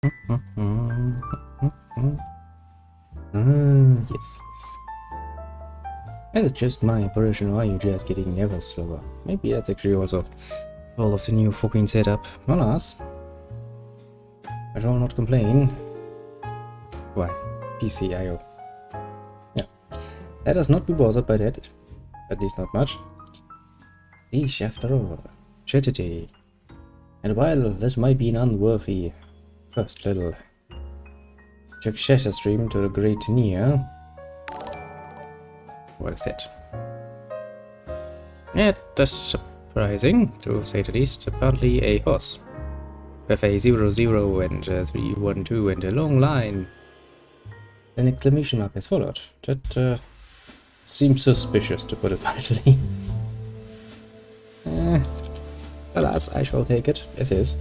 Yes. And it's just my impression, or are you just getting ever slower? Maybe that's actually also all of the new fucking setup. Alas, I shall not complain. Why? PCIO. Yeah. Let us not be bothered by that. At least not much. Eesh, after all. Tragedy. And while that might be an unworthy first little successor stream to the great Nia. What is that? Yeah, that's surprising, to say the least. Apparently a horse. With a 00 and a 312 and a long line. An exclamation mark has followed. That seems suspicious, to put it mildly. Alas, I shall take it as is.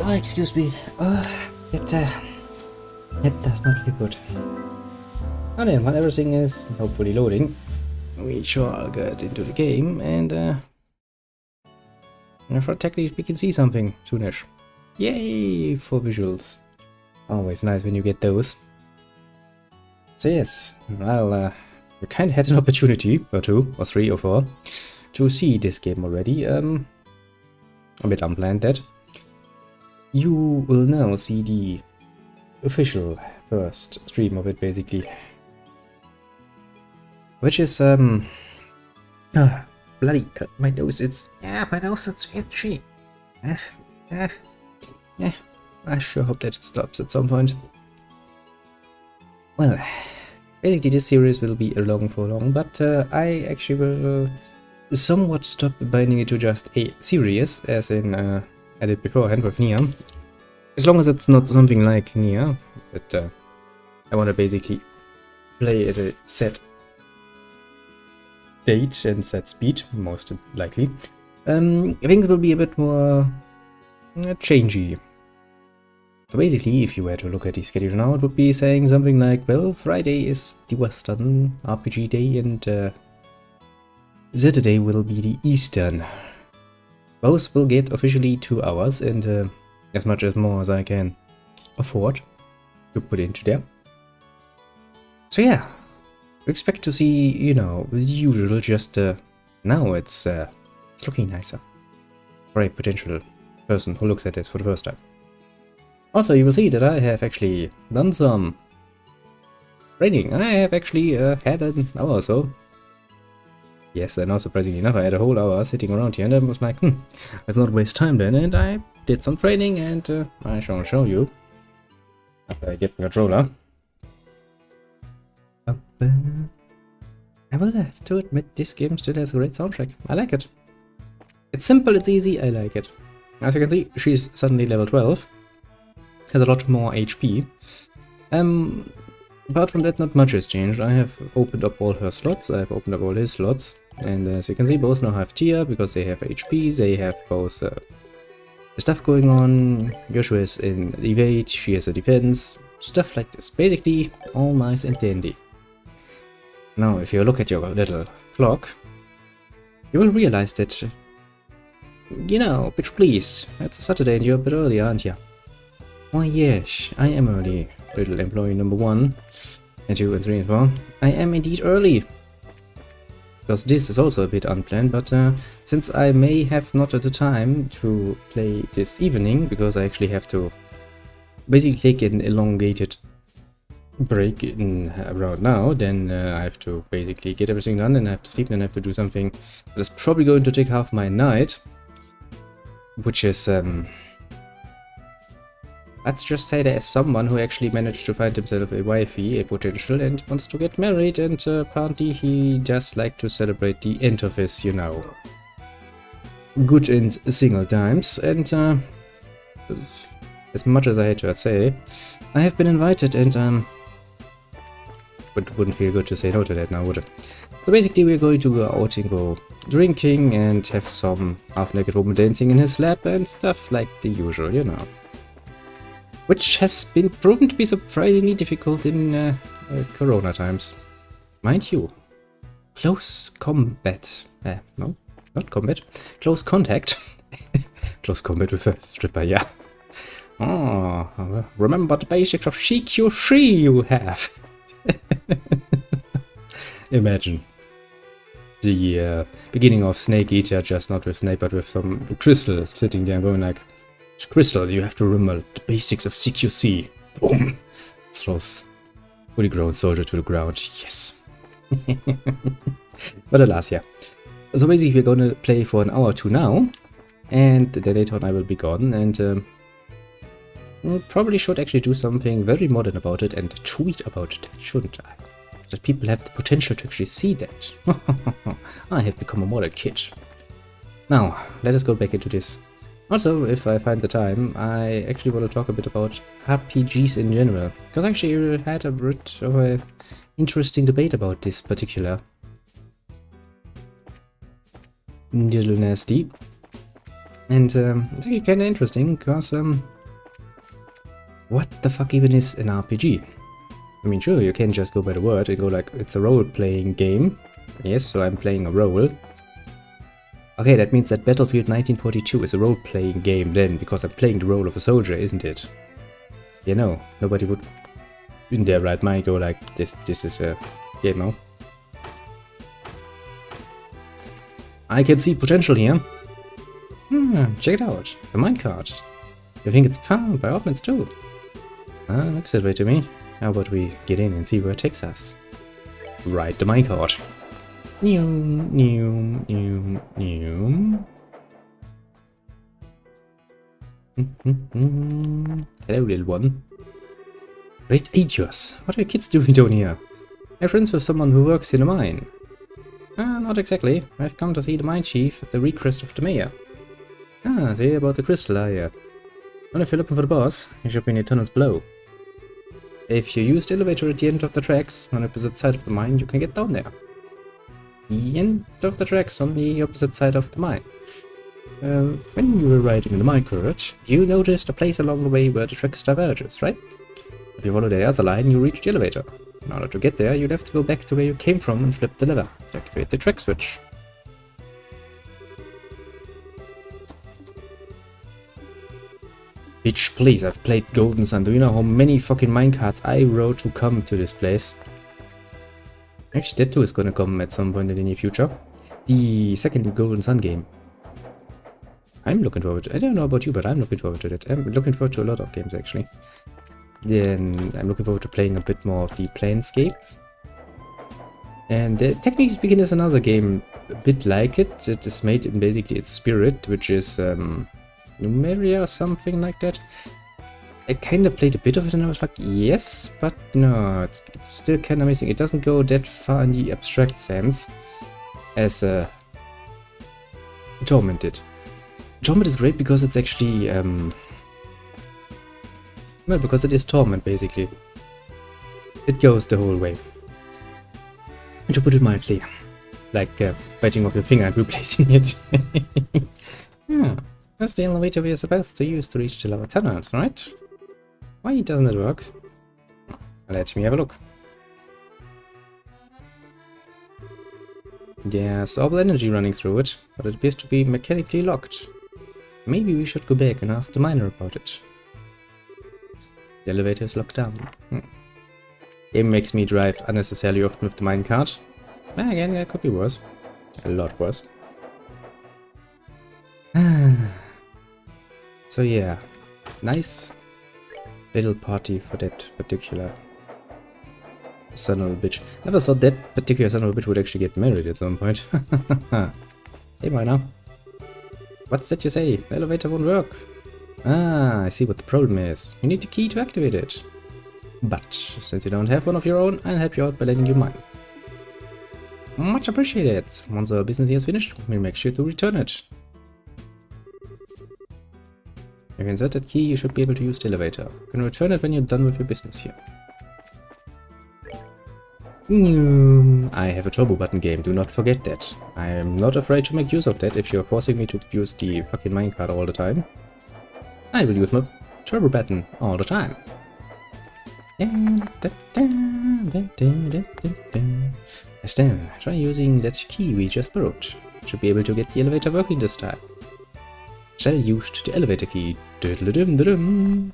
Oh, excuse me. It does not feel good. And then, while everything is hopefully loading, we shall get into the game and technically we can see something soonish. Yay for visuals. Always nice when you get those. So yes, well, we kind of had an opportunity, or two, or three, or four, to see this game already. A bit unplanned that. You will now see the official first stream of it, basically. Which is, bloody, my nose, my nose, it's itchy. I sure hope that it stops at some point. Well, basically this series will be along for long, but I actually will somewhat stop binding it to just a series, as in I did beforehand with Nia. As long as it's not something like Nia, that I want to basically play at a set date and set speed, most likely. Things will be a bit more changey. So basically, if you were to look at the schedule now, it would be saying something like, well, Friday is the Western RPG day and Saturday will be the Eastern. Both will get officially 2 hours and as much as more as I can afford to put into there. So yeah, expect to see, you know, the usual, just now it's looking nicer for a potential person who looks at this for the first time. Also, you will see that I have actually done some training. I have actually had an hour or so. Yes, and now surprisingly enough, I had a whole hour sitting around here and I was like, let's not waste time then. And I did some training and I shall show you after I get the controller. I will have to admit, this game still has a great soundtrack. I like it. It's simple, it's easy, I like it. As you can see, she's suddenly level 12. Has a lot more HP. Apart from that, not much has changed. I have opened up all her slots, I have opened up all his slots, and as you can see, both now have tier because they have HP, they have both stuff going on. Joshua is in evade, she has a defense, stuff like this. Basically, all nice and dandy. Now, if you look at your little clock, you will realize that, you know, bitch please, it's a Saturday and you're a bit early, aren't you? Why yes, I am early, little employee number 1, and 2 and 3 and 4. I am indeed early. Because this is also a bit unplanned, but since I may have not the time to play this evening, because I actually have to basically take an elongated break in around now, then I have to basically get everything done, and I have to sleep, and I have to do something that is probably going to take half my night, which is let's just say there is someone who actually managed to find himself a wifey, a potential, and wants to get married, and apparently he just like to celebrate the end of his, you know, good and single times, and as much as I hate to say, I have been invited, and it wouldn't feel good to say no to that now, would it? So basically we're going to go out and go drinking and have some half-naked woman dancing in his lap and stuff like the usual, you know. Which has been proven to be surprisingly difficult in Corona times. Mind you, close combat. No? Not combat. Close contact. Close combat with a stripper, yeah. Oh, remember the basics of CQC you have. Imagine. The beginning of Snake Eater, just not with Snake, but with some Crystal sitting there going like, Crystal, you have to remember the basics of CQC. Boom! Throws fully grown soldier to the ground. Yes. But alas, yeah. So basically we're gonna play for an hour or two now. And then later on I will be gone. And probably should actually do something very modern about it and tweet about it, shouldn't I? That people have the potential to actually see that. I have become a modern kid. Now, let us go back into this. Also, if I find the time, I actually want to talk a bit about RPGs in general. Because actually we had a bit of an interesting debate about this particular little nasty. And it's actually kind of interesting, because what the fuck even is an RPG? I mean, sure, you can just go by the word and go like, it's a role-playing game. Yes, so I'm playing a role. Okay, that means that Battlefield 1942 is a role-playing game then, because I'm playing the role of a soldier, isn't it? You know, nobody would in their right mind go like, this is a game, no? I can see potential here. Check it out, the minecart. You think it's powered by offense too? Looks that way to me. How about we get in and see where it takes us? Ride the minecart. Hello, little one. Great ages. What are your kids doing down here? I'm friends with someone who works in a mine. Not exactly. I've come to see the mine chief at the request of the mayor. So you hear about the crystal, are you? Well, if you're looking for the boss, you should be in the tunnels below. If you use the elevator at the end of the tracks, on the opposite side of the mine, you can get down there. The end of the tracks on the opposite side of the mine. When you were riding in the minecart, you noticed a place along the way where the tracks diverges, right? If you follow the other line, you reach the elevator. In order to get there, you'd have to go back to where you came from and flip the lever to activate the track switch. Bitch, please, I've played Golden Sun. Do you know how many fucking minecarts I rode to come to this place? Actually, that too is gonna come at some point in the near future. The second Golden Sun game. I'm looking forward to it. I don't know about you, but I'm looking forward to it. I'm looking forward to a lot of games, actually. Then I'm looking forward to playing a bit more of the Planescape. And technically speaking, there's another game a bit like it. It is made in basically its spirit, which is Numeria or something like that. I kind of played a bit of it and I was like, yes, but no, it's still kind of missing. It doesn't go that far in the abstract sense as Torment did. Torment is great because it's actually, well, because it is Torment, basically. It goes the whole way. To put it mildly, like biting off your finger and replacing it. Yeah. That's the elevator we are supposed to use to reach the lower tunnels, right? Why doesn't it work? Let me have a look. There's all energy running through it, but it appears to be mechanically locked. Maybe we should go back and ask the miner about it. The elevator is locked down. Game makes me drive unnecessarily often with the minecart. Again, that could be worse. A lot worse. So yeah, nice little party for that particular son of a bitch. Never thought that particular son of a bitch would actually get married at some point. Hey miner. What's that you say? The elevator won't work. I see what the problem is. You need the key to activate it. But since you don't have one of your own, I'll help you out by lending you mine. Much appreciated. Once our business here is finished, we'll make sure to return it. If you insert that key, you should be able to use the elevator. You can return it when you're done with your business here. I have a turbo button game, do not forget that. I am not afraid to make use of that if you're forcing me to use the fucking minecart all the time. I will use my turbo button all the time. Stand, try using that key we just wrote. Should be able to get the elevator working this time. Shell used the elevator key. And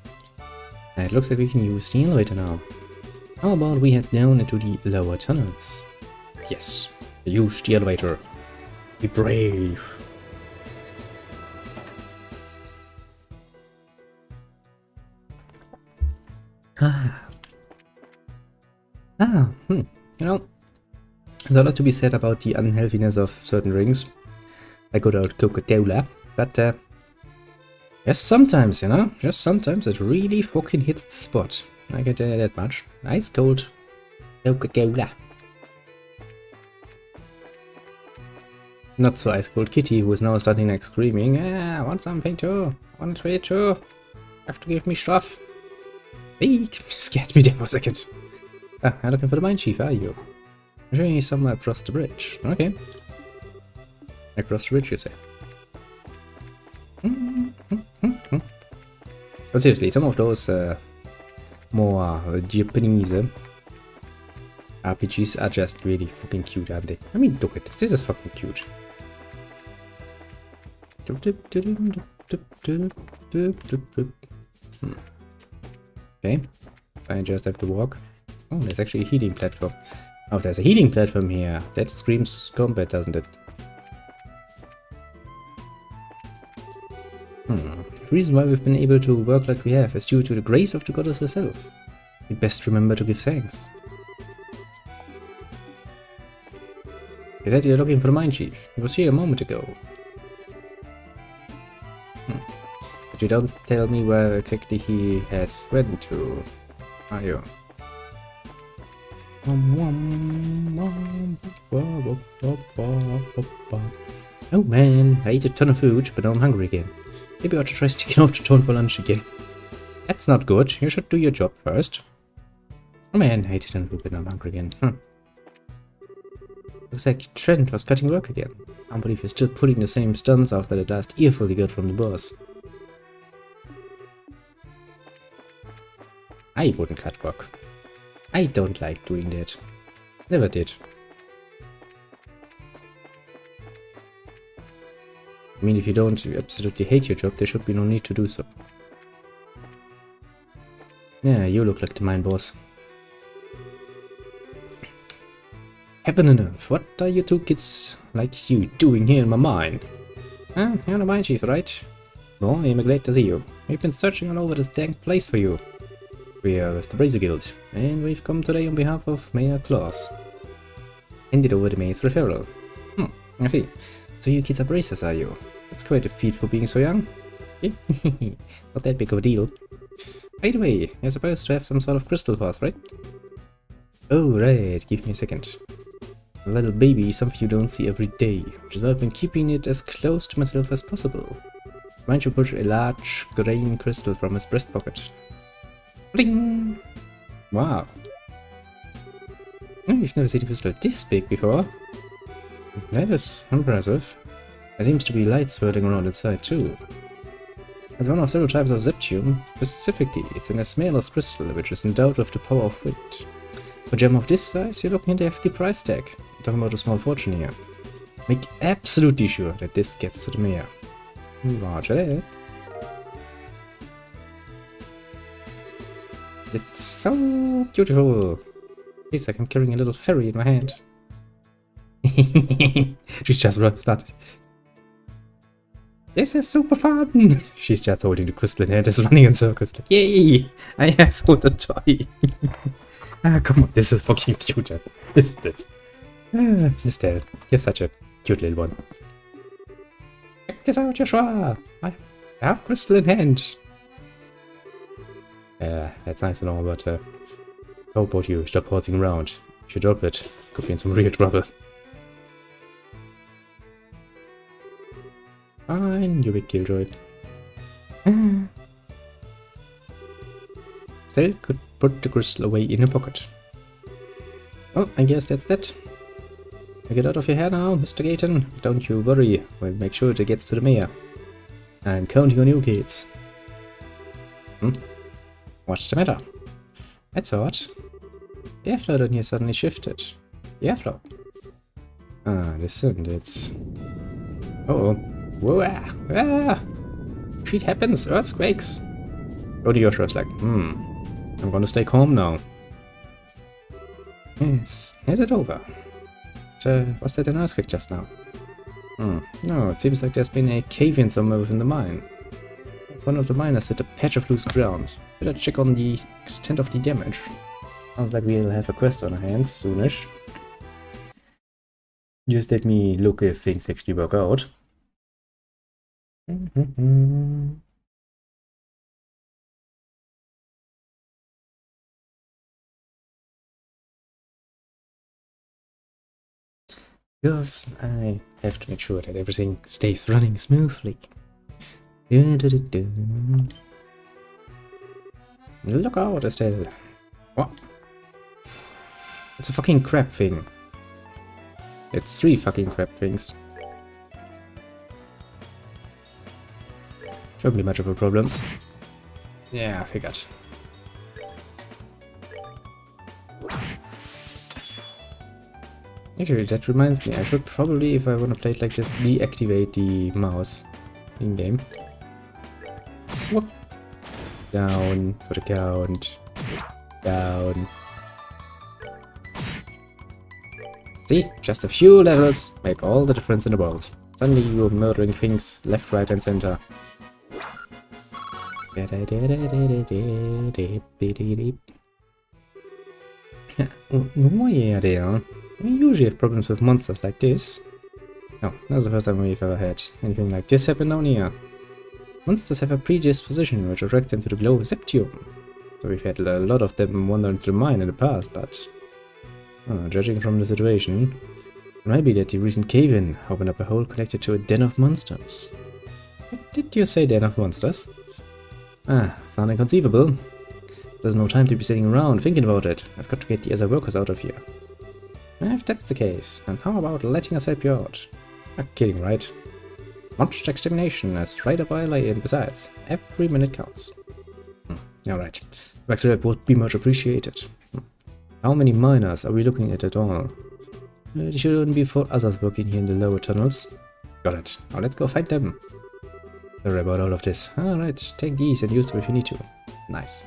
it looks like we can use the elevator now. How about we head down into the lower tunnels? Yes, use the elevator. Be brave. You know, there's a lot to be said about the unhealthiness of certain drinks, like good old Coca-Cola, but just sometimes, you know, just sometimes it really fucking hits the spot. I can tell you that much. Ice cold Coca-Cola. Not so ice cold Kitty, who is now starting like screaming, I want something too, I want a treat too, have to give me stuff. Eek, scared me there for a second. Ah, I'm looking for the mine chief, are you? I'm sure he's somewhere across the bridge. Okay. Across the bridge, you say? But seriously, some of those more Japanese RPGs are just really fucking cute, aren't they? I mean, look at this. This is fucking cute. Okay. I just have to walk. Oh, there's actually a healing platform. Oh, there's a healing platform here. That screams combat, doesn't it? The reason why we've been able to work like we have is due to the grace of the goddess herself. We'd best remember to give thanks. You said you're looking for the mine chief. He was here a moment ago. But you don't tell me where exactly he has went to, are you? Oh man, I ate a ton of food, but now I'm hungry again. Maybe I ought to try sticking out the tone for lunch again. That's not good. You should do your job first. Oh man, I ate a ton of food, but now I'm hungry again. Looks like Trent was cutting work again. I can't believe he's still pulling the same stunts after the last earful he got from the boss. I wouldn't cut work. I don't like doing that. Never did. I mean, if you don't absolutely hate your job, there should be no need to do so. Yeah, you look like the mine boss. Heaven and earth, what are you two kids like you doing here in my mine? Ah, you're the mine chief, right? Well, I'm glad to see you. We've been searching all over this dang place for you. We are with the Brazier Guild, and we've come today on behalf of Mayor Claus. Handed over the mayor's referral. I see. So you kids are bracers, are you? That's quite a feat for being so young. Not that big of a deal. By the way, you're supposed to have some sort of crystal path, right? Oh, right. Give me a second. A little baby, something you don't see every day, which is why I've been keeping it as close to myself as possible. Mind you push a large grain crystal from his breast pocket. Bling! Wow. You've never seen a crystal this big before. That is impressive. There seems to be light swirling around inside too. As one of several types of Zeptium, specifically, it's an Esmeralda's crystal, which is endowed with the power of wind. For a gem of this size, you're looking at a hefty price tag. I'm talking about a small fortune here. Make absolutely sure that this gets to the mayor. Roger that. It's so beautiful. Feels like I'm carrying a little fairy in my hand. She's just started. This is super fun! She's just holding the crystal in her, just running in circles. Like, yay! I have found a toy! Ah, come on, this is fucking cute, isn't it? Ah, Estelle, you're such a cute little one. Check this out, Joshua! I have crystal in hand. That's nice and all, but how about you stop horsing around? If you drop it, could be in some real trouble. Fine, you big killjoy. Still could put the crystal away in her pocket. Well, I guess that's that. Get out of your hair now, Mr. Gayton. Don't you worry, we'll make sure it gets to the mayor. I'm counting on you, kids. What's the matter? That's odd. The airflow down here suddenly shifted. The airflow. Ah, listen, it's Uh-oh. Whoa, ah. Shit happens. Earthquakes. Go to Yoshiro's like, I'm gonna stay calm now. Yes. Is it over? Was that an earthquake just now? No, it seems like there's been a cave-in somewhere within the mine. One of the miners hit a patch of loose ground. Better check on the extent of the damage. Sounds like we'll have a quest on our hands soonish. Just let me look if things actually work out. Because I have to make sure that everything stays running smoothly. Look out, Estelle. What? It's a fucking crab thing. It's 3 fucking crab things. Shouldn't be much of a problem. Yeah, I figured. Actually, that reminds me, I should probably, if I want to play it like this, deactivate the mouse in-game. Whoop. Down for the count. Down. See? Just a few levels make all the difference in the world. Suddenly you're murdering things left, right and center. Oh yeah, they are. We usually have problems with monsters like this. No, that's the first time we've ever had anything like this happen down here. Monsters have a predisposition which attracts them to the glow of Septium. So we've had a lot of them wander into the mine in the past, but judging from the situation, it might be that the recent cave-in opened up a hole connected to a den of monsters. What did you say, den of monsters? Sound inconceivable. There's no time to be sitting around thinking about it. I've got to get the other workers out of here. If that's the case, then how about letting us help you out? You're kidding, right? Monster extermination is right up our alley, and besides, every minute counts. Alright. Extra help would be much appreciated. How many miners are we looking at all? There shouldn't be 4 others working here in the lower tunnels. Got it. Now let's go find them. Sorry about all of this. Alright, take these and use them if you need to. Nice.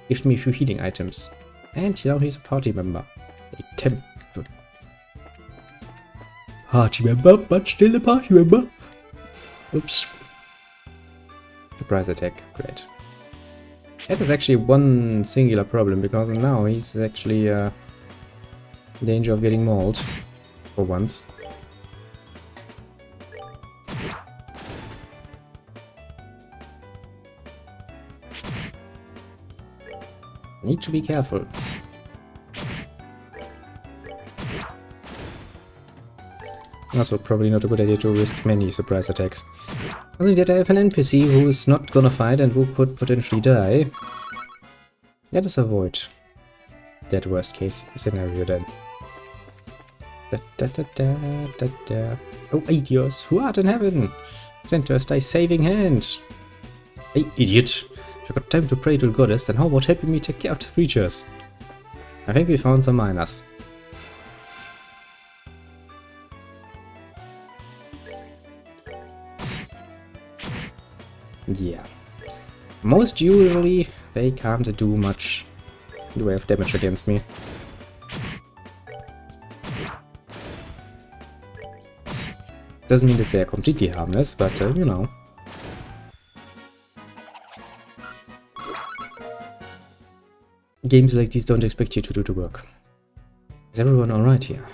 Gives me a few healing items. And now he's a party member. A temp. Party member, but still a party member. Oops. Surprise attack. Great. That is actually one singular problem, because now he's actually in danger of getting mauled. For once. Need to be careful. Also, probably not a good idea to risk many surprise attacks. Only that I have an NPC who is not gonna fight and who could potentially die. Let us avoid that worst case scenario then. Oh, idiots, who art in heaven? Send us thy saving hand. Hey, idiot. If you've got time to pray to the goddess, then how about helping me take care of these creatures? I think we found some miners. Yeah. Most usually, they can't do much in the way of damage against me. Doesn't mean that they are completely harmless, but you know. Games like these don't expect you to do the work. Is everyone alright here?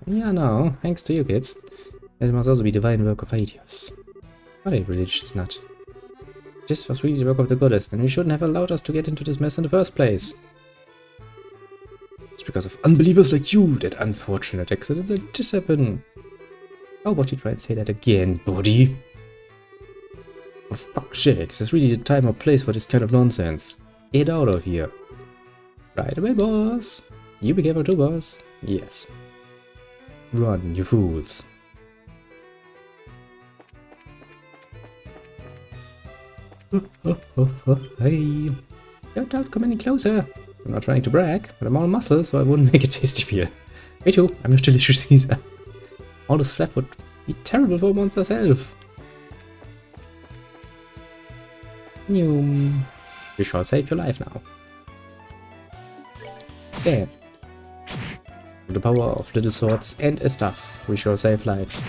Yeah, no, thanks to you kids. It must also be divine work of Hades. What a religious nut. If this was really the work of the goddess, then we shouldn't have allowed us to get into this mess in the first place. It's because of unbelievers like you that unfortunate accidents like this happen. How about you try and say that again, buddy? For fuck's sake, is this really the time or place for this kind of nonsense? Get out of here. Right away, boss. You be careful too, boss. Yes. Run, you fools. Hey. Don't come any closer. I'm not trying to brag, but I'm all muscle, so I wouldn't make a tasty meal. Me too, I'm not delicious Caesar. All this flatfoot Be terrible for monster's health. You shall save your life now. There. The power of little swords and a staff. We shall save lives.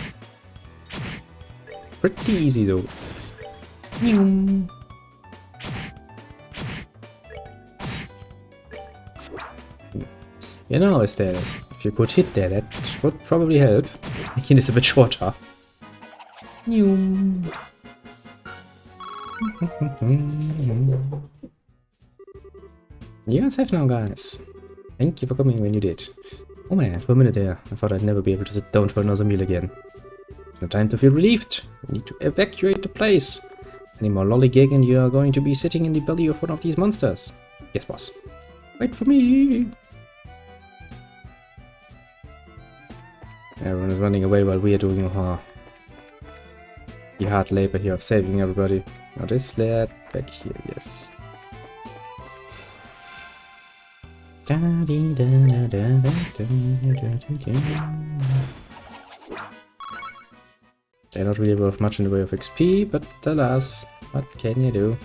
Pretty easy though. You know, if you could hit there, that would probably help. Making this a bit shorter. You're safe now, guys. Thank you for coming when you did. Oh man, for a minute there, I thought I'd never be able to sit down for another meal again. It's no time to feel relieved. We need to evacuate the place. Any more lollygag and you are going to be sitting in the belly of one of these monsters. Yes, boss. Wait for me. Everyone is running away while we are doing the hard labor here of saving everybody. Now this lad back here, yes. They not really worth much in the way of XP, but alas, what can you do?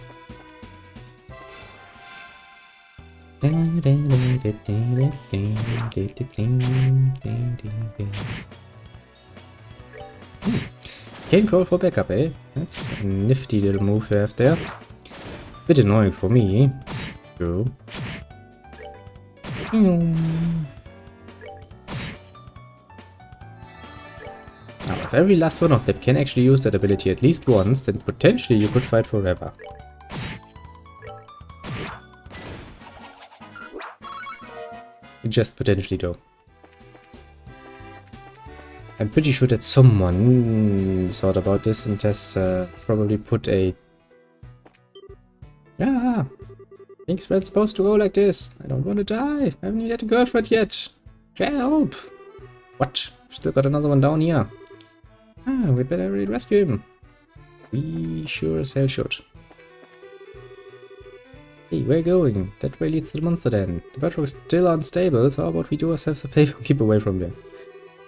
Can't call for backup, eh? That's a nifty little move you have there. Bit annoying for me. True. Now, if every last one of them can actually use that ability at least once, then potentially you could fight forever. Just potentially though. I'm pretty sure that someone thought about this and has probably put a... Yeah, things weren't supposed to go like this. I don't want to die. I haven't yet a girlfriend yet. Help! What? Still got another one down here. Ah, we better really rescue him. We sure as hell should. Hey, where are you going? That way leads to the monster den. The bedrock's still unstable, so how about we do ourselves a favor and keep away from there?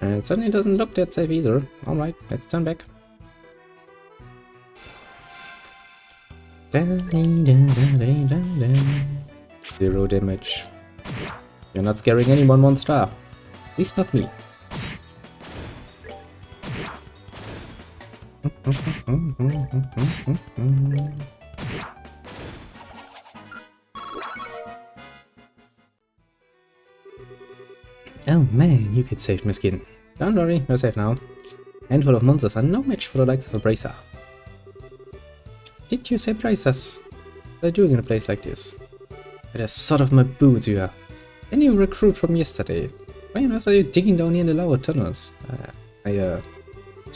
And it certainly doesn't look that safe either. Alright, let's turn back. Zero damage. You're not scaring anyone, monster. At least not me. Oh man, you could save my skin. Don't worry, we're safe now. Handful of monsters are no match for the likes of a bracer. Did you say bracers? What are you doing in a place like this? With a sort of my boots you are. Then you recruit from yesterday. Why on earth are you digging down here in the lower tunnels? So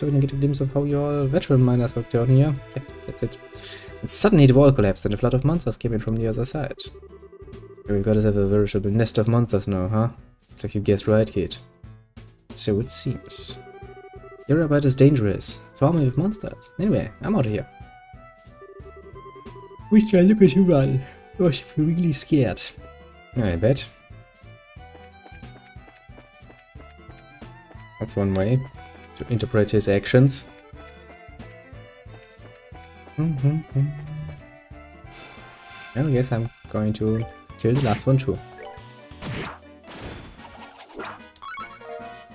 we can get a glimpse of how your veteran miners work down here. Yep, that's it. And suddenly the wall collapsed and a flood of monsters came in from the other side. We've got to have a veritable nest of monsters now, huh? Like you guessed right, kid. So it seems. You're about as dangerous. It's swarming with monsters. Anyway, I'm out of here. Wish I look at you run. Oh, she's really scared. I bet. That's one way to interpret his actions. I guess I'm going to kill the last one too. I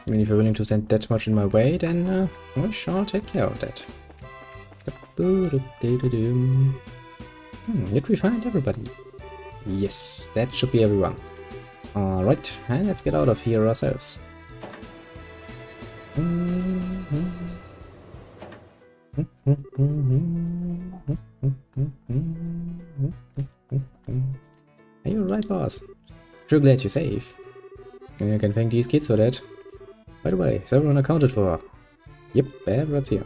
mean, if you're willing to send that much in my way, then we shall take care of that. Did we find everybody? Yes, that should be everyone. Alright, and let's get out of here ourselves. Are you alright, boss? Sure glad you're safe. I can thank these kids for that. By the way, is everyone accounted for? Yep, everyone's here.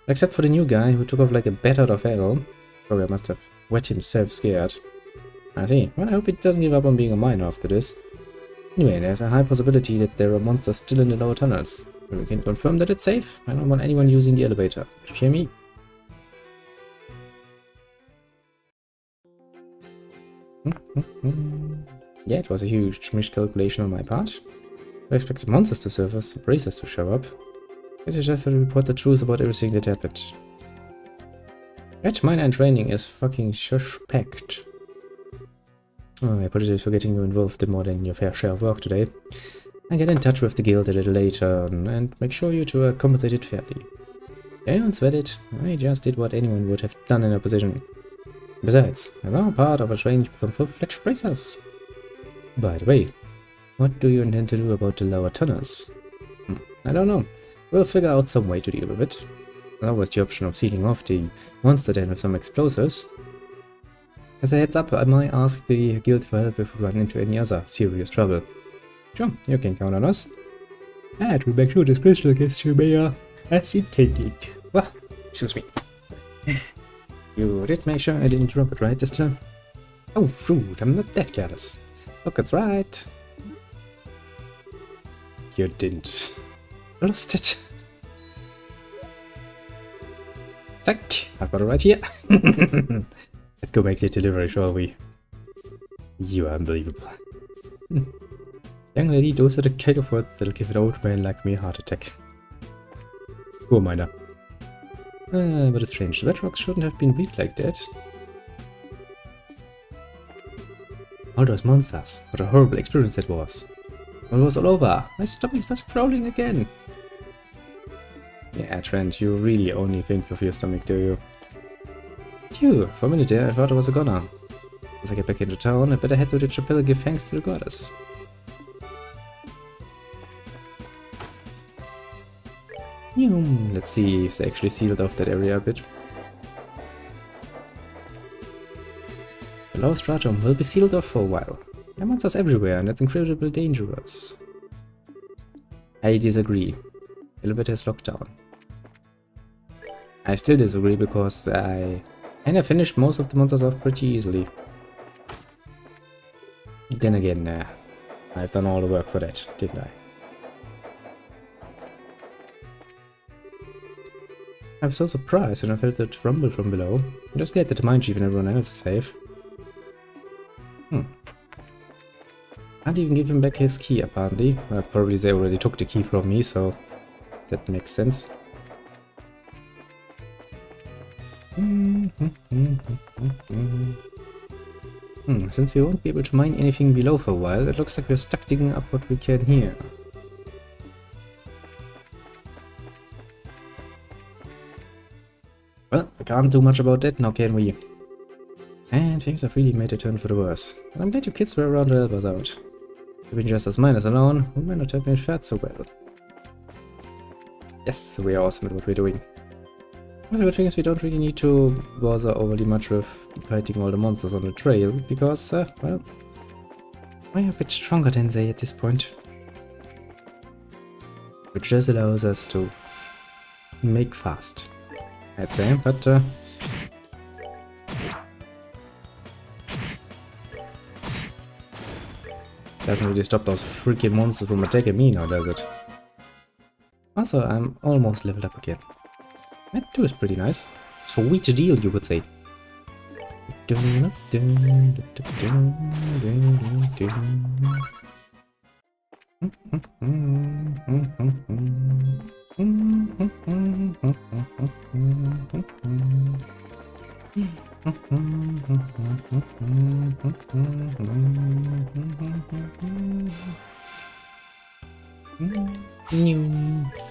Except for the new guy who took off like a bat out of hell. Probably must have wet himself scared. I see. Well, I hope he doesn't give up on being a miner after this. Anyway, there's a high possibility that there are monsters still in the lower tunnels. We can confirm that it's safe. I don't want anyone using the elevator. You hear me? Yeah, it was a huge miscalculation on my part. I expected monsters to surface, bracers to show up. Guess you just have to report the truth about everything that happened. That mine training is fucking suspect. Oh, I apologize for getting you involved in more than your fair share of work today. I'll get in touch with the guild a little later and make sure you two are compensated fairly. Don't sweat it. I just did what anyone would have done in a position. Besides, I'm now part of a training to become full-fledged racers. By the way, what do you intend to do about the lower tunnels? I don't know. We'll figure out some way to deal with it. There's always the option of sealing off the monster den with some explosives. As a heads up, I might ask the guild for help if we run into any other serious trouble. Sure, you can count on us. And we'll make sure the special guest you may as intended. Well, excuse me. You did make sure I didn't drop it right this time? Oh, rude, I'm not that careless. Look, it's right. You didn't. Lost it. Tack, I've got it right here. Let's go make the delivery, shall we? You are unbelievable. Young lady, those are the kind of words that'll give an old man like me a heart attack. Poor miner. But it's strange. The bedrocks shouldn't have been weak like that. All those monsters. What a horrible experience that was. When it was all over, my stomach started growling again. Yeah, Trent, you really only think of your stomach, do you? Phew, for a minute there I thought I was a goner. As I get back into town, I better head to the chapel and give thanks to the goddess. Let's see if they actually sealed off that area a bit. The LoH Trails will be sealed off for a while. There are monsters everywhere and that's incredibly dangerous. I disagree. Elevator is locked down. I still disagree because I kinda finished most of the monsters off pretty easily. Then again, I've done all the work for that, didn't I? I was so surprised when I felt that rumble from below. I'm just glad that the mine chief and everyone else is safe. Can't even give him back his key, apparently. Probably they already took the key from me, so that makes sense. Since we won't be able to mine anything below for a while, it looks like we're stuck digging up what we can here. Well, we can't do much about that now, can we? And things have really made a turn for the worse. And I'm glad you kids were around to help us out. Even just as miners alone, we might not have been fared so well. Yes, we are awesome at what we're doing. One of the good thing is we don't really need to bother overly much with fighting all the monsters on the trail, because, well, we're a bit stronger than they at this point. Which just allows us to make fast, I'd say, but doesn't really stop those freaking monsters from attacking me now, does it? Also, I'm almost leveled up again. That too is pretty nice. Sweet deal, you would say.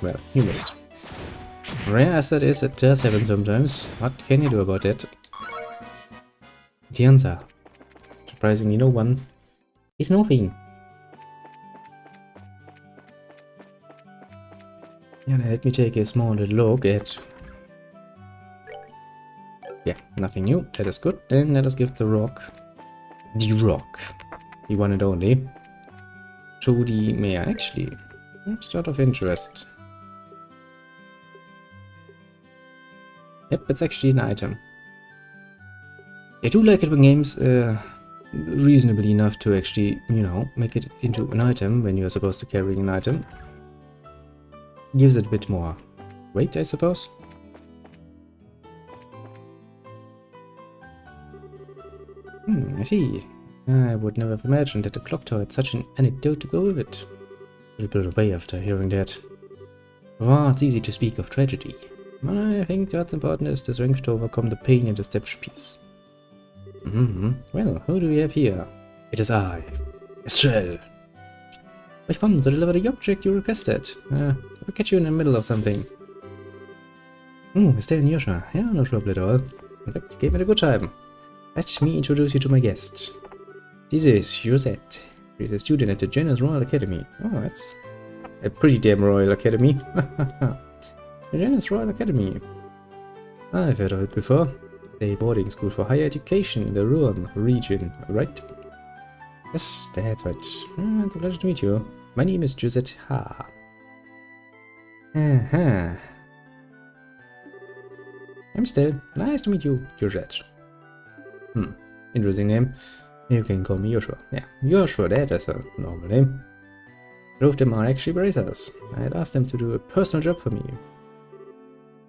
Well, you missed. Rare as that is, it does happen sometimes. What can you do about that? The answer. Surprisingly, no one is nothing. And let me take a small look at... Yeah, nothing new. That is good. Then let us give the rock, the one and only, to the mayor. Actually, just out of interest. Yep, it's actually an item. I do like it when games reasonably enough to actually, you know, make it into an item when you're supposed to carry an item. Gives it a bit more weight, I suppose. I see. I would never have imagined that the clock tower had such an anecdote to go with it. A little bit away after hearing that. Oh, it's easy to speak of tragedy. I think what's important is the strength to overcome the pain and establish peace. Well, who do we have here? It is I, Estrel. I've come to deliver the object you requested. I'll catch you in the middle of something. Estelle and Yosha. Yeah, no trouble at all. In fact, you gave it a good time. Let me introduce you to my guest. This is Josette. She's a student at the Janus Royal Academy. Oh, that's a pretty damn Royal Academy. The Janus Royal Academy. I've heard of it before. A boarding school for higher education in the Rouen region, right? Yes, that's right. It's a pleasure to meet you. My name is Josette Ha. I'm Estelle. Nice to meet you, Josette. Interesting name. You can call me Joshua. Yeah, Joshua, that is a normal name. Both of them are actually bracers. I had asked them to do a personal job for me.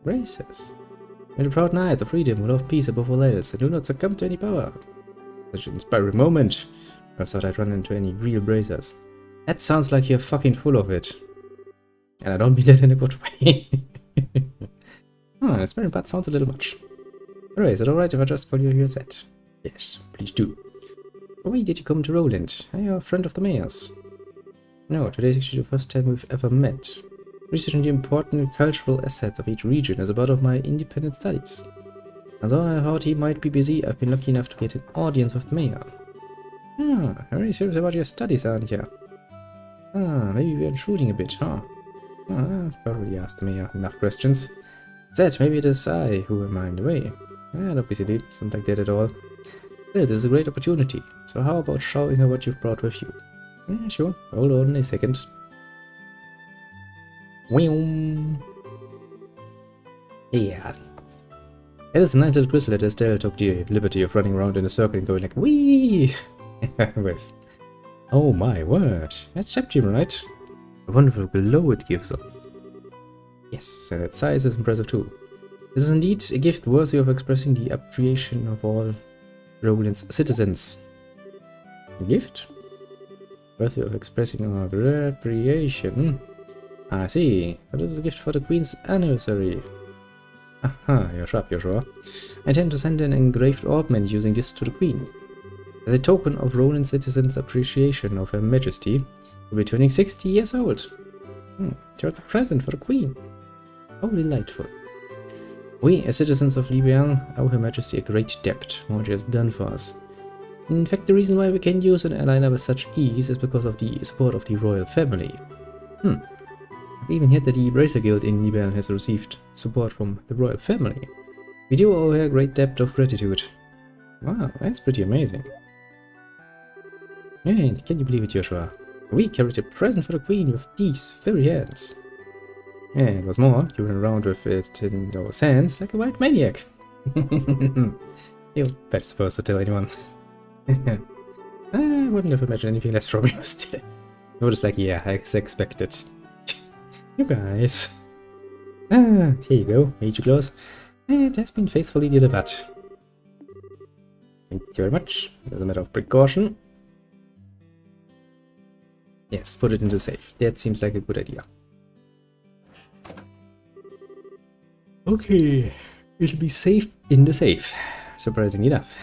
Bracers? We're the proud knights of freedom who love peace above all else and do not succumb to any power. Such an inspiring moment. I thought I'd run into any real bracers. That sounds like you're fucking full of it. And I don't mean that in a good way. Inspiring but sounds a little much. Alright, is it alright if I just call you Josette? Yes, please do. Why did you come to Roland? Are you a friend of the mayor's? No, today's actually the first time we've ever met. Researching the important cultural assets of each region is a part of my independent studies. Although I thought he might be busy, I've been lucky enough to get an audience with the mayor. Very serious about your studies, aren't you? Maybe we're intruding a bit, huh? I've already asked the mayor enough questions. That maybe it is I who am in the way. Don't be silly, it's not like that at all. Well, this is a great opportunity, so how about showing her what you've brought with you? Yeah, sure. Hold on a second. Yeah. It is a nice little crystal that Estelle took the liberty of running around in a circle and going like, wee! with. Oh my word. That's Septium, right? A wonderful glow it gives off. Yes, and its size is impressive too. This is indeed a gift worthy of expressing the appreciation of all Roland's citizens. A gift? Worthy of expressing our appreciation. I see. So this is a gift for the Queen's anniversary. Aha, you're sharp, you're sure. I intend to send an engraved ornament using this to the Queen. As a token of Roland's citizens' appreciation of Her Majesty, who will be turning 60 years old. So it's a present for the Queen. How delightful. We, as citizens of Libyang, owe Her Majesty a great debt for what she has done for us. In fact, the reason why we can use an airliner with such ease is because of the support of the royal family. I've even heard that the Bracer Guild in Libyang has received support from the royal family. We do owe her a great debt of gratitude. Wow, that's pretty amazing. And can you believe it, Joshua? We carried a present for the Queen with these very hands. And what's more, you ran around with it in those hands like a wild maniac. You're better supposed to tell anyone. I wouldn't have imagined anything less from you still. I was like, yeah, I expected. You guys. Here you go, made you close. It has been faithfully delivered. Thank you very much. As a matter of precaution. Yes, put it in the safe. That seems like a good idea. Okay, it'll be safe in the safe. Surprisingly enough.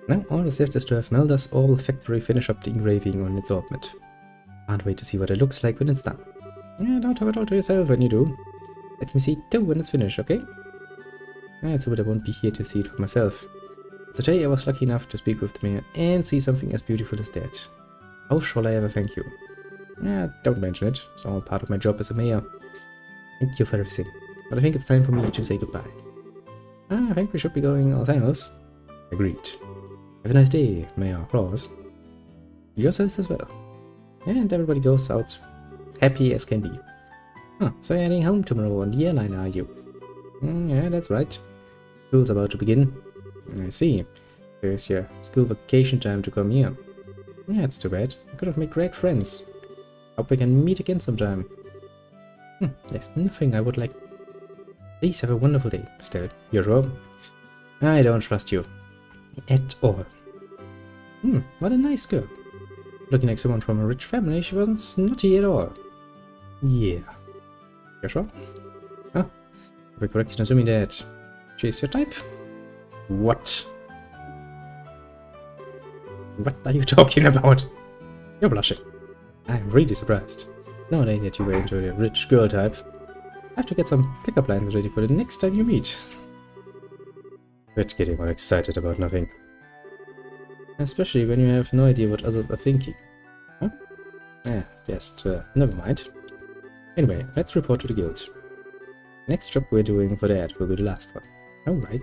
Now all that's left is to have Melda's Orbital Factory finish up the engraving on its ornament. Can't wait to see what it looks like when it's done. Yeah, don't talk it all to yourself when you do. Let me see it too when it's finished, okay? That's what I won't be here to see it for myself. Today I was lucky enough to speak with the mayor and see something as beautiful as that. How shall I ever thank you? Yeah, don't mention it. It's all part of my job as a mayor. Thank you for everything. But I think it's time for me to say goodbye. I think we should be going ourselves. Agreed. Have a nice day, Mayor Claus. Yourselves as well. And everybody goes out happy as can be. So you're heading home tomorrow on the airline, are you? Yeah, that's right. School's about to begin. I see. There's your school vacation time to come here. Yeah, it's too bad. I could have made great friends. Hope we can meet again sometime. There's nothing I would like. Please have a wonderful day, Estelle. You're wrong. I don't trust you. At all. What a nice girl. Looking like someone from a rich family, she wasn't snotty at all. Yeah. You sure? Huh? We're correct in assuming that she's your type? What? What are you talking about? You're blushing. I'm really surprised. No idea that you were into the rich girl type. I have to get some pickup lines ready for the next time you meet. Quit getting all excited about nothing. Especially when you have no idea what others are thinking. Huh? Just, never mind. Anyway, let's report to the guild. Next job we're doing for that will be the last one. Alright.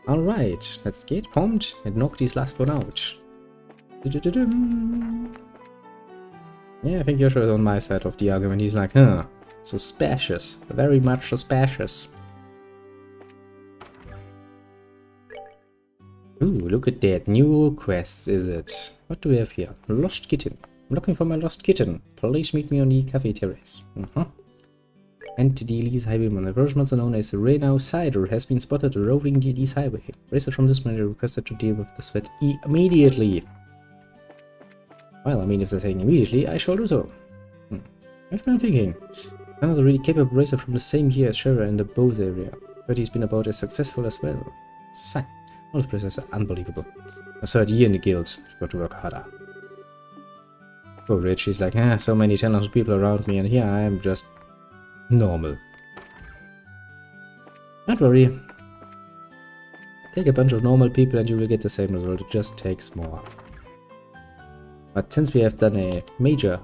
Alright, let's get pumped and knock this last one out. Yeah, I think Yosha is on my side of the argument. He's like, huh, suspicious. Very much suspicious. Ooh, look at that. New quests, is it? What do we have here? Lost kitten. I'm looking for my lost kitten. Please meet me on the cafe terrace. And the Elise Highwayman, a Russian monster known as Renau Cider, has been spotted roving the Elise Highway. Racers from this manager requested to deal with the threat immediately. Well, I mean, if they're saying immediately, I shall do so. I've been thinking. Another really capable racer from the same year as Shara in the Bose area. But he's been about as successful as well. Sign. All those places are unbelievable. A third year in the guild. You've got to work harder. Poor Rich, he's like, so many talented people around me, and here I am just normal. Don't worry. Take a bunch of normal people and you will get the same result. It just takes more. But since we have done a major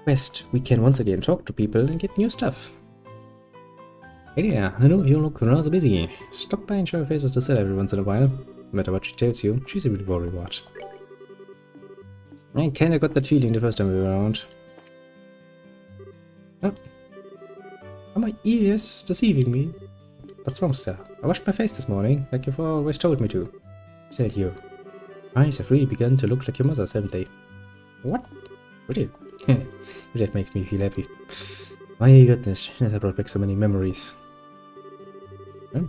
quest, we can once again talk to people and get new stuff. Hey there, I know you look rather busy. Stop by and show your faces to sell every once in a while. No matter what she tells you, she's a bit worried what. I kinda got that feeling the first time we were around. Oh. Are my ears deceiving me? What's wrong, sir? I washed my face this morning, like you've always told me to. Said you. Eyes have really begun to look like your mother's, haven't they? What? Really? That makes me feel happy. My goodness, that brought back so many memories. Well,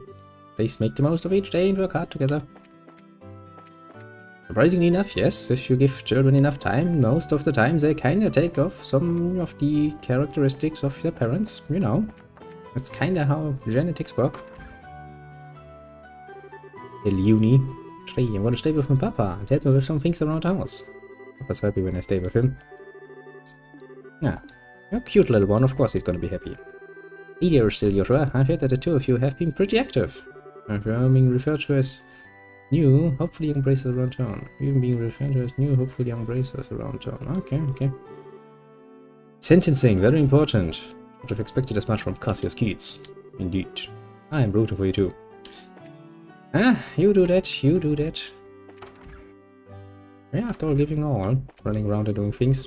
please make the most of each day and work hard together. Surprisingly enough, yes, if you give children enough time, most of the time they kinda take off some of the characteristics of their parents, you know. That's kinda how genetics work. Hey, Uni. Hey, I'm gonna stay with my papa and help me with some things around the house. Papa's happy when I stay with him. Yeah, you're a cute little one, of course he's gonna be happy. Hey there, still Joshua. I've heard that the two of you have been pretty active. You're being referred to as new, hopefully young bracers around town. Even being referred to as new, hopefully young bracers around town. Okay. Sentencing, very important. Would have expected as much from Cassius Keats. Indeed. I am rooting for you too. You do that, you do that. Yeah, after all, giving all, running around and doing things.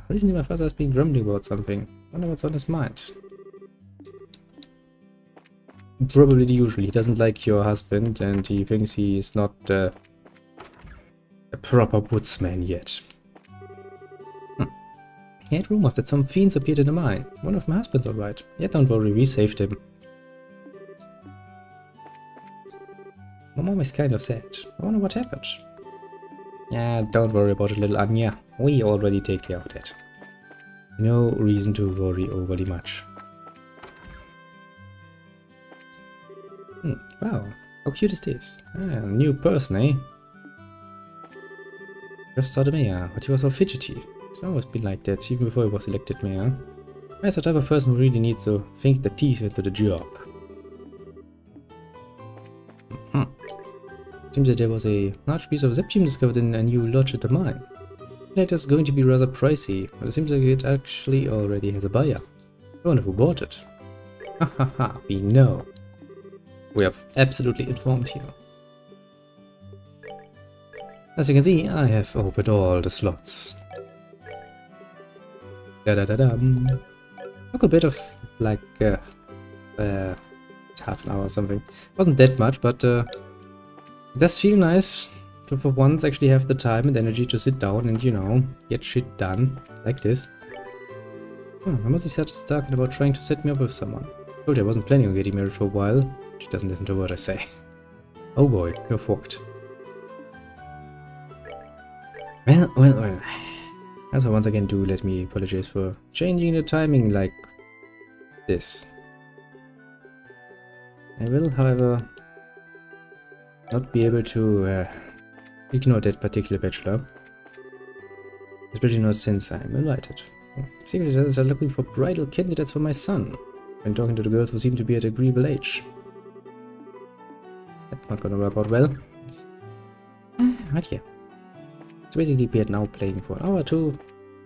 Recently my father has been grumbling about something. Wonder what's on his mind. Probably the usual. He doesn't like your husband and he thinks he is not a proper woodsman yet. He had rumors that some fiends appeared in the mine. One of my husband's alright. Yeah, don't worry, we saved him. My mom is kind of sad. I wonder what happened. Yeah, don't worry about it, little Anya. We already take care of that. No reason to worry overly much. Wow, how cute is this? New person, eh? Just saw the mayor, but he was so fidgety. He's always been like that, even before he was elected mayor. He's the type of person who really needs to think the teeth into the job. Seems that there was a large piece of Zeptium discovered in a new lodge at the mine. It is going to be rather pricey, but it seems like it actually already has a buyer. I wonder who bought it. Hahaha, we know. We have absolutely informed here. As you can see, I have opened all the slots. Took a bit of like half an hour or something. Wasn't that much, but it does feel nice to for once actually have the time and energy to sit down and, you know, get shit done like this. I must have started talking about trying to set me up with someone. Told you I wasn't planning on getting married for a while. She doesn't listen to what I say. Oh boy, you're fucked. Well. Also, once again, do let me apologize for changing the timing like this. I will, however, not be able to ignore that particular bachelor. Especially not since I'm invited. Secret sellers are looking for bridal candidates for my son. When talking to the girls who seem to be at agreeable age. That's not gonna work out well. Right here. So basically we are now playing for an hour or two.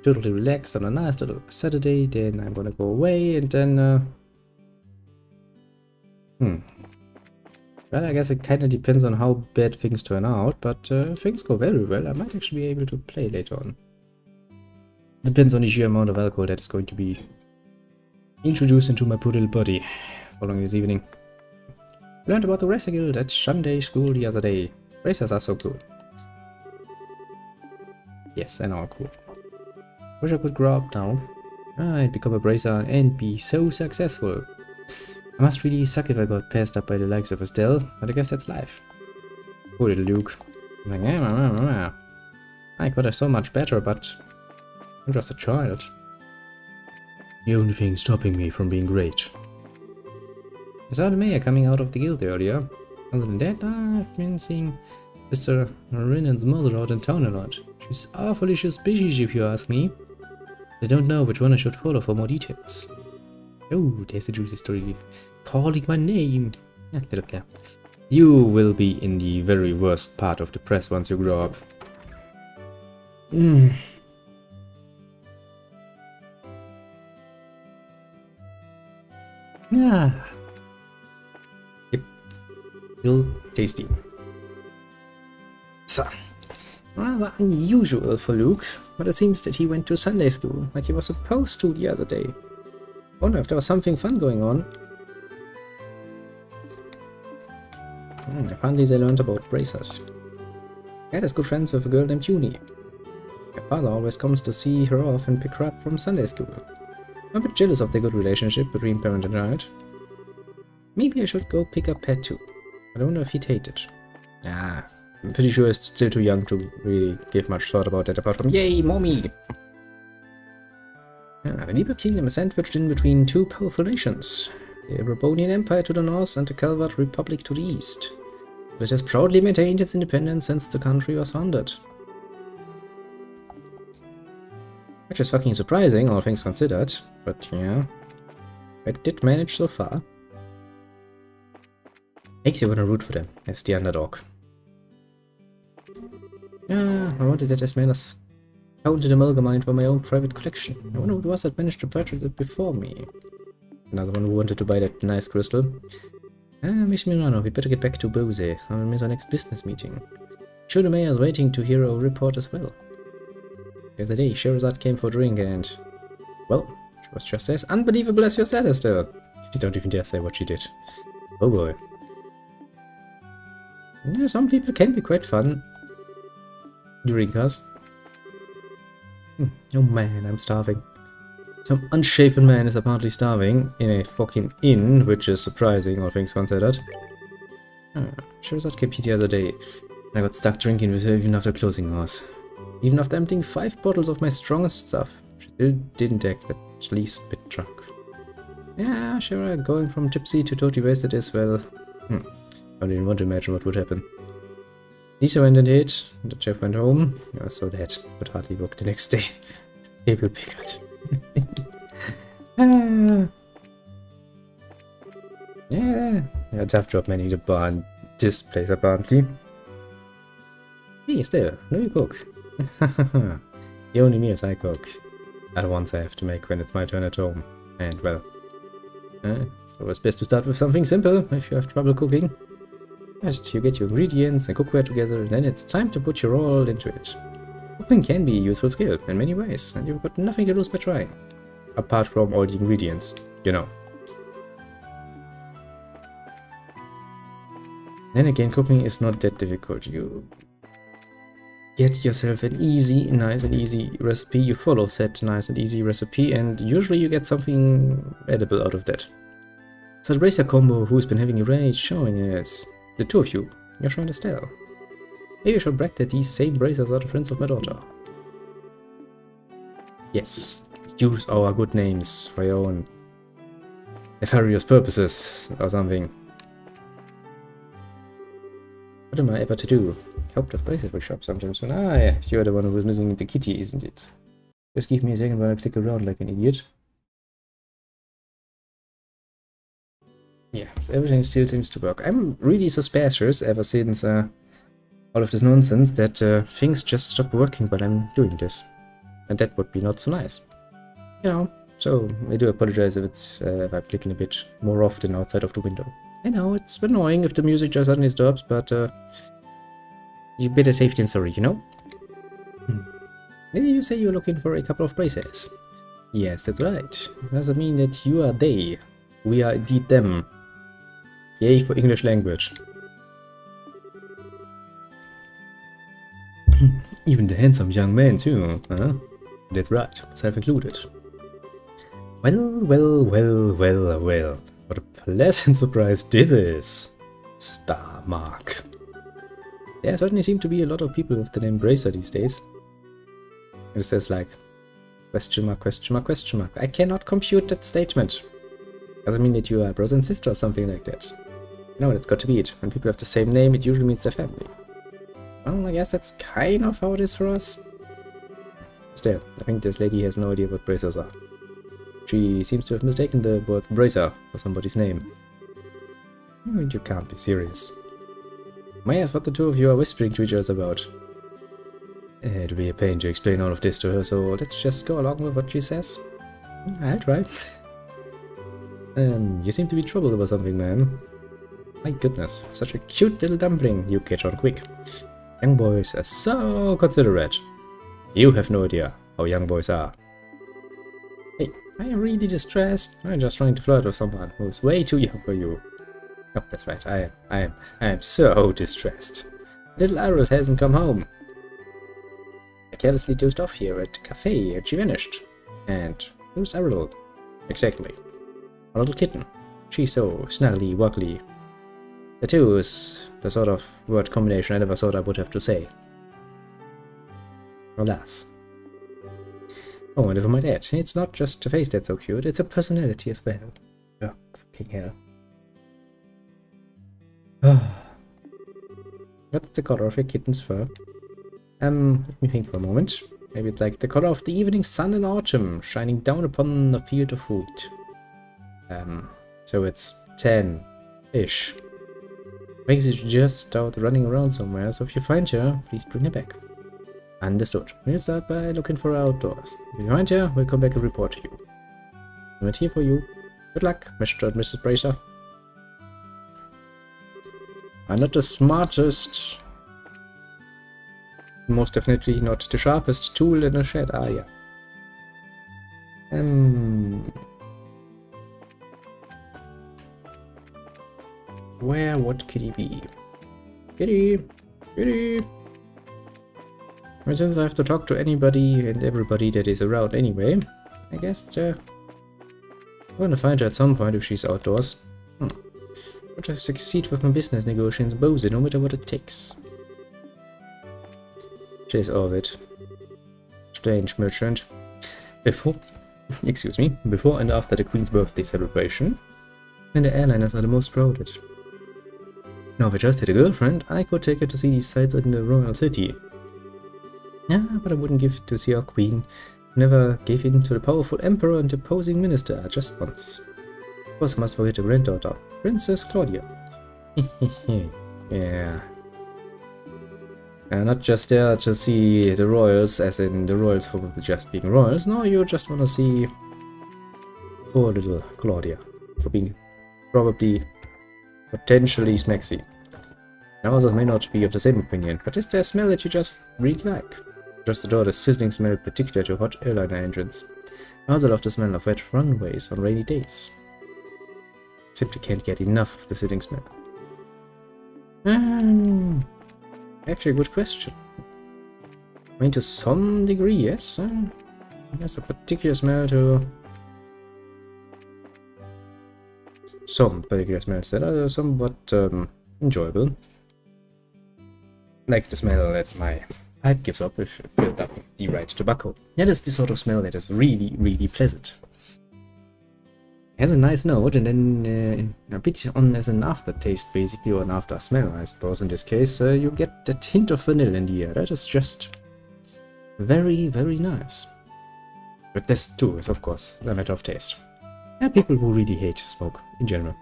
Totally relaxed on a nice little Saturday. Then I'm gonna go away and then well, I guess it kinda depends on how bad things turn out, but if things go very well, I might actually be able to play later on. Depends on the sheer amount of alcohol that is going to be introduced into my poor little body following this evening. Learned about the Racer Guild at Sunday school the other day. Racers are so cool. Yes, I know, cool. Wish I could grow up now. I'd become a bracer and be so successful. I must really suck if I got passed up by the likes of Estelle, but I guess that's life. Poor little Luke. I'm like, I could have so much better, but I'm just a child. The only thing stopping me from being great. I saw the mayor coming out of the guild earlier. Other than that, I've been seeing Mr. Rinan's mother out in town a lot. She's awfully suspicious if you ask me. I don't know which one I should follow for more details. Oh, there's a juicy story. Calling my name. Little care. You will be in the very worst part of the press once you grow up. Yeah. Yep. Still tasty. So, rather unusual for Luke, but it seems that he went to Sunday school like he was supposed to the other day. Wonder if there was something fun going on. Apparently they learned about bracers. Dad is good friends with a girl named Uni. My father always comes to see her off and pick her up from Sunday school. I'm a bit jealous of the good relationship between parent and child. Maybe I should go pick up Pat too. I wonder if he'd hate it. I'm pretty sure he's still too young to really give much thought about that apart from yay, mommy! The Nibel Kingdom is sandwiched in between two powerful nations. The Erebonian Empire to the north and the Calvard Republic to the east. It has proudly maintained its independence since the country was founded. Which is fucking surprising, all things considered, but yeah. It did manage so far. Makes you wanna root for them, as the underdog. Yeah, I wanted that as well as counted amalgamine for my own private collection. I wonder who it was that managed to purchase it before me. Another one who wanted to buy that nice crystal. Miss Milano, we'd better get back to Bose. I'll miss our next business meeting. Sure, the mayor is waiting to hear our report as well. The other day, Sherazade came for a drink and... well, she was just as unbelievable as you said, Esther. You don't even dare say what she did. Oh boy. Yeah, some people can be quite fun. Drinkers. Oh man, I'm starving. Some unshaven man is apparently starving in a fucking inn, which is surprising, all things considered. Sherazade came here the other day. I got stuck drinking with her even after closing hours. Even after emptying 5 bottles of my strongest stuff, she still didn't act at least a bit drunk. Yeah, sure, going from tipsy to totally wasted as well. I don't even want to imagine what would happen. Lisa went and hid, the chef went home. I was so dead, but hardly worked the next day. Table pickled. Yeah, a tough job manning the bar in this place apparently. Hey, still, no you cook. The only meals I cook are the ones I have to make when it's my turn at home. And well, so it's best to start with something simple if you have trouble cooking. First, you get your ingredients and cookware together, then it's time to put your all into it. Cooking can be a useful skill in many ways, and you've got nothing to lose by trying. Apart from all the ingredients, you know. Then again, cooking is not that difficult. You get yourself an nice and easy recipe, you follow said nice and easy recipe, and usually you get something edible out of that. So the racer combo who's been having a rage showing is the two of you, Joshua and Estelle. Maybe I should brag that these same bracers are the friends of my daughter. Yes, use our good names for your own nefarious purposes or something. What am I ever to do? Hope that bracelet will show up sometime soon. Ah, yeah, you're the one who was missing the kitty, isn't it? Just give me a second while I click around like an idiot. Yeah, so everything still seems to work. I'm really suspicious ever since all of this nonsense that things just stop working while I'm doing this. And that would be not so nice. You know, so I do apologize if I'm clicking a bit more often outside of the window. I know, it's annoying if the music just suddenly stops, but you better safe than sorry, you know? Maybe you say you're looking for a couple of braces. Yes, that's right. Does it mean that you are they? We are indeed them. Yay for English language. Even the handsome young man too, huh? That's right, myself included. Well, well, well, well, well. What a pleasant surprise this is. Star mark. There certainly seem to be a lot of people with the name Bracer these days. It says like, question mark, question mark, question mark. I cannot compute that statement. Does it mean that you are brother and sister or something like that? No, that's got to be it. When people have the same name, it usually means their family. Well, I guess that's kind of how it is for us. Still, I think this lady has no idea what bracers are. She seems to have mistaken the word bracer for somebody's name. You can't be serious. May I ask what the two of you are whispering to each other about? It'll be a pain to explain all of this to her, so let's just go along with what she says. I'll try. You seem to be troubled about something, ma'am. My goodness, such a cute little dumpling. You catch on quick. Young boys are so considerate. You have no idea how young boys are. Hey, I am really distressed. I'm just trying to flirt with someone who's way too young for you. Oh, that's right. I am so distressed. Little Iris hasn't come home. I carelessly dozed off here at the cafe and she vanished. And who's Ariel? Exactly. A little kitten. She's so snuggly wuggly. The two is the sort of word combination I never thought I would have to say. Alas. Oh, and if I might add, it's not just a face that's so cute, it's a personality as well. Oh, fucking hell. What's the color of your kitten's fur? Let me think for a moment. Maybe it's like the color of the evening sun in autumn, shining down upon the field of wheat. So it's 10-ish. Makes it just out running around somewhere, so if you find her, please bring her back. Understood. We'll start by looking for her outdoors. If you find her, we'll come back and report to you. I'm right here for you. Good luck, Mr. and Mrs. Bracer. I'm not the smartest, most definitely not the sharpest tool in the shed, are ya? Where would Kitty be? Kitty! Kitty! Well, since I have to talk to anybody and everybody that is around anyway, I guess I'm gonna find her at some point if she's outdoors. But I succeed with my business negotiations, Bose, no matter what it takes. Chase Orbit. Strange merchant. Before and after the Queen's birthday celebration, and the airliners are the most crowded. Now, if I just had a girlfriend, I could take her to see these sights in the royal city. Yeah, but I wouldn't give to see our queen. Never gave in to the powerful emperor and opposing minister just once. Of course, I must forget a granddaughter, Princess Claudia. Yeah. Not just there to see the royals, as in the royals for just being royals. No, you just want to see poor little Claudia for being probably potentially smexy. Now, others may not be of the same opinion, but is there a smell that you just really like? Just adore the sizzling smell particular to hot airliner engines. I also love the smell of wet runways on rainy days. Simply can't get enough of the sizzling smell. Actually, a good question. I mean, to some degree, yes. There's a particular smell to... some particular smells that are somewhat enjoyable. like the smell that my pipe gives up if filled up with the right tobacco. That is the sort of smell that is really, really pleasant. It has a nice note, and then a bit on as an aftertaste, basically, or an after smell, I suppose. In this case, you get that hint of vanilla in the air. That is just very, very nice. But this too is, of course, a matter of taste. There are people who really hate smoke in general.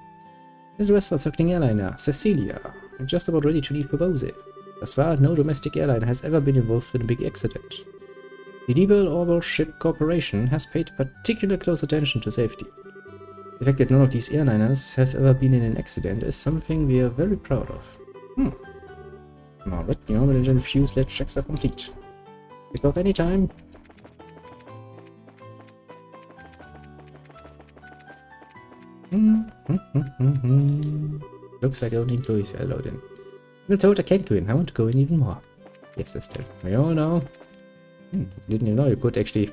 This is westward circling airliner, Cecilia. I'm just about ready to leave for Bose. Thus far, no domestic airline has ever been involved in a big accident. The Diebel Orwell Ship Corporation has paid particular close attention to safety. The fact that none of these airliners have ever been in an accident is something we are very proud of. Now that the normal engine fuselage checks are complete. Pick off any time. Looks like only employees are allowed in. I'm told I can't go in. I want to go in even more. Yes, sister. We all know. Didn't you know you could actually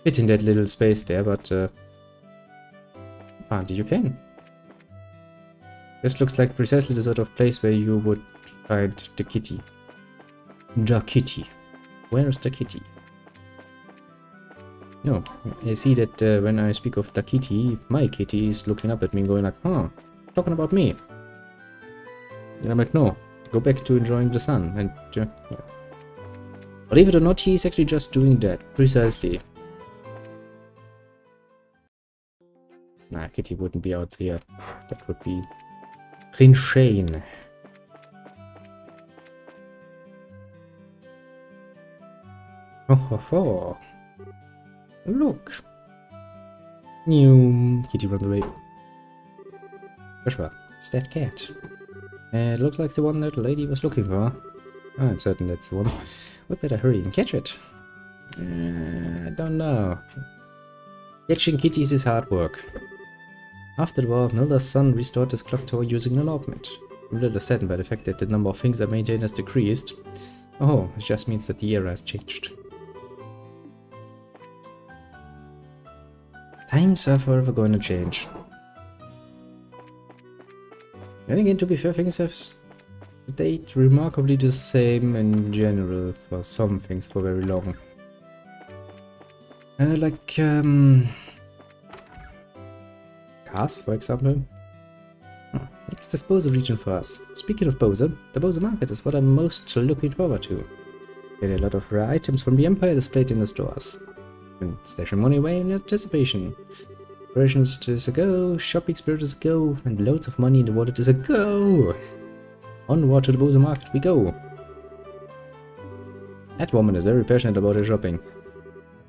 fit in that little space there, but apparently you can. This looks like precisely the sort of place where you would find the kitty. The kitty. Where's the kitty? No, I see that when I speak of the kitty, my kitty is looking up at me going like, huh, talking about me. And I'm like, no, go back to enjoying the sun. And yeah. Believe it or not, he's actually just doing that, precisely. Nah, kitty wouldn't be out here. That would be insane. Oh ho ho. Look. New kitty run away. Joshua, it's that cat. It looks like the one that the lady was looking for. I'm certain that's the one. We better hurry and catch it. I don't know. Catching kitties is hard work. After the war, Miller's son restored his clock tower using an augment. I'm a little saddened by the fact that the number of things I maintain has decreased. Oh, it just means that the era has changed. Times are forever going to change. Then again, to be fair, things have stayed remarkably the same in general for some things for very long. Cars, for example. Next disposal region for us. Speaking of Bose, the Bose market is what I'm most looking forward to. Get a lot of rare items from the Empire displayed in the stores. And stash money away in anticipation. Versions is a go, shopping spirit is a go, and loads of money in the wallet is a go! Onward to the Bose market we go! That woman is very passionate about her shopping.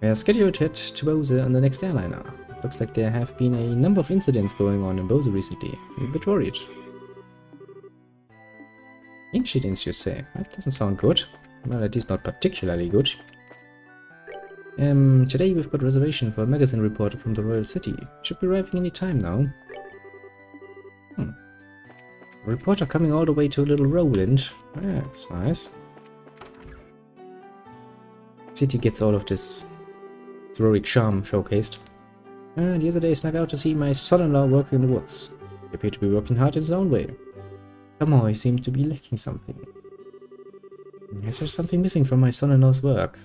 We are scheduled to head to Bose on the next airliner. Looks like there have been a number of incidents going on in Bose recently. I'm a bit worried. Incidents, you say? That doesn't sound good. Well, at least not particularly good. Today we've got a reservation for a magazine reporter from the Royal City. Should be arriving any time now. A reporter coming all the way to Little Roland. Yeah, that's nice. City gets all of this heroic charm showcased. The other day I snuck out to see my son-in-law working in the woods. He appeared to be working hard in his own way. Somehow he seemed to be lacking something. Is there something missing from my son-in-law's work?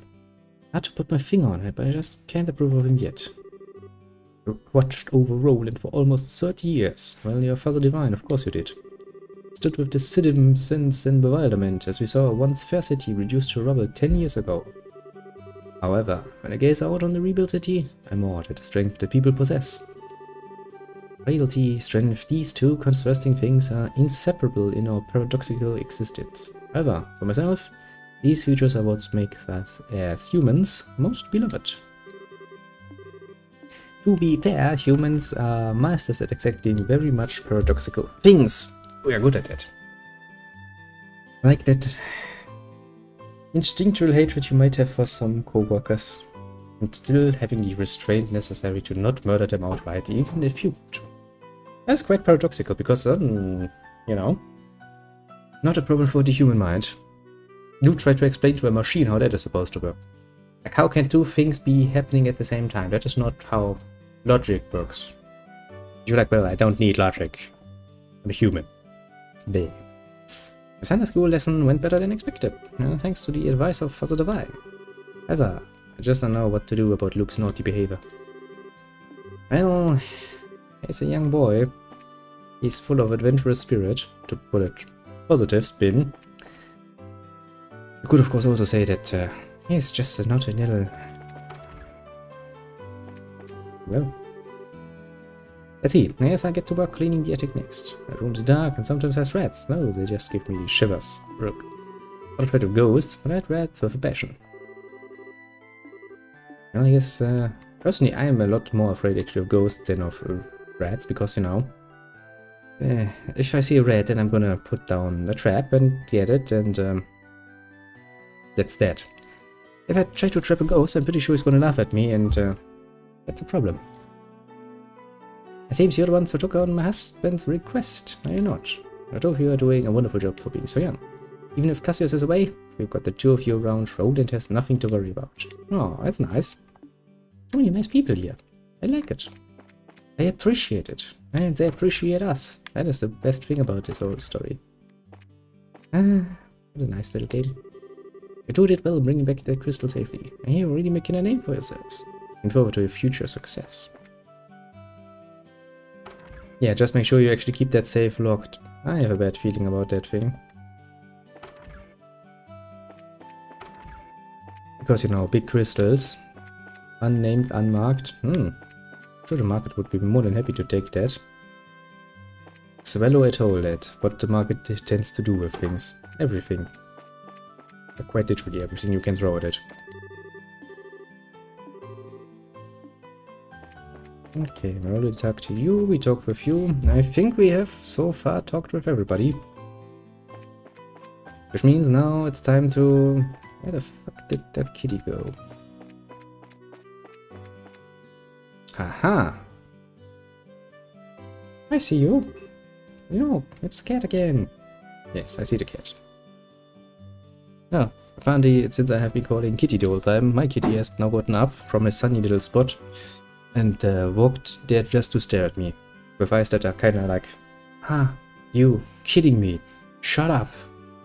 Hard to put my finger on it, but I just can't approve of him yet. You watched over Roland for almost 30 years. Well, you're Father Divine, of course you did. Stood with this citizens in bewilderment as we saw a once fair city reduced to rubble 10 years ago. However, when I gaze out on the rebuilt city, I'm awed at the strength the people possess. Frailty, strength, these two contrasting things are inseparable in our paradoxical existence. However, for myself, these features are what make us as humans most beloved. To be fair, humans are masters at accepting very much paradoxical things. We are good at that. Like that instinctual hatred you might have for some co-workers, and still having the restraint necessary to not murder them outright, even if you would. That's quite paradoxical, because, you know, not a problem for the human mind. You try to explain to a machine how that is supposed to work. Like, how can two things be happening at the same time? That is not how logic works. You're like, well, I don't need logic. I'm a human. Bleh. The Sunday school lesson went better than expected, thanks to the advice of Father Divine. However, I just don't know what to do about Luke's naughty behavior. Well, he's a young boy. He's full of adventurous spirit, to put it positive spin. You could of course also say that he's just not a little... Well... Let's see, I guess I get to work cleaning the attic next. My room's dark and sometimes has rats. No, they just give me shivers. Look, not afraid of ghosts, but I had rats with a passion. Well, I guess, personally I am a lot more afraid actually of ghosts than of rats, because, you know, if I see a rat, then I'm gonna put down a trap and get it, and that's that. If I try to trap a ghost, I'm pretty sure he's gonna laugh at me, and that's a problem. It seems you're the ones who took on my husband's request, are you not? The two of you are doing a wonderful job for being so young. Even if Cassius is away, we've got the two of you around. Roland has nothing to worry about. Oh, that's nice. So many nice people here. I like it. I appreciate it. And they appreciate us. That is the best thing about this whole story. What a nice little game. You two did well bringing back the crystal safely. And you're really making a name for yourselves. Looking forward to your future success. Yeah, just make sure you actually keep that safe locked. I have a bad feeling about that thing. Because, you know, big crystals. Unnamed, unmarked. Sure, the market would be more than happy to take that. Swallow at whole that. What the market tends to do with things. Everything. Quite literally everything you can throw at it. Okay, we already talked to you, we talked with you. I think we have so far talked with everybody. Which means now it's time to... Where the fuck did the kitty go? Haha! I see you. No, it's the cat again. Yes, I see the cat. Oh, apparently since I have been calling Kitty the whole time, my kitty has now gotten up from a sunny little spot and walked there just to stare at me, with eyes that are kinda like, you kidding me? Shut up!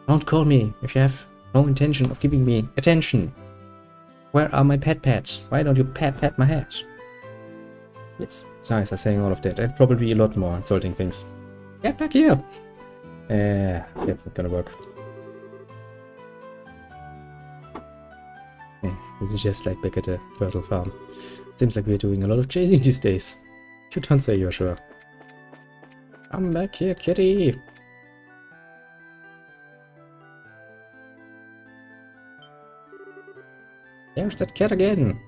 Don't call me if you have no intention of giving me attention! Where are my pets? Why don't you pat my head? Yes, Size are saying all of that, and probably a lot more insulting things. Get back here! That's not gonna work. This is just like back at the turtle farm. Seems like we're doing a lot of chasing these days. You don't say you're sure. Come back here, kitty! There's that cat again!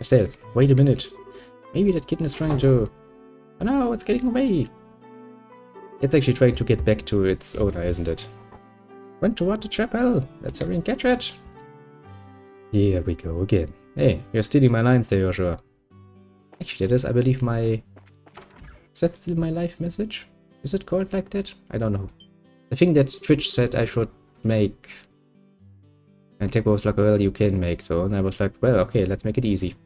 Estelle, wait a minute. Maybe that kitten is trying to... Oh no, it's getting away! It's actually trying to get back to its owner, isn't it? Went toward the chapel. Let's hurry and catch it. Here we go again. Hey, you're stealing my lines there, Joshua. Actually, that is, I believe, my... Is that still my live message? Is it called like that? I don't know. The thing that Twitch said I should make. And Tech was like, well, you can make so. And I was like, well, okay, let's make it easy.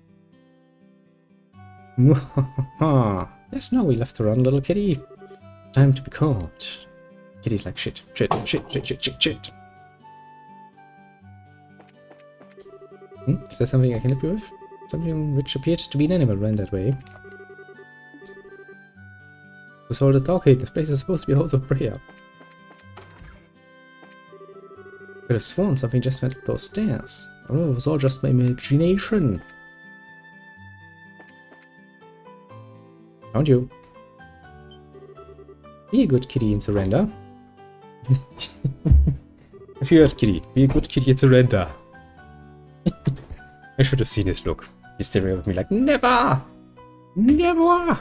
Yes, no, we left her on, little kitty. Time to be caught. Kitty's like, shit. Is there something I can help you with? Something which appeared to be an animal ran that way. With all the talking, this place is supposed to be a house of prayer. Could have sworn something just went up those stairs. Oh, it was all just my imagination. Found you. Be a good kitty and surrender. If you heard kitty, be a good kitty and surrender. I should have seen his look. He's staring at me like, never! Never! I'm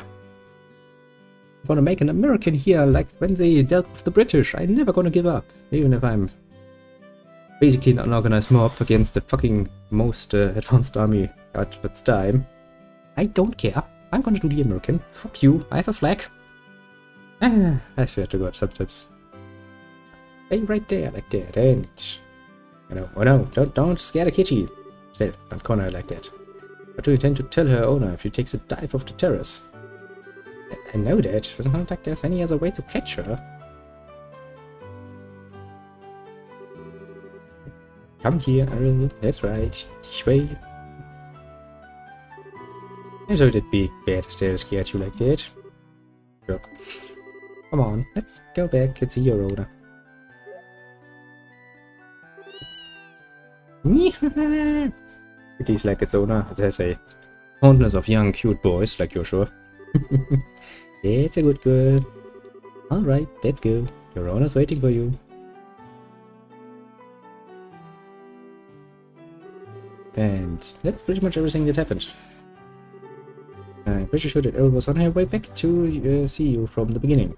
gonna make an American here like when they dealt with the British. I'm never gonna give up. Even if I'm basically an unorganized mob against the fucking most advanced army at its time. I don't care. I'm gonna do the American. Fuck you. I have a flag. I swear to God, sometimes. Stay right there like that, and you know, oh no, don't scare the kitty. Still, don't corner her like that. What do you intend to tell her owner if she takes a dive off the terrace? I know that, but it's not like there's any other way to catch her. Come here, Earl. That's right. This way. I thought it'd be bad to stay scared you like that. Jerk. Come on, let's go back and see your owner. It is like its owner, it has a fondness of young cute boys, like you're sure. That's a good girl. Alright, let's go. Your owner's waiting for you. And that's pretty much everything that happened. I'm pretty sure that Earl was on her way back to see you from the beginning.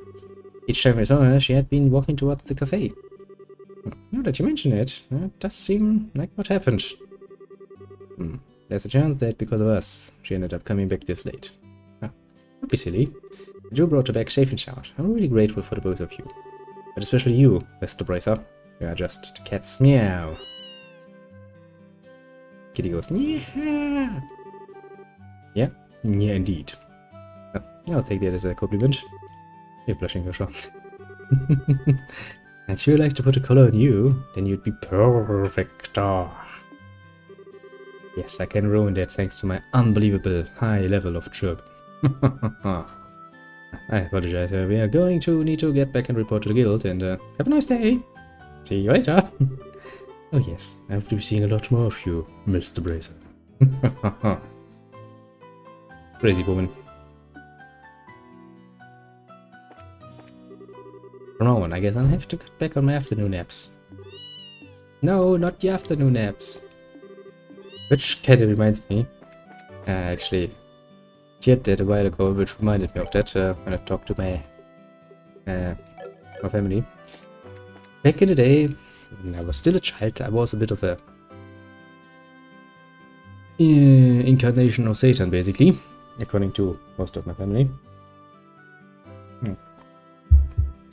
Each time I saw her, she had been walking towards the cafe. Now that you mention it, it does seem like what happened. There's a chance that because of us, she ended up coming back this late. Don't be silly. Joe brought her back safe and sound. I'm really grateful for the both of you. But especially you, Mr. Bracer. You are just cat's meow. Kitty goes, yeah. Yeah, indeed. I'll take that as a compliment. You're blushing for sure. I'd sure like to put a collar on you, then you'd be perfect. Yes, I can ruin that thanks to my unbelievable high level of chirp. I apologize, we are going to need to get back and report to the guild, and have a nice day. See you later. Oh yes, I have to be seeing a lot more of you, Mr. Bracer. Crazy woman. From now on, I guess I'll have to cut back on my afternoon naps. No, not the afternoon naps. Which kind of reminds me, actually, heard that a while ago, which reminded me of that when I talked to my family. Back in the day, when I was still a child, I was a bit of a incarnation of Satan, basically, according to most of my family.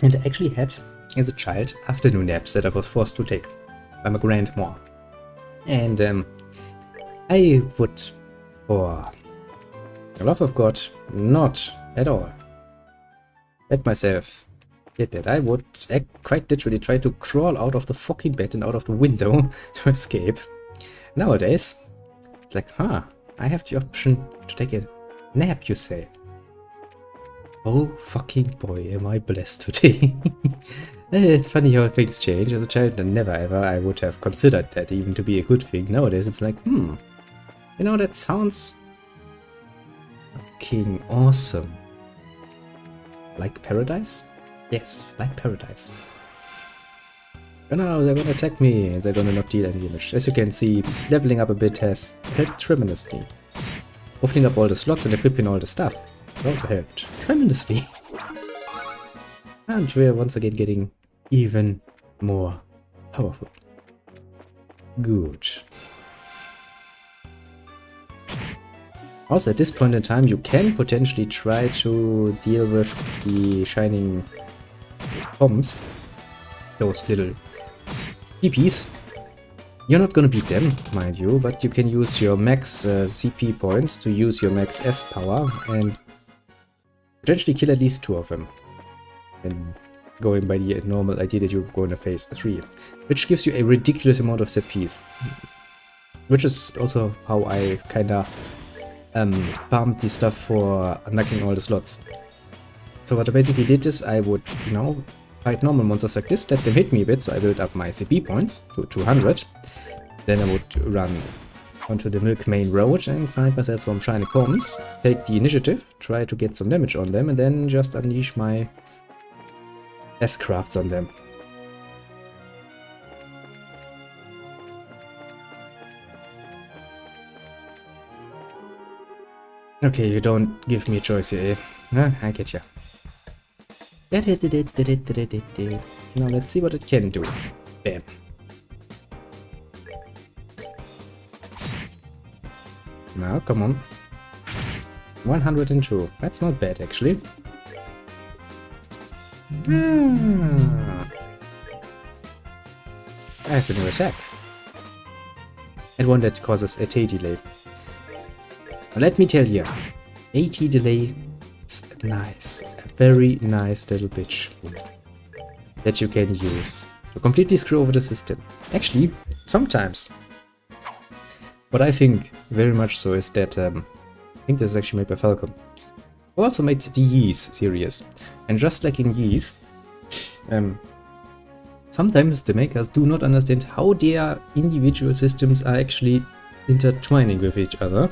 And I actually had, as a child, afternoon naps that I was forced to take by my grandma. And I would, for the love of God, not at all let myself get that. I would quite literally try to crawl out of the fucking bed and out of the window to escape. Nowadays, it's like, I have the option to take a nap, you say. Oh fucking boy, am I blessed today. It's funny how things change. As a child, never ever I would have considered that even to be a good thing. Nowadays it's like, you know, that sounds fucking awesome. Like paradise? Yes, like paradise. But now they're gonna attack me and they're gonna not deal any damage. As you can see, leveling up a bit has helped tremendously. Opening up all the slots and equipping all the stuff also helped tremendously. And we're once again getting even more powerful. Good. Also, at this point in time, you can potentially try to deal with the shining bombs. Those little CPs. You're not gonna beat them, mind you, but you can use your max CP points to use your max S power and potentially kill at least 2 of them. And going by the normal idea that you're going to phase 3, which gives you a ridiculous amount of CPs. Which is also how I kinda farmed the stuff for unlocking all the slots. So what I basically did is I would, you know, fight normal monsters like this, let them hit me a bit, so I built up my CP points to 200. Then I would run onto the Milk Main Road and find myself some shiny combs, take the initiative, try to get some damage on them, and then just unleash my S-crafts on them. Okay, you don't give me a choice here, eh? Huh? I get ya. Now let's see what it can do. Bam. Now, come on. 102. That's not bad, actually. I have a new attack. And one that causes a AT delay. Now let me tell you, AT delay is nice. A very nice little bitch that you can use to completely screw over the system. Actually, sometimes. What I think very much so is that, I think this is actually made by Falcom, who also made the Ys series. And just like in Ys, sometimes the makers do not understand how their individual systems are actually intertwining with each other,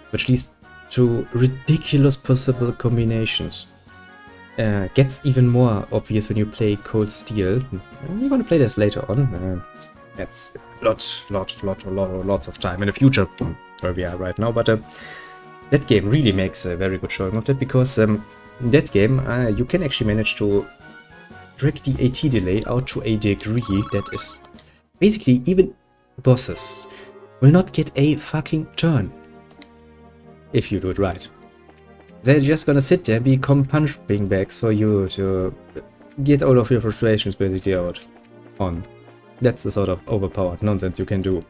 which leads to ridiculous possible combinations. Gets even more obvious when you play Cold Steel. We're gonna play this later on. That's lots of time in the future where we are right now, but that game really makes a very good showing of that, because in that game you can actually manage to drag the AT delay out to a degree that is basically even bosses will not get a fucking turn if you do it right. They're just gonna sit there and become punching bags for you to get all of your frustrations basically out on. That's the sort of overpowered nonsense you can do.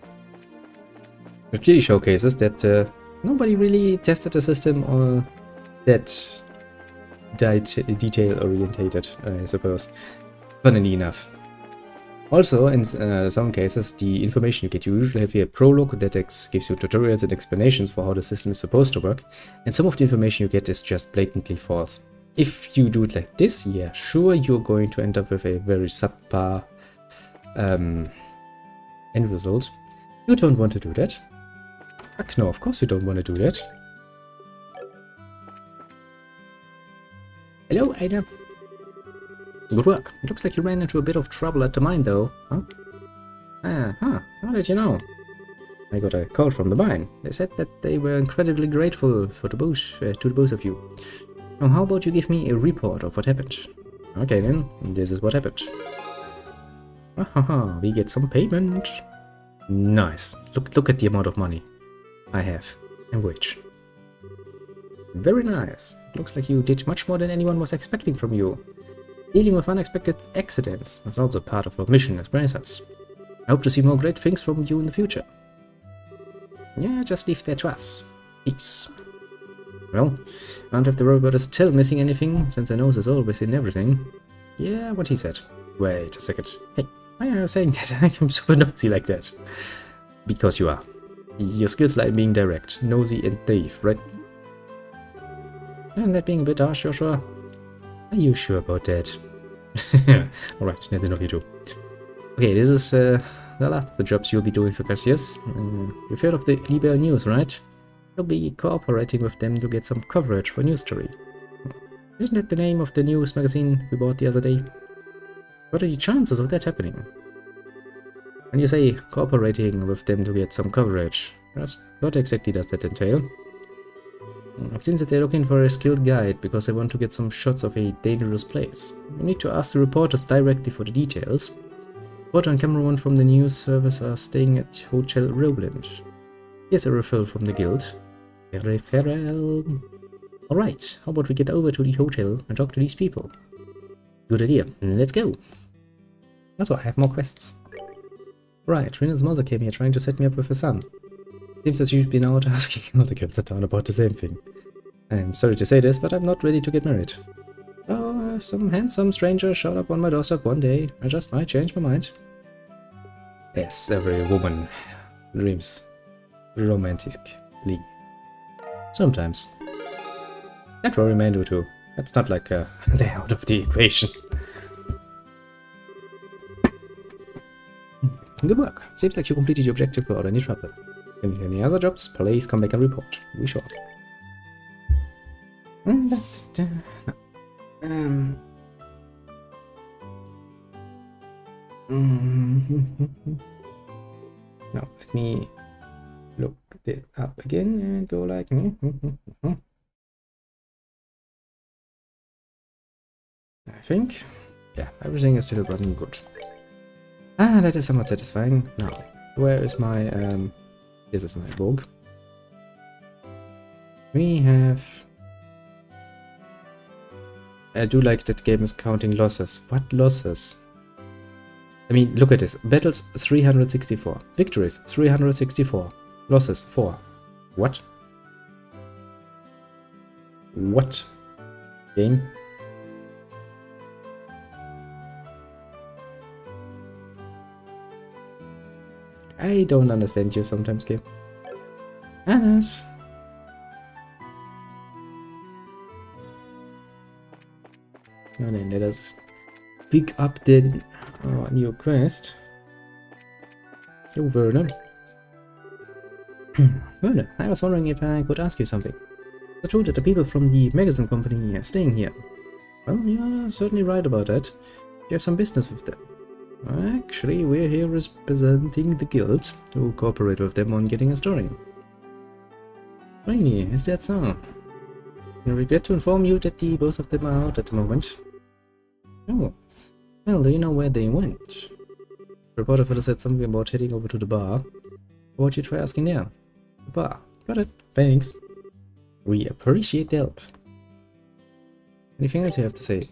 It really showcases that nobody really tested the system or that detail orientated, I suppose. Funnily enough. Also, in some cases, the information you get, you usually have here a prologue that gives you tutorials and explanations for how the system is supposed to work, and some of the information you get is just blatantly false. If you do it like this, yeah, sure, you're going to end up with a very subpar end result. You don't want to do that. Fuck no, of course you don't want to do that. Hello, Ada. Good work. It looks like you ran into a bit of trouble at the mine, though, huh? How did you know? I got a call from the mine. They said that they were incredibly grateful for the to the both of you. Now, how about you give me a report of what happened? Okay, then. This is what happened. We get some payment. Nice. Look at the amount of money I have and which. Very nice. Looks like you did much more than anyone was expecting from you. Dealing with unexpected accidents, that's also part of our mission as bracers. I hope to see more great things from you in the future. Yeah, just leave that to us. Peace. Well, I don't have to worry about us still missing anything, since our nose is always in everything. Yeah, what he said. Wait a second. Hey, why are you saying that? I'm super nosy like that. Because you are. Your skills lie in being direct, nosy and thief, right? And that being a bit harsh, Joshua. Are you sure about that? Alright, that's enough you do. Okay, this is the last of the jobs you'll be doing for Cassius. You've heard of the Libel News, right? You'll be cooperating with them to get some coverage for News Story. Isn't that the name of the news magazine we bought the other day? What are the chances of that happening? When you say cooperating with them to get some coverage, what exactly does that entail? It seems that they're looking for a skilled guide because they want to get some shots of a dangerous place. You need to ask the reporters directly for the details. Reporter and cameraman from the news service are staying at Hotel Roland. Here's a referral from the guild. Referral. Alright, how about we get over to the hotel and talk to these people? Good idea. Let's go. Also, I have more quests. Right, Rina's mother came here trying to set me up with her son. Seems that you've been out asking all the girls in town about the same thing. I'm sorry to say this, but I'm not ready to get married. Oh, if some handsome stranger showed up on my doorstep one day, I just might change my mind. Yes, every woman dreams romantically. Sometimes. That Rory men do too. That's not like they're out of the equation. Good work. Seems like you completed your objective without any trouble. If you have any other jobs, please come back and report. We sure. Now, let me look it up again and go like... I think, yeah, everything is still running good. Ah, that is somewhat satisfying. Now, where is my, this is my Vogue. We have... I do like that game is counting losses. What losses? I mean, look at this. Battles 364. Victories 364. Losses 4. What? What? Game? I don't understand you sometimes, game. Anas! Now then, let us pick up the new quest. Oh, Werner. Werner, I was wondering if I could ask you something. It's true that the people from the magazine company are staying here. Well, you're certainly right about that. You have some business with them. Actually, we're here representing the guild to cooperate with them on getting a story. Really, is that so? I regret to inform you that the both of them are out at the moment. Oh, well, do you know where they went? The reporter fellow said something about heading over to the bar. Why don't you try asking there? The bar. Got it. Thanks. We appreciate the help. Anything else you have to say?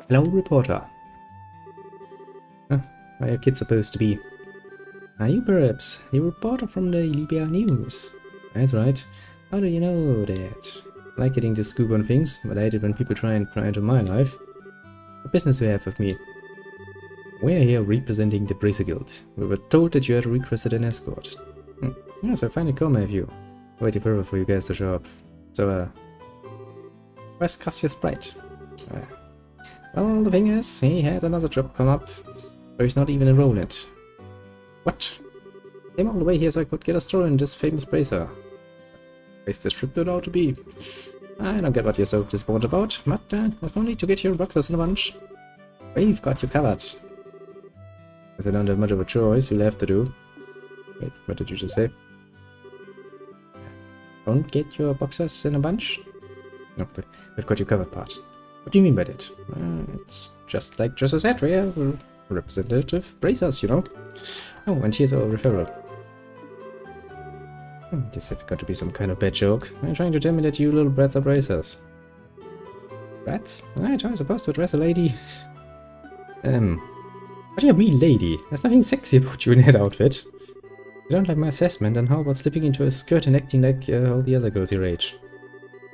Hello, reporter. Where are your kids supposed to be? Are you perhaps a reporter from the Libya News? That's right. How do you know that? I like getting the scoop on things, but I hate it when people try and pry into my life. What business do you have with me? We're here representing the Bracer Guild. We were told that you had requested an escort. Yes, I finally come, have you? Waiting forever for you guys to show up. So, where's Cassius Bright? Well, the thing is, he had another job come up, but he's not even enrolled in it. What? Came all the way here so I could get a story in this famous bracer. Is this trip turned out to be? I don't get what you're so disappointed about, but there's no need to get your boxes in a bunch. We've got you covered. As I don't have much of a choice, you'll have to do. Wait, what did you just say? Don't get your boxes in a bunch? No, we've got you covered part. What do you mean by that? It's just like Joseph said, we're representative bracers, you know? Oh, and here's our referral. This has got to be some kind of bad joke. You're trying to tell me that you little brats are bracers. Brats? Right, I supposed to address a lady. What do you mean, lady? There's nothing sexy about you in that outfit. You don't like my assessment, and how about slipping into a skirt and acting like all the other girls your age?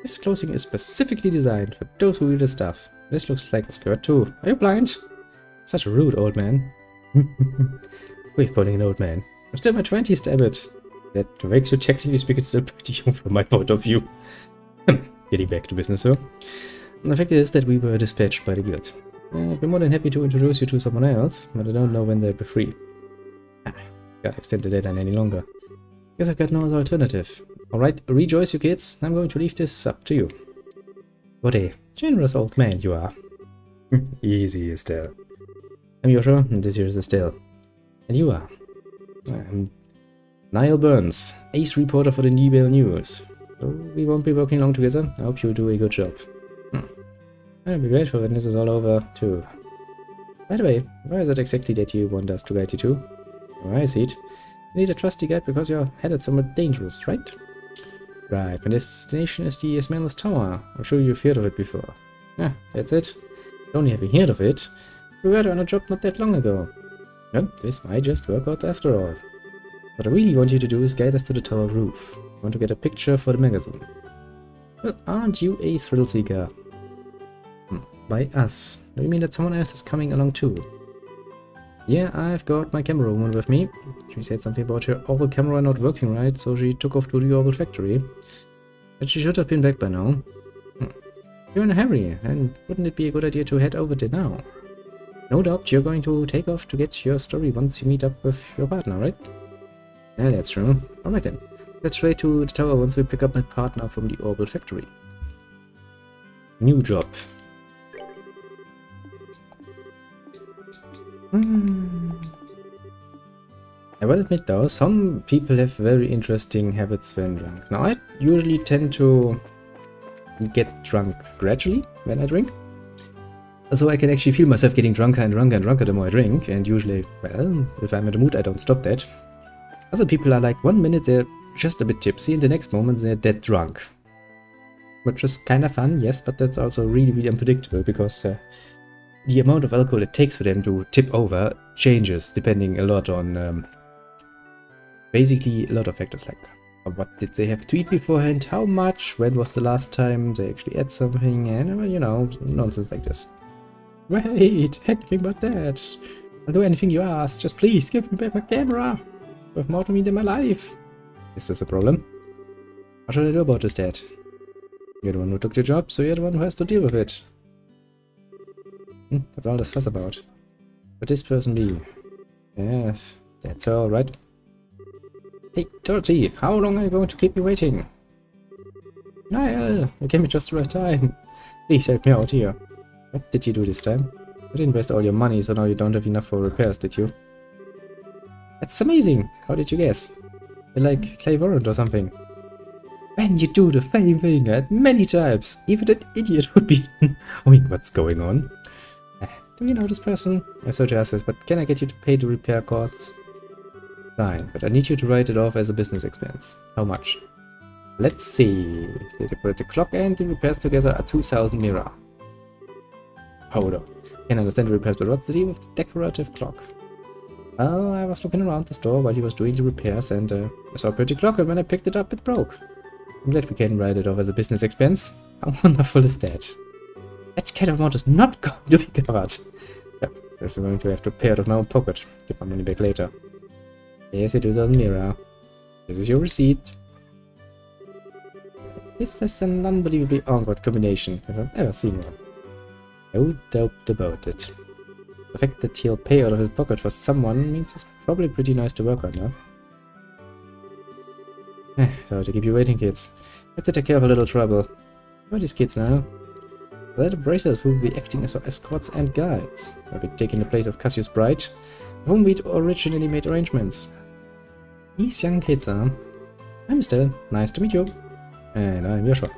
This clothing is specifically designed for those who read the stuff. This looks like a skirt too. Are you blind? Such a rude old man. We're calling an old man. I'm still in my 20s, damn it. That makes you technically speaking still pretty young from my point of view. Getting back to business, though. The fact is that we were dispatched by the guild. I'd be more than happy to introduce you to someone else, but I don't know when they'll be free. Can't extend the deadline any longer. Guess I've got no other alternative. Alright, rejoice you kids, I'm going to leave this up to you. What a generous old man you are. Easy, Estelle. I'm Joshua, and this here is Estelle. And you are? I'm Niall Burns, ace reporter for the Libya News. So we won't be working long together. I hope you do a good job. I'll be grateful when this is all over, too. By the way, where is it exactly that you want us to guide you to? Oh, I see it. You need a trusty guide because you're headed somewhere dangerous, right? Right, my destination is the Smellless Tower. I'm sure you've heard of it before. Yeah, that's it. Not only have you heard of it, we were on a job not that long ago. Well, this might just work out after all. What I really want you to do is guide us to the tower roof. I want to get a picture for the magazine. Well, aren't you a thrill seeker? By us. Do you mean that someone else is coming along too? Yeah, I've got my camera woman with me. She said something about her oval camera not working right, so she took off to the oval factory. But she should have been back by now. You're in a hurry, and wouldn't it be a good idea to head over there now? No doubt you're going to take off to get your story once you meet up with your partner, right? Yeah, that's true. Alright then. Let's straight to the tower once we pick up my partner from the oval factory. New job. I will admit though, some people have very interesting habits when drunk. Now I usually tend to get drunk gradually when I drink. So I can actually feel myself getting drunker and drunker and drunker the more I drink, and usually, well, if I'm in the mood I don't stop that. Other people are like, 1 minute they're just a bit tipsy and the next moment they're dead drunk. Which is kind of fun, yes, but that's also really, really unpredictable because the amount of alcohol it takes for them to tip over changes depending a lot on basically a lot of factors like What did they have to eat beforehand? How much? When was the last time they actually ate something? And, you know, nonsense like this. Wait, anything but that. I'll do anything you ask. Just please give me back my camera. You have more to me than my life. Is this a problem? What should I do about this, Dad? You're the one who took the job, so you're the one who has to deal with it. What's all this fuss about? Would this person be? Yes, that's all right. Hey, Dorothy, how long are you going to keep me waiting? Niall, you came at just the right time. Please help me out here. What did you do this time? You didn't waste all your money, so now you don't have enough for repairs, did you? That's amazing! How did you guess? You're like clairvoyant or something. When you do the same thing many times, even an idiot would be... I mean, what's going on? Do you know this person? I'm sorry to ask this, but can I get you to pay the repair costs? Fine, but I need you to write it off as a business expense. How much? Let's see. They decorate the clock and the repairs together are 2,000 mira. Hold up. Can understand the repairs, but what's the deal with the decorative clock? Well, I was looking around the store while he was doing the repairs and I saw a pretty clock, and when I picked it up, it broke. I'm glad we can write it off as a business expense. How wonderful is that? That kind of amount is not going to be covered. Yep, so I'm going to have to pay out of my own pocket. Get my money back later. Yes, it is on Mira. This is your receipt. This is an unbelievably awkward combination if I've ever seen one. No doubt about it. The fact that he'll pay out of his pocket for someone means he's probably pretty nice to work on, yeah? Sorry to keep you waiting, kids. Let's take care of a little trouble. Who are these kids now? They're the bracers who will be acting as our escorts and guides. They'll be taking the place of Cassius Bright, with whom we'd originally made arrangements. These young kids, huh? I'm Estelle. Nice to meet you. And I'm Joshua.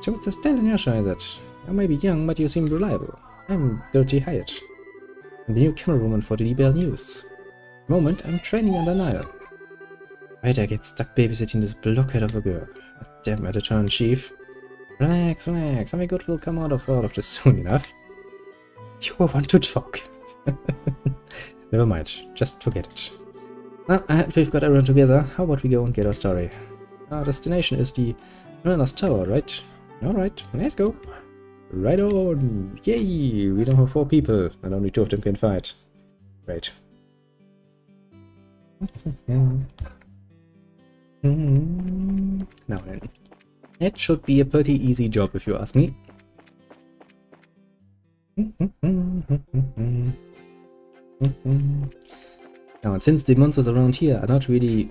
So it's Estelle and Joshua, is it? I may be young, but you seem reliable. I'm Dorothy Hyatt. I'm the new camerawoman for the Bell News. At the moment, I'm training under Niall. Why'd I get stuck babysitting this blockhead of a girl? Damn editor-in-chief. Relax, relax. Something good will come out of all of this soon enough. You want to talk. Never mind. Just forget it. Now, we've got everyone together. How about we go and get our story? Our destination is the Runner's Tower, right? Alright, let's go. Right on! Yay! We now have 4 people, and only 2 of them can fight. Great. Now then. That should be a pretty easy job if you ask me. Now, and since the monsters around here are not really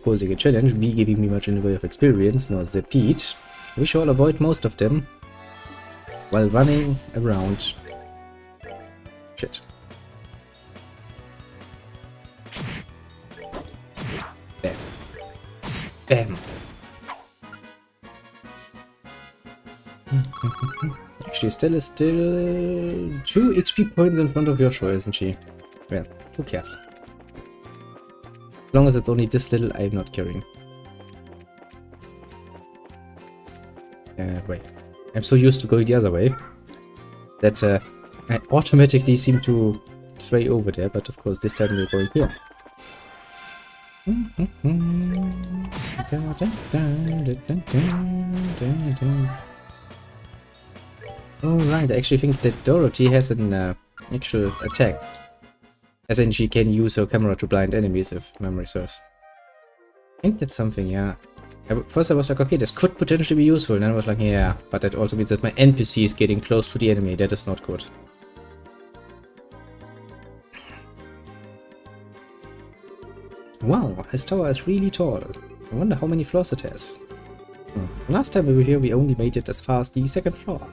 posing a challenge, me giving me much in the way of experience, nor the Pete, we shall avoid most of them while running around. Shit. Bam. Bam. Actually, Stella is still 2 HP points in front of Joshua, isn't she? Well, who cares? As long as it's only this little, I'm not caring. Wait. I'm so used to going the other way that I automatically seem to sway over there, but of course this time we're going here. Alright, I actually think that Dorothy has an actual attack. As in, she can use her camera to blind enemies, if memory serves. I think that's something, yeah. First I was like, okay, this could potentially be useful, and then I was like, yeah, but that also means that my NPC is getting close to the enemy. That is not good. Wow, this tower is really tall. I wonder how many floors it has. Last time we were here, we only made it as far as the 2nd floor.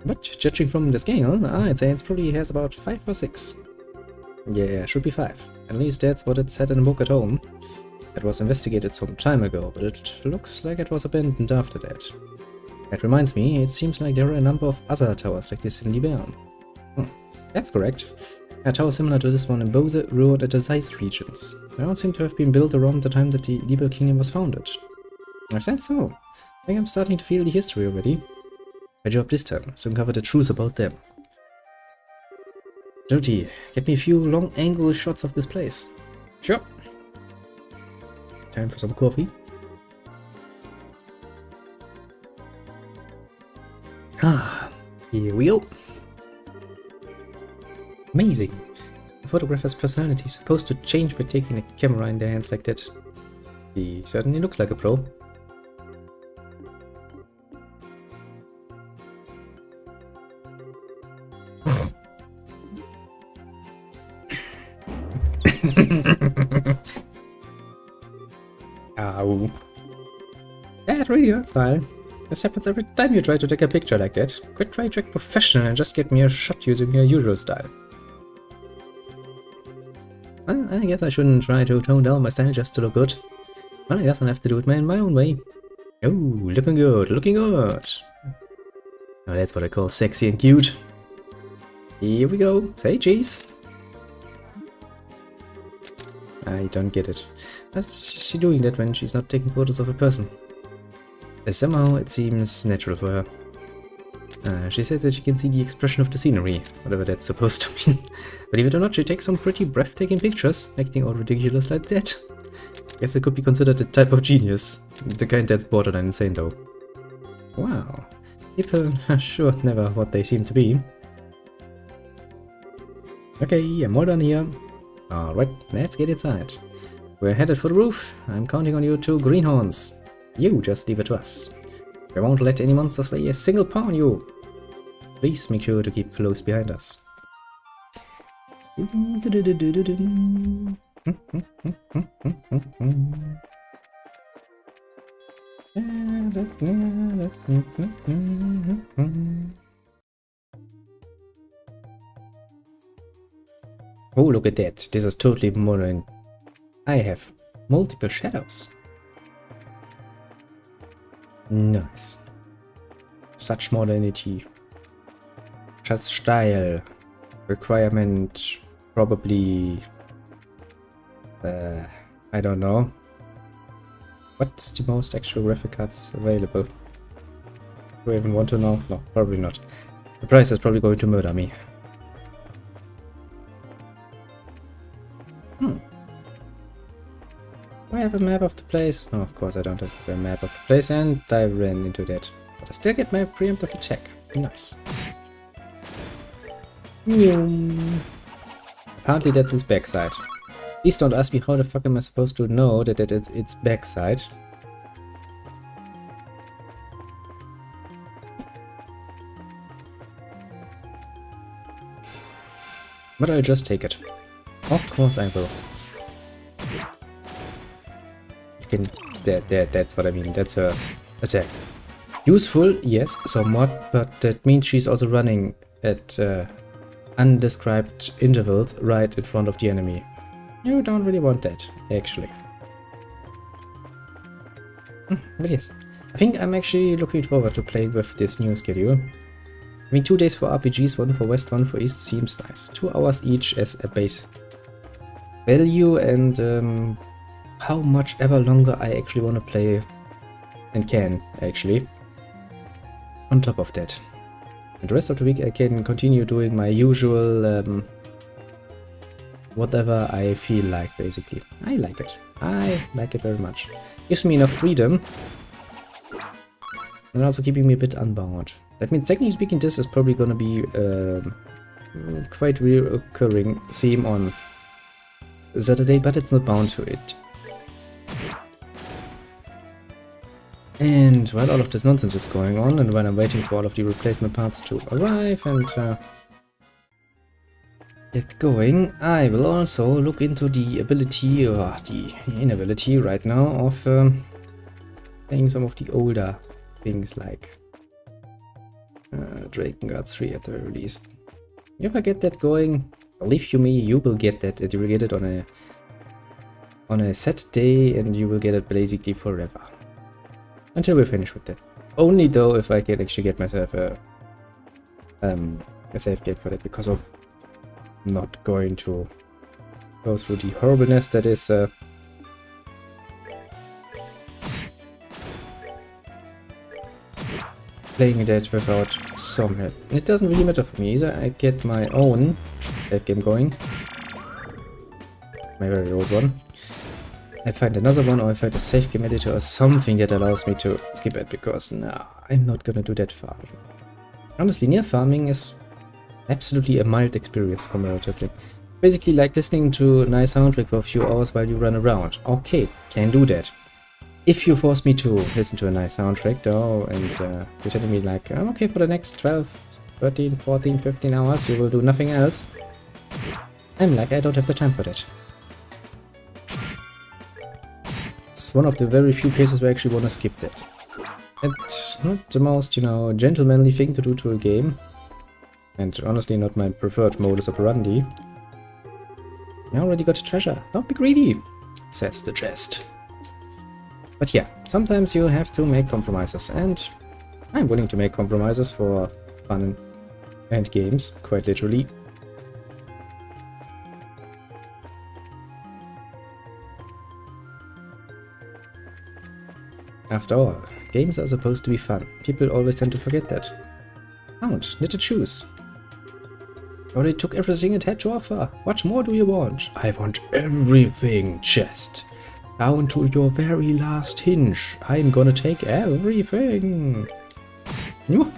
But judging from the scale, I'd say it probably has about 5 or 6. Yeah, should be 5. At least that's what it said in the book at home. It was investigated some time ago, but it looks like it was abandoned after that. That reminds me, it seems like there are a number of other towers like this in Libyan. That's correct. A tower similar to this one in Bose, Ruhr, and the Zeiss regions. They all seem to have been built around the time that the Libyan kingdom was founded. I said so. I think I'm starting to feel the history already. My job this time, so uncover the truth about them. Dirty, get me a few long angle shots of this place. Sure. Time for some coffee. Ah, here we go. Amazing. A photographer's personality is supposed to change by taking a camera in their hands like that. He certainly looks like a pro. Ow. That really hurts, style. This happens every time you try to take a picture like that. Quit trying to act professional and just get me a shot using your usual style. Well, I guess I shouldn't try to tone down my style just to look good. Well, I guess I'll have to do it my own way. Oh, looking good, looking good. Now that's what I call sexy and cute. Here we go, say cheese. I don't get it. How's she doing that when she's not taking photos of a person? Somehow it seems natural for her. She says that she can see the expression of the scenery, whatever that's supposed to mean. Believe it or not, she takes some pretty breathtaking pictures, acting all ridiculous like that. Guess it could be considered a type of genius. The kind that's borderline insane though. Wow. People are sure never what they seem to be. Okay, I'm all done here. Alright, let's get inside. We're headed for the roof. I'm counting on you two greenhorns. You just leave it to us. We won't let any monsters lay a single paw on you. Please make sure to keep close behind us. Oh, look at that. This is totally modern. I have multiple shadows. Nice. Such modernity. Such style. Requirement. Probably. I don't know. What's the most actual graphic cards available? Do I even want to know? No, probably not. The price is probably going to murder me. Do I have a map of the place? No, of course I don't have a map of the place, and I ran into that. But I still get my preemptive attack. Nice. Apparently that's its backside. Please don't ask me how the fuck am I supposed to know that it's its backside. But I'll just take it. Of course I will. That's what I mean. That's a attack. Useful, yes, somewhat, but that means she's also running at undescribed intervals right in front of the enemy. You don't really want that, actually. But yes, I think I'm actually looking forward to playing with this new schedule. I mean, 2 days for RPGs, 1 for West, 1 for East seems nice. 2 hours each as a base value, and how much ever longer I actually want to play and can, actually. On top of that. And the rest of the week I can continue doing my usual whatever I feel like, basically. I like it. I like it very much. Gives me enough freedom. And also keeping me a bit unbound. That means, technically speaking, this is probably gonna be quite recurring theme on Saturday, but it's not bound to it. And while all of this nonsense is going on, and when I'm waiting for all of the replacement parts to arrive and get going, I will also look into the ability, or the inability right now, of playing some of the older things like Drakengard 3 at the very least. If I get that going, believe you me, you will get that, and you will get it on a set day, and you will get it basically forever. Until we finish with that. Only though if I can actually get myself a save game for that, because I'm not going to go through the horribleness that is playing that without some help. It doesn't really matter for me either. I get my own save game going. My very old one. I find another one, or I find a safe game editor or something that allows me to skip it, because no, I'm not gonna do that farming. Honestly, near farming is absolutely a mild experience comparatively. Basically like listening to a nice soundtrack for a few hours while you run around. Okay, can do that. If you force me to listen to a nice soundtrack though, and you're telling me like, oh, okay, for the next 12, 13, 14, 15 hours you will do nothing else, I'm like, I don't have the time for that. It's one of the very few cases where I actually want to skip that. It's not the most, you know, gentlemanly thing to do to a game. And honestly not my preferred modus operandi. I already got a treasure. Don't be greedy, says the chest. But yeah, sometimes you have to make compromises, and I'm willing to make compromises for fun and games, quite literally. After all, games are supposed to be fun. People always tend to forget that. Found knitted shoes. Already took everything it had to offer. What more do you want? I want everything, chest. Down to your very last hinge. I'm gonna take everything. You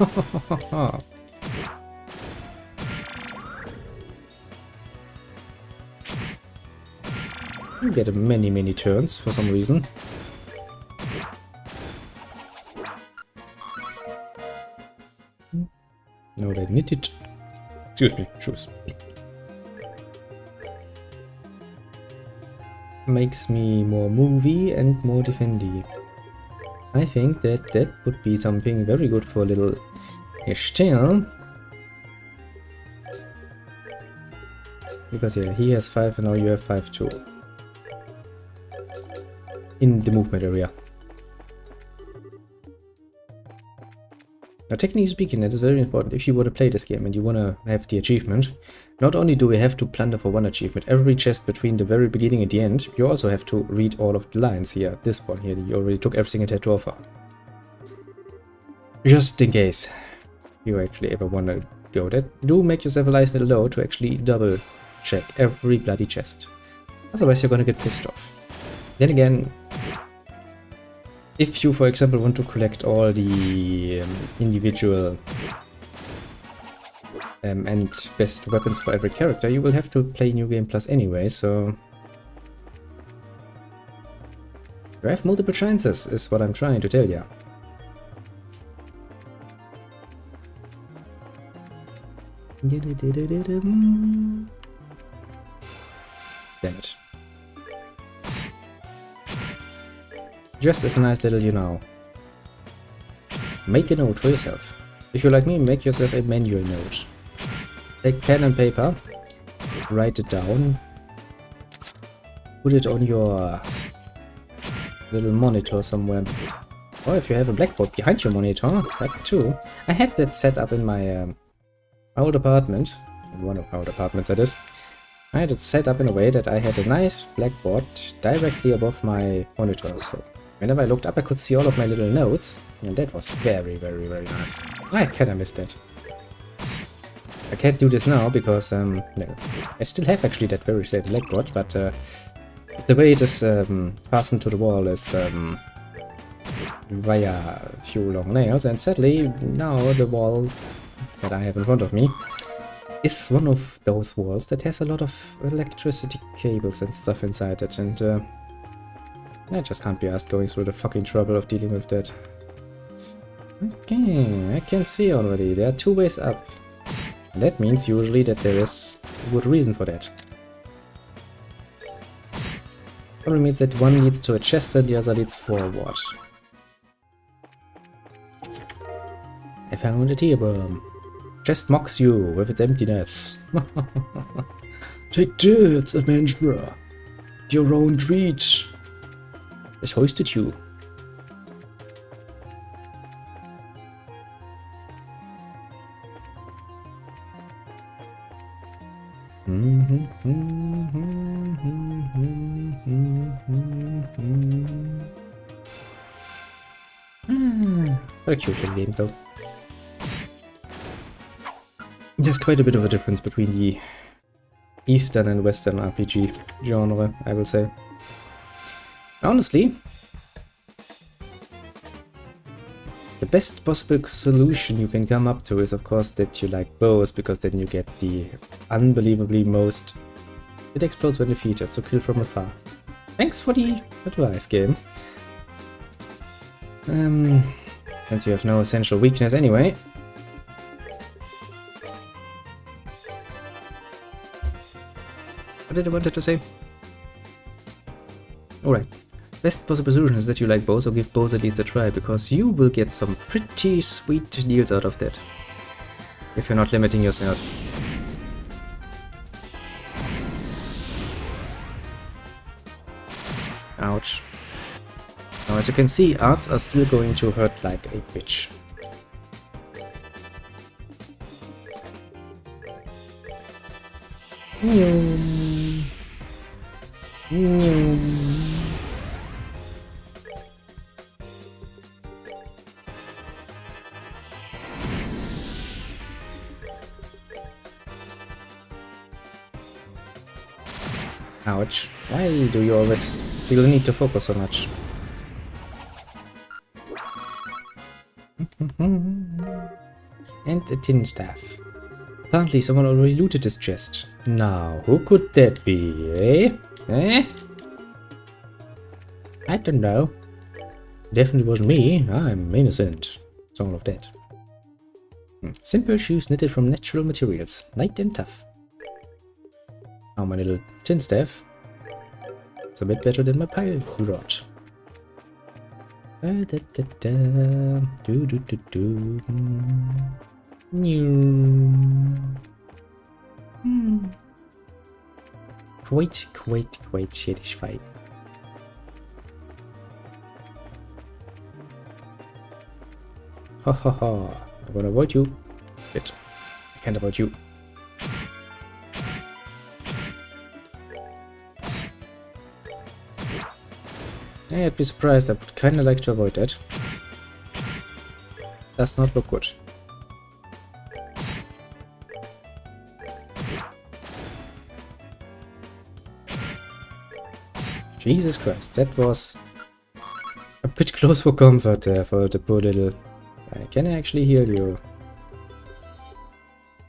get many turns for some reason. No, they knitted. Excuse me, shoes. Makes me more movie and more defendy. I think that would be something very good for a little Estelle. Because yeah, he has 5 and now you have 5 too. In the movement area. Now, technically speaking, that is very important. If you want to play this game and you want to have the achievement, not only do we have to plunder for one achievement, every chest between the very beginning and the end, you also have to read all of the lines here. This one here, you already took everything it had to offer. Just in case you actually ever want to go that, do make yourself a nice little note to actually double check every bloody chest. Otherwise you're gonna get pissed off. Then again, if you, for example, want to collect all the individual and best weapons for every character, you will have to play New Game Plus anyway, so... You have multiple chances, is what I'm trying to tell ya. Damn it. Just as a nice little, you know, make a note for yourself. If you're like me, make yourself a manual note. Take pen and paper, write it down, put it on your little monitor somewhere. Or if you have a blackboard behind your monitor, that too. I had that set up in my old apartment, in one of my old apartments that is. I had it set up in a way that I had a nice blackboard directly above my monitor, so whenever I looked up I could see all of my little notes, and that was very nice. I kinda missed it. I can't do this now because, no, I still have actually that very same blackboard, but the way it is fastened to the wall is via a few long nails, and sadly now the wall that I have in front of me is one of those walls that has a lot of electricity cables and stuff inside it, and I just can't be asked going through the fucking trouble of dealing with that. Okay, I can see already, there are 2 ways up. And that means usually that there is a good reason for that. Probably means that one leads to a chest and the other leads forward. I found a tearworm. Chest mocks you with its emptiness. Take this, adventurer. Your own reach has hoisted you. Very cute little game though. There's quite a bit of a difference between the Eastern and Western RPG genre, I will say. Honestly, the best possible solution you can come up to is of course that you like bows, because then you get the unbelievably most... It explodes when defeated, so kill from afar. Thanks for the advice, game. Since you have no essential weakness anyway. What did I wanted to say? Alright. Best possible solution is that you like bows, or give bows at least a try, because you will get some pretty sweet deals out of that. If you're not limiting yourself. Ouch. Now as you can see, arts are still going to hurt like a bitch. Ouch. Why do you always feel the need to focus so much? And a tin staff. Apparently someone already looted this chest. Now, who could that be, eh? Eh? I don't know. Definitely wasn't me. I'm innocent. It's all of that. Simple shoes knitted from natural materials. Light and tough. Now my little tin staff. It's a bit better than my pile rod. Quite satisfied. Ha ha ha. I'm gonna avoid you. Shit. I can't avoid you. I'd be surprised. I would kinda like to avoid that. Does not look good. Jesus Christ, that was a bit close for comfort there for the poor little... Can I actually heal you?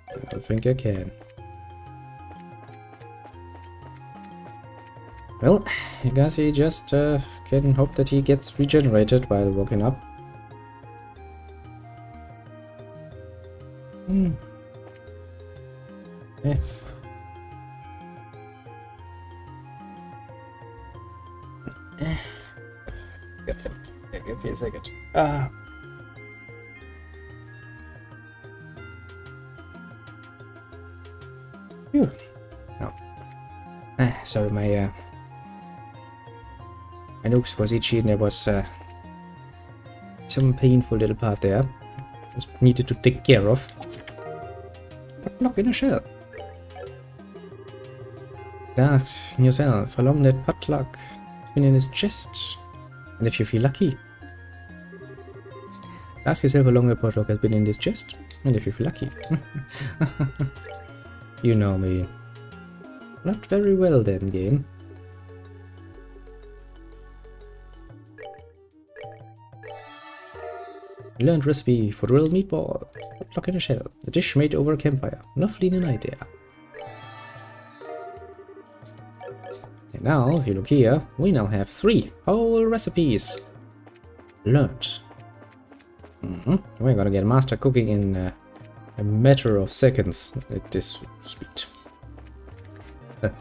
I don't think I can. Well, I guess he just can hope that he gets regenerated while walking up. Eh. God damn it. Give me a second. Ah. Phew. No. Sorry, my nose was itchy and there was some painful little part there. Just needed to take care of. Lock in a shell. Ask yourself how long that potluck has been in his chest, and if you feel lucky. Ask yourself how long the potluck has been in this chest, and if you feel lucky. You know me. Not very well then, game. Learned recipe for grilled meatball. Potluck in a shell. A dish made over a campfire. Lovely an idea. And now, if you look here, we now have 3 whole recipes learned. We're gonna get master cooking in a matter of seconds at this speed.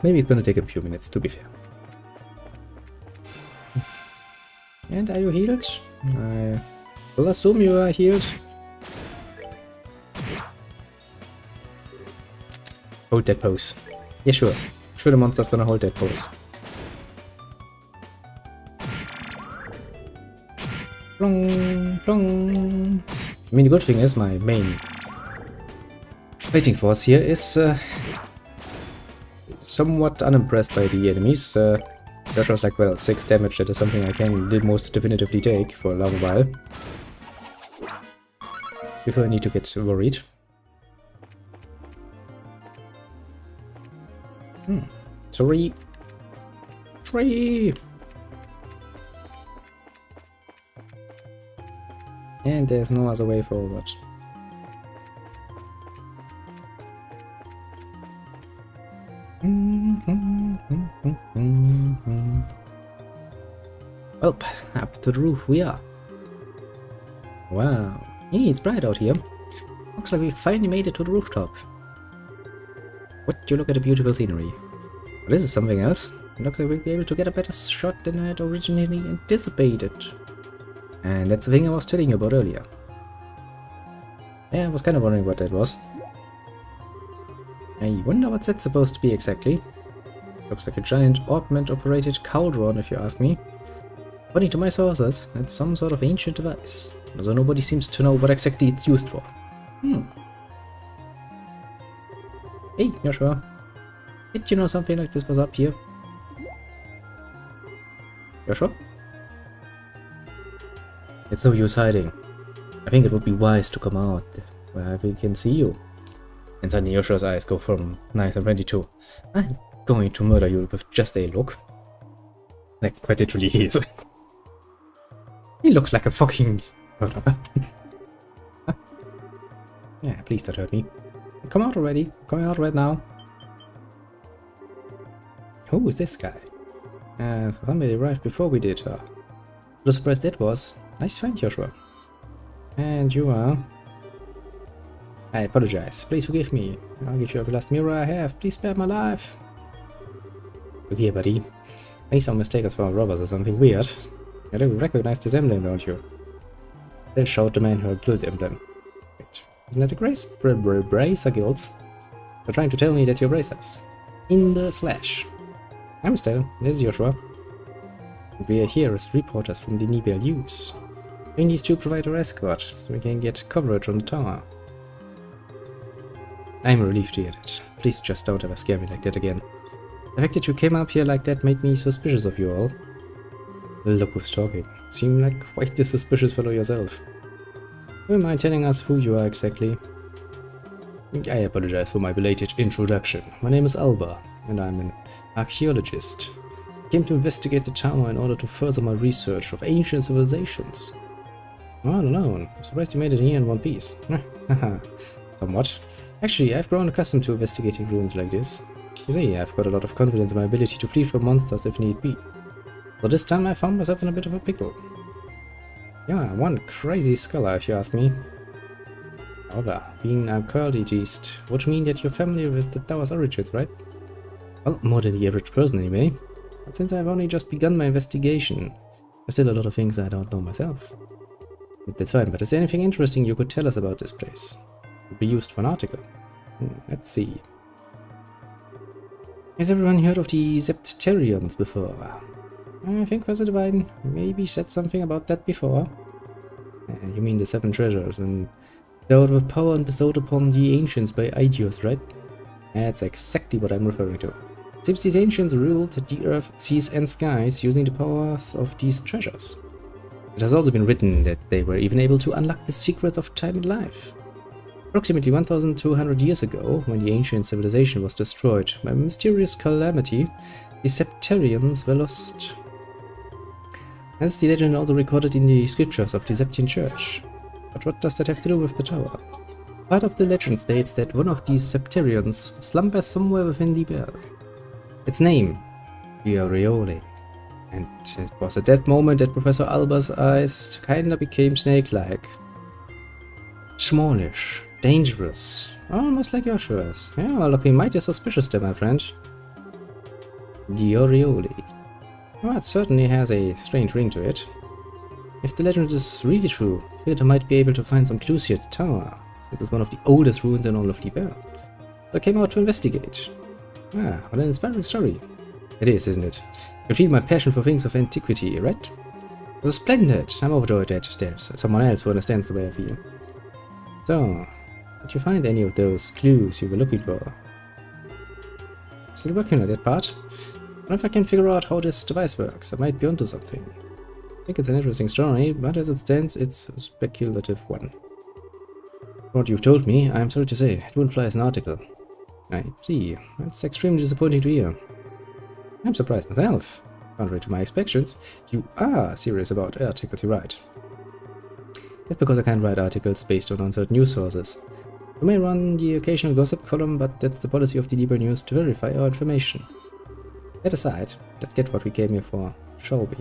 Maybe it's gonna take a few minutes, to be fair. And are you healed? I will assume you are healed. Hold that pose. Yeah, sure. Sure, the monster's gonna hold that pose. Plong, plong. I mean, the good thing is my main fighting force here is somewhat unimpressed by the enemies. Josh was like, well, 6 damage, that is something I did most definitively take for a long while. Before I need to get worried. Tree. And there's no other way forward. Well, up to the roof we are. Wow. Hey, it's bright out here. Looks like we finally made it to the rooftop. Would you look at the beautiful scenery? Well, this is something else. It looks like we'll be able to get a better shot than I had originally anticipated. And that's the thing I was telling you about earlier. Yeah, I was kind of wondering what that was. I wonder what's that supposed to be exactly. Looks like a giant augment-operated cauldron, if you ask me. According to my sources, it's some sort of ancient device, although nobody seems to know what exactly it's used for. Hey, Joshua. Did you know something like this was up here? Joshua? It's no use hiding. I think it would be wise to come out where we can see you. And suddenly Joshua's eyes go from nice and ready to, I'm going to murder you with just a look. Like, quite literally he is. He looks like a fucking murderer. Yeah, please don't hurt me. Come out already. Come out right now. Who is this guy? So somebody arrived before we did. What a surprise that was. Nice find, Joshua. And you are... I apologize. Please forgive me. I'll give you every last mirror I have. Please spare my life. Look here, buddy. Please don't mistake us for robbers or something weird. You don't recognize this emblem, don't you? They showed the man her guild emblem. Wait, isn't that the Bracer Guilds? They're trying to tell me that you're bracers. In the flesh. I'm Estelle. This is Joshua. We are here as reporters from the Nibel News. We need to provide our escort so we can get coverage on the tower. I'm relieved to hear that. Please just don't ever scare me like that again. The fact that you came up here like that made me suspicious of you all. Look who's talking. Seem like quite the suspicious fellow yourself. Would you mind telling us who you are exactly? I apologize for my belated introduction. My name is Alba, and I'm an archaeologist. I came to investigate the tower in order to further my research of ancient civilizations. I don't know. I'm surprised you made it here in one piece. Somewhat. Actually, I've grown accustomed to investigating ruins like this. You see, I've got a lot of confidence in my ability to flee from monsters if need be. But this time I found myself in a bit of a pickle. Yeah, one crazy scholar if you ask me. However, being an archaeologist would mean that you're familiar with the tower's origins, right? Well, more than the average person anyway. But since I've only just begun my investigation, there's still a lot of things I don't know myself. That's fine, but is there anything interesting you could tell us about this place? It would be used for an article. Let's see. Has everyone heard of the Septarians before? I think Professor Divine maybe said something about that before. You mean the 7 treasures and the order of power bestowed upon the ancients by Aidios, right? That's exactly what I'm referring to. It seems these ancients ruled the earth, seas and skies using the powers of these treasures. It has also been written that they were even able to unlock the secrets of time and life. Approximately 1,200 years ago, when the ancient civilization was destroyed by a mysterious calamity, the Septarians were lost. As the legend also recorded in the scriptures of the Septian Church. But what does that have to do with the tower? Part of the legend states that one of these Septarians slumbers somewhere within the bell. Its name, the Aureole. And it was at that moment that Professor Alba's eyes kinda became snake-like. Smallish, dangerous, almost like Joshua's. Yeah, looking mighty suspicious there, my friend. The Aureole. Well, it certainly has a strange ring to it. If the legend is really true, I feel I might be able to find some clues here at the tower. It is one of the oldest ruins in all of the world. So I came out to investigate. Ah, what an inspiring story. It is, isn't it? You can feel my passion for things of antiquity, right? This is splendid. I'm overjoyed that there's someone else who understands the way I feel. So, did you find any of those clues you were looking for? Still working on that part. I wonder if I can figure out how this device works. I might be onto something. I think it's an interesting story, but as it stands, it's a speculative one. From what you've told me, I'm sorry to say, it wouldn't fly as an article. I see. That's extremely disappointing to hear. I'm surprised myself. Contrary to my expectations, you are serious about articles you write. That's because I can't write articles based on uncertain news sources. We may run the occasional gossip column, but that's the policy of the Libra News to verify our information. That aside, let's get what we came here for, shall we?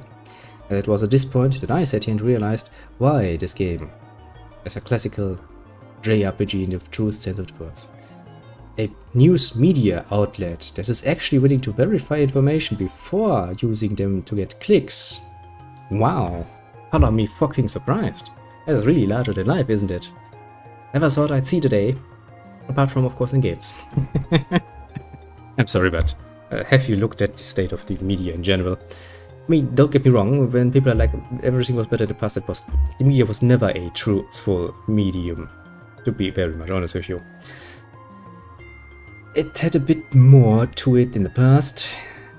And it was at this point that I sat here and realized why this game is a classical JRPG in the truest sense of the words. A news media outlet that is actually willing to verify information before using them to get clicks. Wow, color me fucking surprised. That is really larger than life, isn't it? Never thought I'd see the day, apart from of course in games. I'm sorry, but have you looked at the state of the media in general? I mean, don't get me wrong, when people are like, everything was better in the past, the media was never a truthful medium, to be very much honest with you. It had a bit more to it in the past,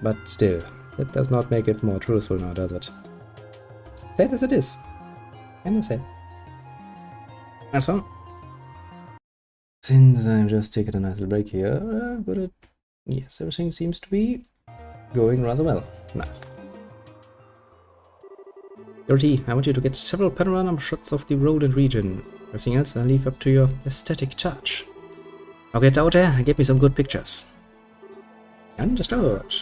but still, that does not make it more truthful now, does it? Sad as it is. Kinda sad. And so, since I'm just taking a nice little break here, but yes, everything seems to be going rather well. Nice. Dorothy, I want you to get several panorama shots of the road and region. Everything else I'll leave up to your aesthetic touch. Now get out there and get me some good pictures. Understood.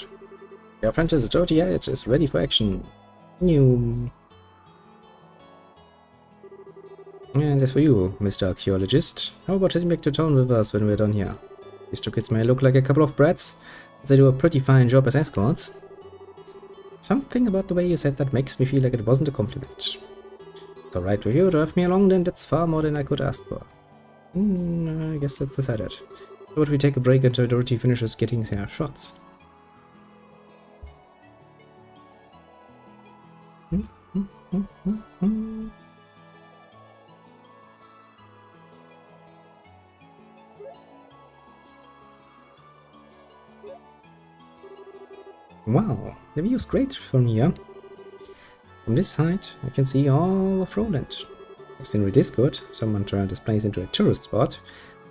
Your apprentice Dorothy is ready for action. New. And as for you, Mr. Archaeologist, how about heading back to town with us when we're done here? These two kids may look like a couple of brats, but they do a pretty fine job as escorts. Something about the way you said that makes me feel like it wasn't a compliment. It's alright with you to have me along, then that's far more than I could ask for. I guess that's decided. How about we take a break until Dorothy finishes getting her shots? Wow, the view's great from here. From this side, I can see all of Roland. If in Discord, someone turned this place into a tourist spot,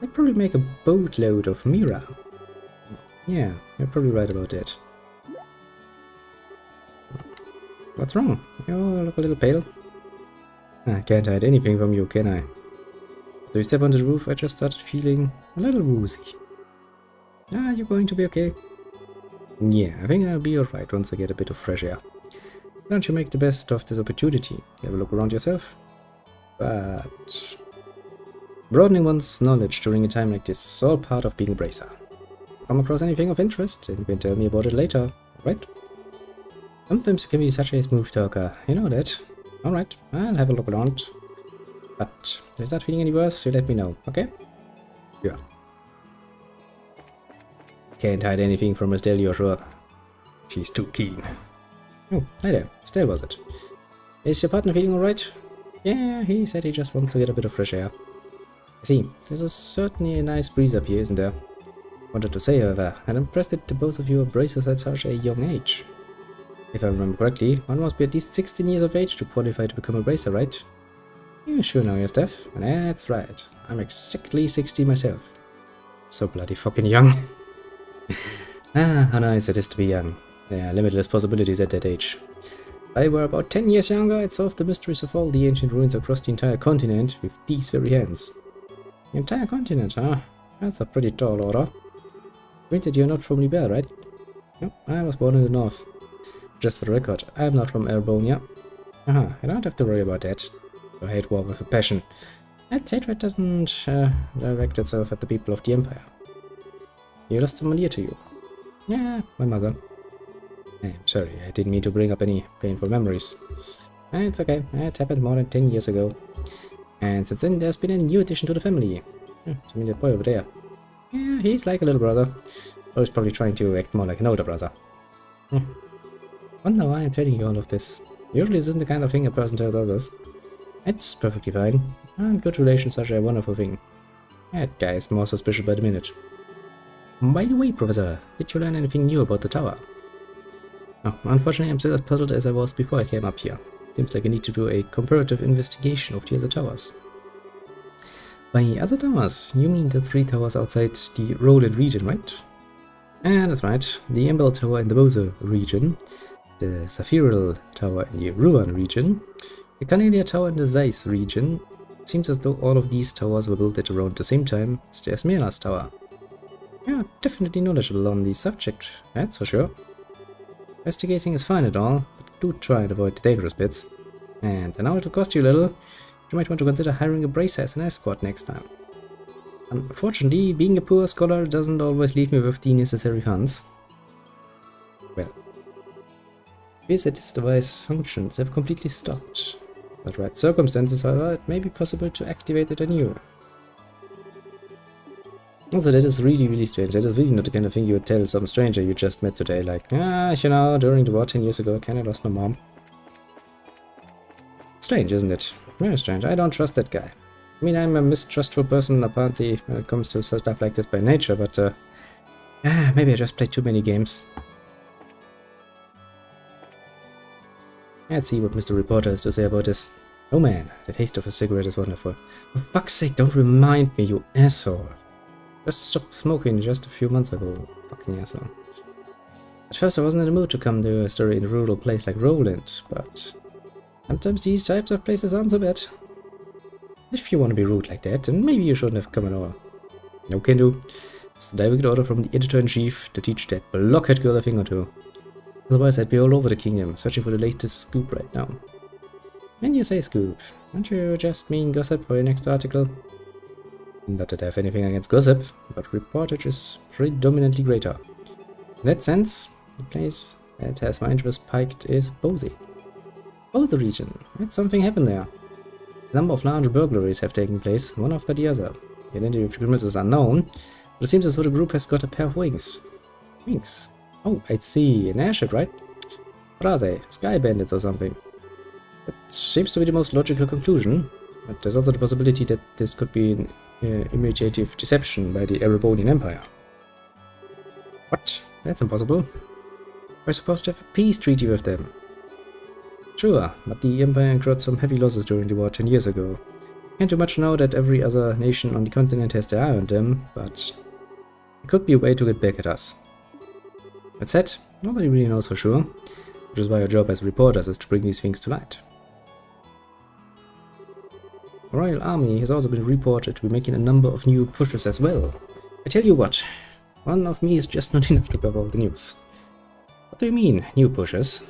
I'd probably make a boatload of Mira. Yeah, you're probably right about that. What's wrong? You look a little pale. I can't hide anything from you, can I? So you step on the roof, I just started feeling a little woozy. Are you going to be okay? Yeah, I think I'll be alright once I get a bit of fresh air. Why don't you make the best of this opportunity? Have a look around yourself. But broadening one's knowledge during a time like this is all part of being a bracer. Come across anything of interest, and you can tell me about it later, right? Sometimes you can be such a smooth talker, you know that. Alright, I'll have a look around. But if you start feeling any worse, you let me know, okay? Yeah. Can't hide anything from Estelle, you're sure. She's too keen. Oh, hi there. Estelle, was it? Is your partner feeling alright? Yeah, he said he just wants to get a bit of fresh air. I see. There's certainly a nice breeze up here, isn't there? Wanted to say, however, I'm impressed that the both of you are bracers at such a young age. If I remember correctly, one must be at least 16 years of age to qualify to become a bracer, right? You sure know your stuff. That's right. I'm exactly 60 myself. So bloody fucking young. How nice it is to be young. There are limitless possibilities at that age. If I were about 10 years younger, I'd solve the mysteries of all the ancient ruins across the entire continent with these very hands. The entire continent, huh? That's a pretty tall order. Granted, you're not from Libya, right? No, I was born in the north. Just for the record, I'm not from Erebonia. I don't have to worry about that. I hate war with a passion. That hatred doesn't direct itself at the people of the Empire. You lost someone dear to you. Yeah, my mother. I'm sorry, I didn't mean to bring up any painful memories. It's okay, it happened more than 10 years ago. And since then, there's been a new addition to the family. I mean, that boy over there. Yeah, he's like a little brother. Or he's probably trying to act more like an older brother. Wonder why I'm telling you all of this. Usually this isn't the kind of thing a person tells others. It's perfectly fine. And good relations are such a wonderful thing. That guy is more suspicious by the minute. By the way, Professor, did you learn anything new about the tower? Oh, unfortunately, I'm still as puzzled as I was before I came up here. Seems like I need to do a comparative investigation of the other towers. By other towers, you mean the 3 towers outside the Roland region, right? That's right. The Emerald Tower in the Bose region, the Saphiral Tower in the Ruan region, The Canadian Tower in the Zeiss region. It seems as though all of these towers were built at around the same time as the Esmeralda's tower. Yeah, definitely knowledgeable on the subject, that's for sure. Investigating is fine and all, but do try and avoid the dangerous bits. And I know it'll cost you a little. You might want to consider hiring a bracer as an escort next time. Unfortunately, being a poor scholar doesn't always leave me with the necessary funds. Well, ways that this device functions have completely stopped. Under right circumstances, however, it may be possible to activate it anew. Also, that is really strange. That is really not the kind of thing you would tell some stranger you just met today, like, you know, during the war 10 years ago, I kinda lost my mom. Strange, isn't it? Very strange. I don't trust that guy. I mean, I'm a mistrustful person, apparently, when it comes to stuff like this by nature, but, maybe I just played too many games. Let's see what Mr. Reporter has to say about this. Oh man, the taste of a cigarette is wonderful. For fuck's sake, don't remind me, you asshole. Just stopped smoking just a few months ago, fucking asshole. At first I wasn't in the mood to come to a story in a rural place like Roland, but sometimes these types of places aren't so bad. If you want to be rude like that, then maybe you shouldn't have come at all. No can do. It's the direct order from the editor-in-chief to teach that blockhead girl a thing or two. Otherwise I'd be all over the kingdom, searching for the latest scoop right now. When you say scoop, don't you just mean gossip for your next article? Not that I have anything against gossip, but reportage is predominantly greater. In that sense, the place that has my interest piked is Boise. Boise region. Something happened there. A number of large burglaries have taken place, one after the other. The identity of the criminals is unknown, but it seems as though the group has got a pair of wings. Wings? Oh, I see. An airship, right? What are they? Sky bandits or something? That seems to be the most logical conclusion, but there's also the possibility that this could be an imitative deception by the Erebonian Empire. What? That's impossible. We're supposed to have a peace treaty with them. Sure, but the Empire incurred some heavy losses during the war 10 years ago. Can't do much now that every other nation on the continent has their eye on them, but it could be a way to get back at us. That said, nobody really knows for sure, which is why our job as reporters is to bring these things to light. The Royal Army has also been reported to be making a number of new pushes as well. I tell you what, one of me is just not enough to cover all the news. What do you mean, new pushes?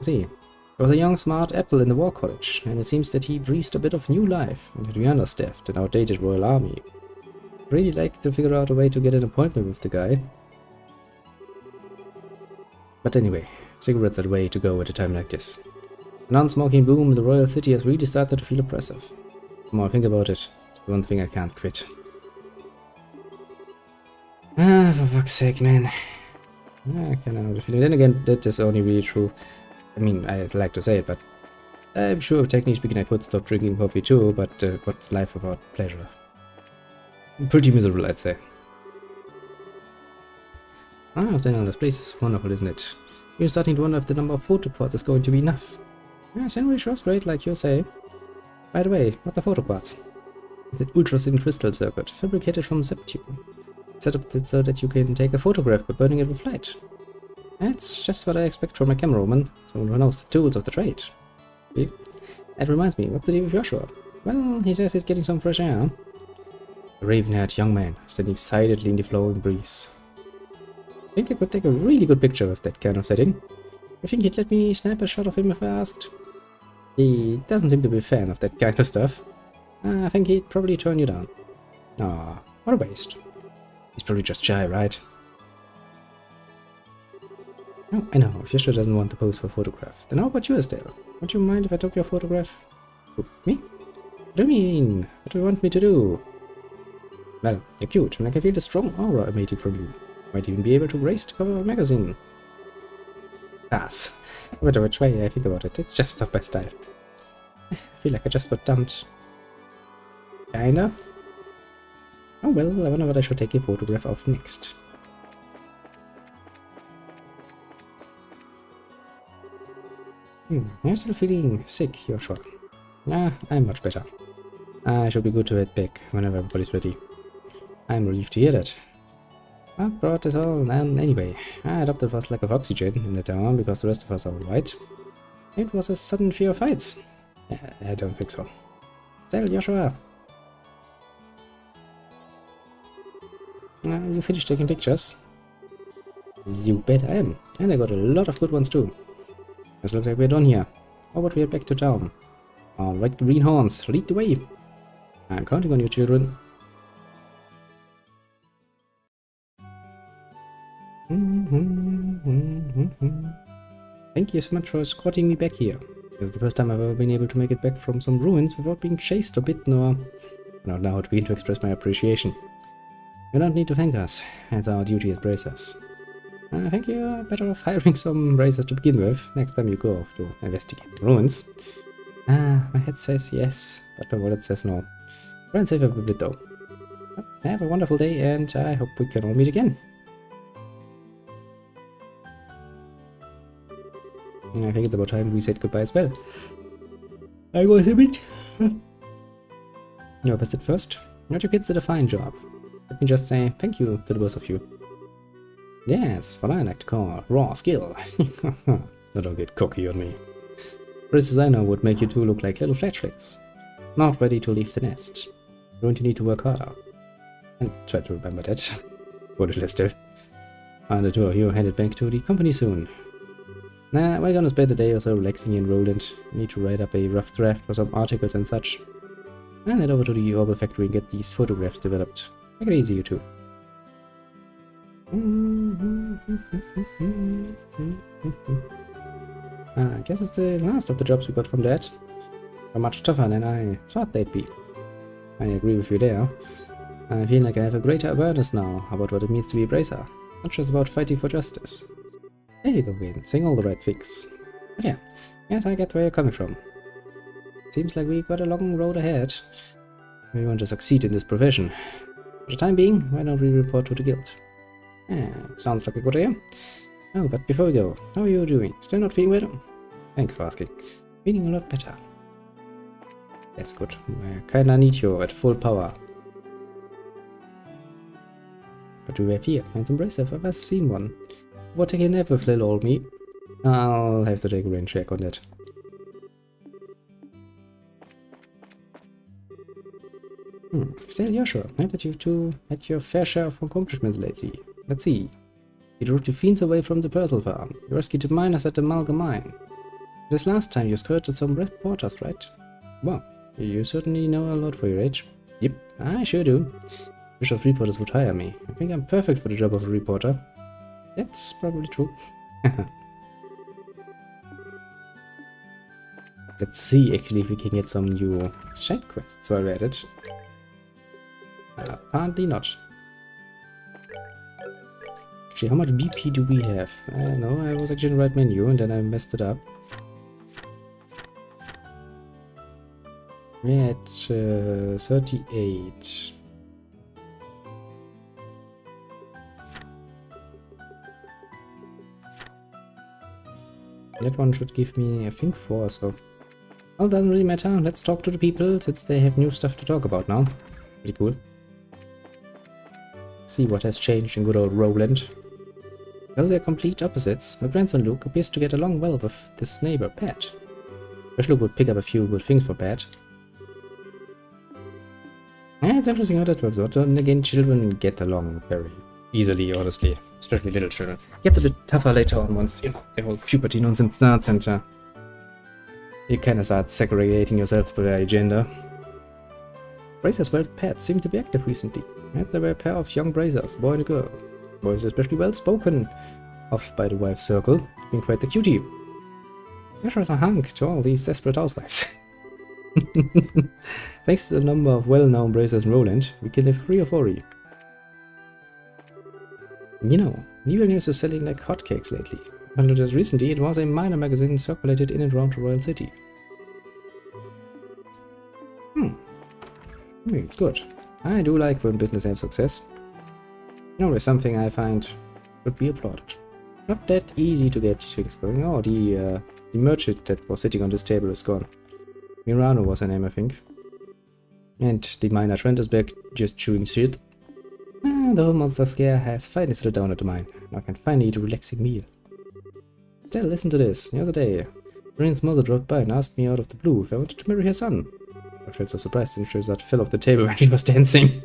See, there was a young smart apple in the War College, and it seems that he breathed a bit of new life into the understaffed and outdated Royal Army. I'd really like to figure out a way to get an appointment with the guy. But anyway, cigarettes are the way to go at a time like this. The non-smoking boom in the royal city has really started to feel oppressive. The more I think about it, it's the one thing I can't quit. Ah, for fuck's sake, man. I kinda know the feeling. Then again, that is only really true. I mean, I'd like to say it, but I'm sure technically speaking I could stop drinking coffee too, but what's life without pleasure? Pretty miserable, I'd say. Ah, then this place is wonderful, isn't it? We're starting to wonder if the number of photopods is going to be enough. Yeah, Shenry shure's great, like you say. By the way, what are photopods? It's an ultra-thin crystal circuit, fabricated from septune. Set up so that you can take a photograph by burning it with light. That's just what I expect from a cameraman, someone who knows the tools of the trade. See? That reminds me, what's the deal with Joshua? Well, he says he's getting some fresh air. A raven-haired young man, standing silently in the flowing breeze. I think I could take a really good picture with that kind of setting. I think he'd let me snap a shot of him if I asked. He doesn't seem to be a fan of that kind of stuff. I think he'd probably turn you down. Aw, what a waste. He's probably just shy, right? Oh, I know, if Joshua doesn't want to pose for a photograph. Then how about you, Estelle? Would you mind if I took your photograph? Who, me? What do you mean? What do you want me to do? Well, you're cute, and I can feel the strong aura emanating from you. Might even be able to grace the cover of a magazine. Pass. No matter which way I think about it, it's just not my style. I feel like I just got dumped. Kinda. Oh well, I wonder what I should take a photograph of next. I'm still feeling sick, Joshua. Nah, I'm much better. I should be good to head back whenever everybody's ready. I'm relieved to hear that. What brought this all on anyway? I adopted first lack of oxygen in the town because the rest of us are alright. It was a sudden fear of heights. I don't think so. Still, Joshua. You finished taking pictures? You bet I am. And I got a lot of good ones too. It looks like we're done here. How about we head back to town? Alright, greenhorns, lead the way. I'm counting on you, children. Thank you so much for escorting me back here. It's the first time I've ever been able to make it back from some ruins without being chased or bitten or... I don't know how to begin to express my appreciation. You don't need to thank us. It's our duty as bracers. I think you're better off hiring some bracers to begin with, next time you go off to investigate the ruins. My head says yes, but my wallet says no. Try and save up a bit though. Have a wonderful day, and I hope we can all meet again. I think it's about time we said goodbye as well. I was a bit... No, best at first. Your kids did a fine job. Let me just say thank you to the both of you. Yes, what I like to call raw skill. Don't get cocky on me. Bracers I know would make you two look like little fledglings. Not ready to leave the nest. You're going to need to work harder. And try to remember that. Go a little still. And the two of you headed back to the company soon. Nah, we're gonna spend a day or so relaxing in Roland. Need to write up a rough draft for some articles and such. And head over to the Orbital factory and get these photographs developed. Take it easy, you two. I guess it's the last of the jobs we got from that. They're much tougher than I thought they'd be. I agree with you there. I feel like I have a greater awareness now about what it means to be a bracer. Not just about fighting for justice. There you go again, saying all the right things. But yeah, yes, I get where you're coming from. Seems like we got a long road ahead. We want to succeed in this profession. For the time being, why don't we report to the guild? Sounds like a good idea. Oh, but before we go, how are you doing? Still not feeling well? Thanks for asking. Feeling a lot better. That's good. I kinda need you at full power. But we have here, and some bracer if I've ever seen one. What I can never flail all me. I'll have to take a rain check on that. Still, you're sure. Not that you've two had your fair share of accomplishments lately. Let's see. You drove the fiends away from the Purtle farm. You rescued the miners at the Malga mine. This last time you skirted some red porters, right? Well, you certainly know a lot for your age. Yep, I sure do. Wish of reporters would hire me. I think I'm perfect for the job of a reporter. That's probably true. Let's see actually if we can get some new side quests while we're at it. Apparently not. Actually, how much BP do we have? I don't know, I was actually in the right menu and then I messed it up. We're at 38. That one should give me, I think, 4 or so. Well, doesn't really matter. Let's talk to the people, since they have new stuff to talk about now. Pretty cool. See what has changed in good old Roland. Though they're complete opposites, my grandson Luke appears to get along well with this neighbor, Pat. Wish Luke would pick up a few good things for Pat. It's interesting how that works out. And again, children get along very easily, honestly. Especially little children. Gets a bit tougher later on once, you know, the whole puberty nonsense starts and you kind of start segregating yourself by their gender. Bracers' well pets seem to be active recently. There were a pair of young bracers, a boy and a girl. The boy is especially well spoken of by the wife's circle, being quite the cutie. You're sure as a hunk to all these desperate housewives. Thanks to the number of well-known bracers in Roland, we can live 3 or 4. You know, New News is selling like hotcakes lately. Until just recently, it was a minor magazine circulated in and around the Royal City. It's good. I do like when business has success. Always something I find would be applauded. Not that easy to get things going. Oh, the merchant that was sitting on this table is gone. Mirano was her name, I think. And the miner Trent is back just chewing shit. The whole monster scare has finally settled down at the mine. Now I can finally eat a relaxing meal. Still, listen to this. The other day, Marine's mother dropped by and asked me out of the blue if I wanted to marry her son. I felt so surprised and that fell off the table when she was dancing.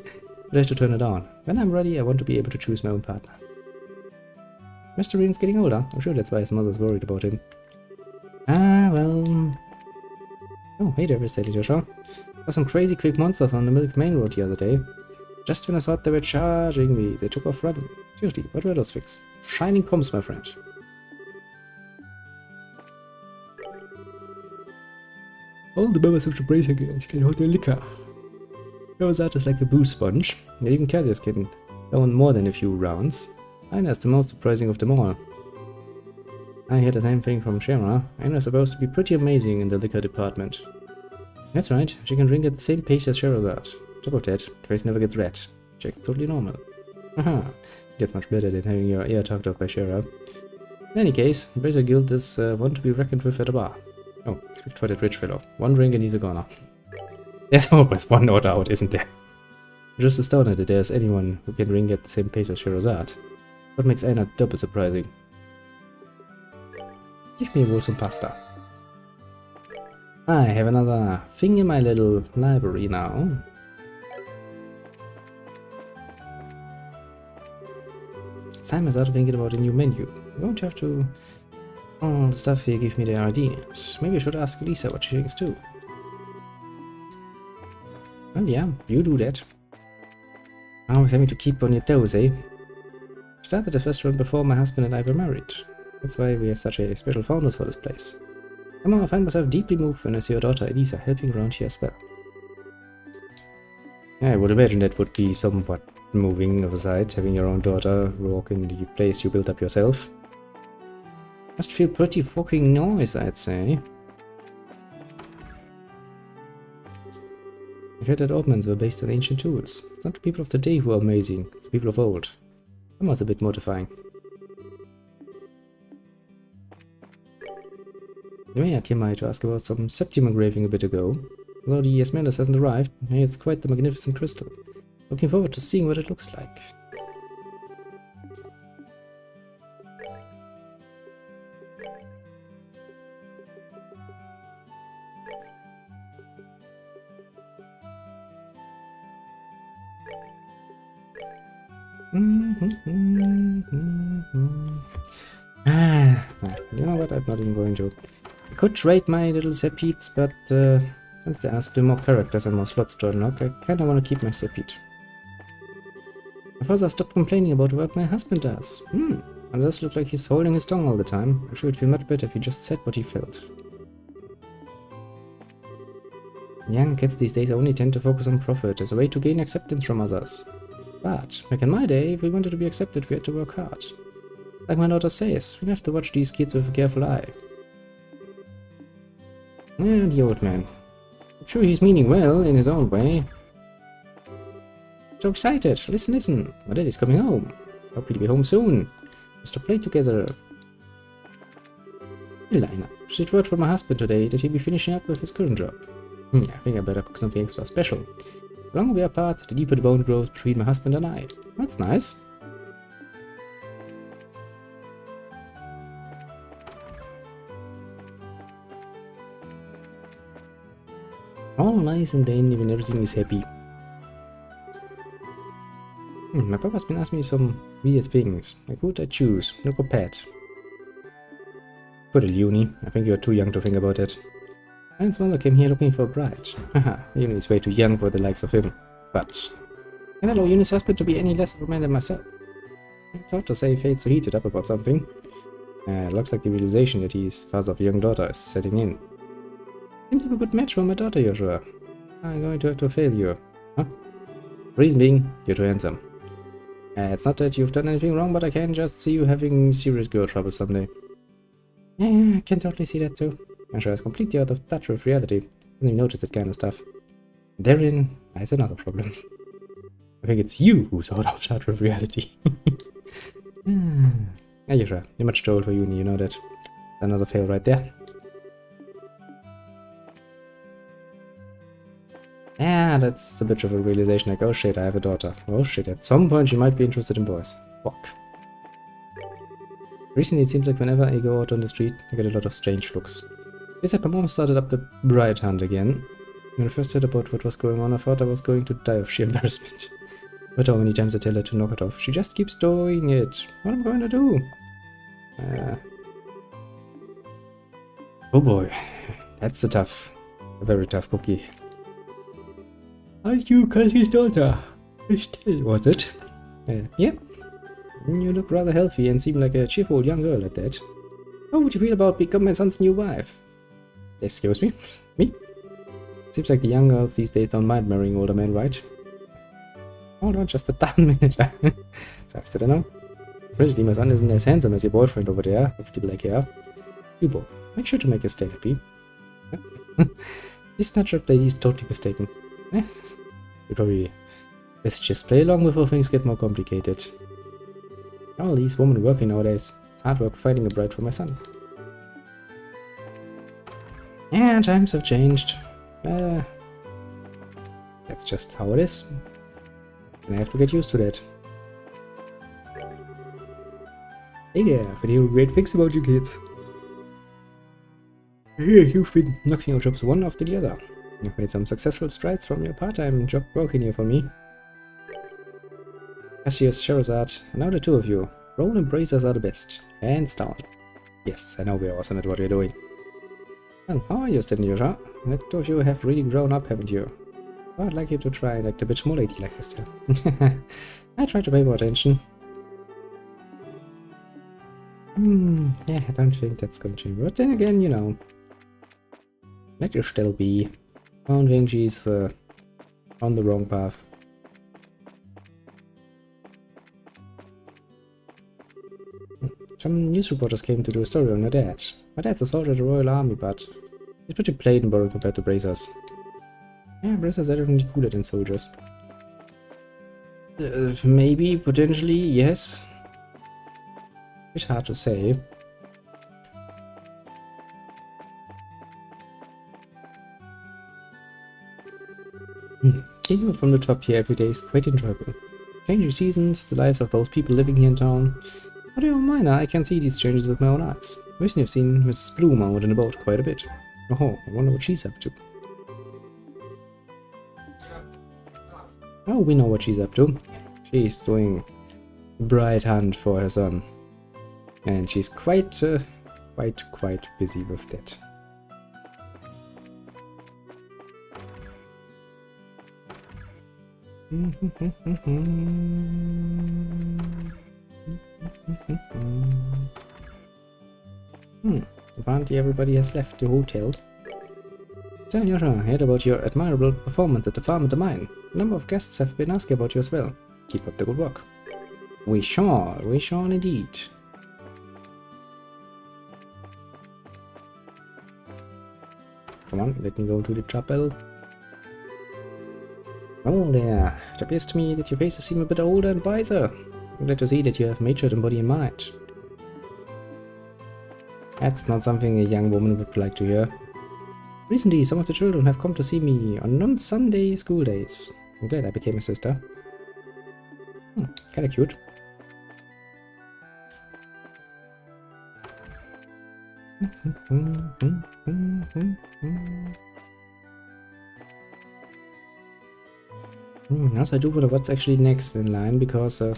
But I had to turn it on. When I'm ready, I want to be able to choose my own partner. Mr. Marine's getting older. I'm sure that's why his mother's worried about him. Ah, well... Oh, hey there, Mr. Joshua. Saw some crazy quick monsters on the Milk Main Road the other day. Just when I thought they were charging me, they took off running. Seriously, what were those things? Shining pumps, my friend. All the members of the Bracer Guild can hold their liquor. That is like a booze sponge. And even carriers can down more than a few rounds. Aina's the most surprising of them all. I hear the same thing from Shara. Aina's supposed to be pretty amazing in the liquor department. That's right, she can drink at the same pace as Shara does. Top of that, face never gets red. Jack's totally normal. Haha, gets much better than having your ear tugged off by Shara. In any case, the Bracer Guild is one to be reckoned with at a bar. Oh, except for that rich fellow. One drink and he's a goner. There's always one order out, isn't there? I'm just astounded that there's anyone who can drink at the same pace as Sherazade. What makes Aina double surprising? Give me a bowl some pasta. I have another thing in my little library now. Time is out thinking about a new menu. I'm going to have to... all the stuff here give me the ideas. Maybe I should ask Lisa what she thinks too. Well, yeah, you do that. Always having to keep on your toes, eh? I started this restaurant before my husband and I were married. That's why we have such a special founders for this place. Somehow I find myself deeply moved when I see your daughter Elisa helping around here as well. Yeah, I would imagine that would be somewhat moving of a sight, having your own daughter walk in the place you built up yourself. Must feel pretty fucking nice, I'd say. I've heard that augments were based on ancient tools. It's not the people of today who are amazing, it's the people of old. Somehow a bit mortifying. Anyway, I came by to ask about some septium engraving a bit ago. Although the Esmeralda hasn't arrived, it's quite the magnificent crystal. Looking forward to seeing what it looks like. You know what, I'm not even going to. I could trade my little Sepids, but since there are still more characters and more slots to unlock, I kinda want to keep my Sepid. My father stopped complaining about the work my husband does. It does look like he's holding his tongue all the time. I'm sure it'd feel much better if he just said what he felt. Young kids these days only tend to focus on profit as a way to gain acceptance from others. But, back in my day, if we wanted to be accepted, we had to work hard. Like my daughter says, we have to watch these kids with a careful eye. Yeah, the old man. I'm sure he's meaning well in his own way. So excited! Listen, listen! My daddy's coming home. Hope he'll be home soon. Let's play together. Elena, she'd word from my husband today that he'll be finishing up with his current job. Yeah, I think I better cook something extra special. The longer we are apart, the deeper the bond grows between my husband and I. That's nice. All nice and dandy when everything is happy. My papa's been asking me some weird things. Like, who would I choose? Look or pet? Put a uni. I think you're too young to think about it. Ryan's mother came here looking for a bride. Haha, Uni is way too young for the likes of him. But can I allow Uni's husband to be any less of a man than myself? It's hard to say fate's so heated up about something. It looks like the realization that he's father of a young daughter is setting in. Seems like a good match for my daughter, Joshua. I'm going to have to fail you. Huh? Reason being, you're too handsome. It's not that you've done anything wrong, but I can just see you having serious girl trouble someday. Yeah, I can totally see that too. Joshua is completely out of touch with reality. Doesn't even notice that kind of stuff. Therein lies another problem. I think it's you who's out of touch with reality. Yeah, Joshua, you're much too old for uni, you know that. Another fail right there. Yeah, that's a bit of a realization, like, oh shit, I have a daughter. Oh shit, at some point she might be interested in boys. Fuck. Recently it seems like whenever I go out on the street, I get a lot of strange looks. Is that my mom started up the bride hunt again. When I first heard about what was going on, I thought I was going to die of sheer embarrassment. But how many times I tell her to knock it off? She just keeps doing it. What am I going to do? Oh boy. That's a very tough cookie. Aren't you Kelsey's daughter? Was it? Yeah. You look rather healthy and seem like a cheerful young girl at that. How would you feel about becoming my son's new wife? Excuse me? Me? Seems like the young girls these days don't mind marrying older men, right? Hold on just a damn minute. Sagst du denn noch? Presently, my son isn't as handsome as your boyfriend over there with the black hair. You both, make sure to make us stay happy. This snatched lady is totally mistaken. You probably best just play along before things get more complicated. All these women working nowadays. It's hard work finding a bride for my son. Yeah, times have changed. That's just how it is. And I have to get used to that. Hey there, I've been hearing great things about you kids. You've been knocking your jobs one after the other. You've made some successful strides from your part-time job working here for me. Cassius, Sherazade, and now the two of you. Roll and Bracers are the best. Hands down. Yes, I know we're awesome at what we're doing. Well, how are you, Stendyusha? The two of you have really grown up, haven't you? Well, I'd like you to try and act a bit more ladylike this time. I try to pay more attention. Yeah, I don't think that's gonna change. But then again, you know. Let her still be. I don't think she's on the wrong path. Some news reporters came to do a story on her dad. My dad's a soldier of the Royal Army, but he's pretty plain and boring compared to Bracers. Yeah, Bracers are definitely cooler than soldiers. Maybe, potentially, yes. It's hard to say. Seeing it from the top here every day is quite enjoyable. Changing seasons, the lives of those people living here in town. Although minor, I can see these changes with my own eyes. Recently I've seen Mrs. Bloom out and about quite a bit. Oh, I wonder what she's up to. Oh, we know what she's up to. She's doing a bride hunt for her son. And she's quite busy with that. Apparently everybody has left the hotel. Stendyusha, I heard about your admirable performance at the farm and the mine. A number of guests have been asking about you as well. Keep up the good work. We shall indeed. Come on, let me go to the chapel. Oh there, it appears to me that your faces seem a bit older and wiser. I'm glad to see that you have matured in body and mind. That's not something a young woman would like to hear. Recently, some of the children have come to see me on non-Sunday school days. I'm glad I became a sister. Kinda cute. Also, I do wonder what's actually next in line, because the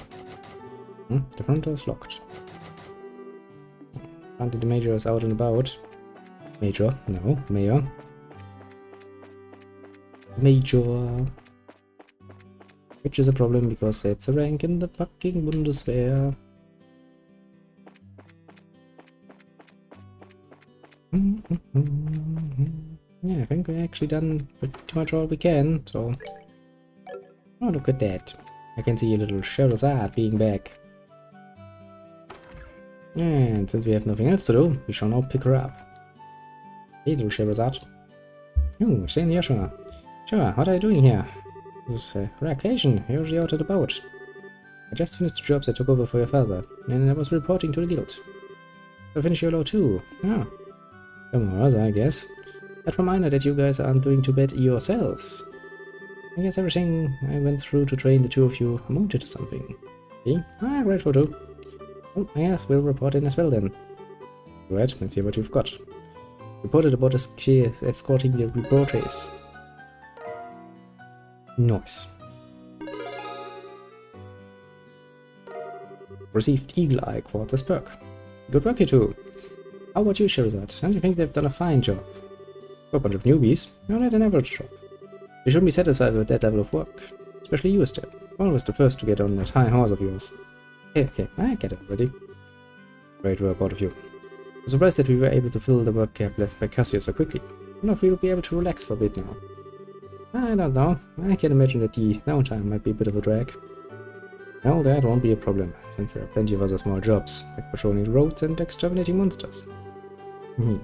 front door is locked. Apparently the Major is out and about. Major? No, Mayor. Major. Which is a problem, because it's a rank in the fucking Bundeswehr. Yeah, I think we've actually done pretty much all we can, so... Oh, look at that. I can see a little Sherazade being back. And since we have nothing else to do, we shall now pick her up. Hey, little Sherazade. Oh, Stendyusha. Sure, what are you doing here? This is a occasion. You're usually out and about. I just finished the jobs I took over for your father, and I was reporting to the guild. I finished your law too. Oh. Some more other, I guess. That reminder that you guys aren't doing too bad yourselves. I guess everything I went through to train the two of you amounted to something. See? Ah, grateful too. Oh, I guess we'll report in as well then. Right, let's see what you've got. Reported about escorting the reporters. Nice. Received Eagle Eye Quartz as perk. Good work, you two. How about you, Shirazad? Don't you think they've done a fine job? For a bunch of newbies, you're not an average job. You shouldn't be satisfied with that level of work. Especially you, Estelle. Always the first to get on that high horse of yours. Okay, I get it already. Great work, both of you. I'm surprised that we were able to fill the work gap left by Cassio so quickly. I don't know if we will be able to relax for a bit now. I don't know. I can imagine that the downtime might be a bit of a drag. Well, that won't be a problem, since there are plenty of other small jobs, like patrolling the roads and exterminating monsters. Been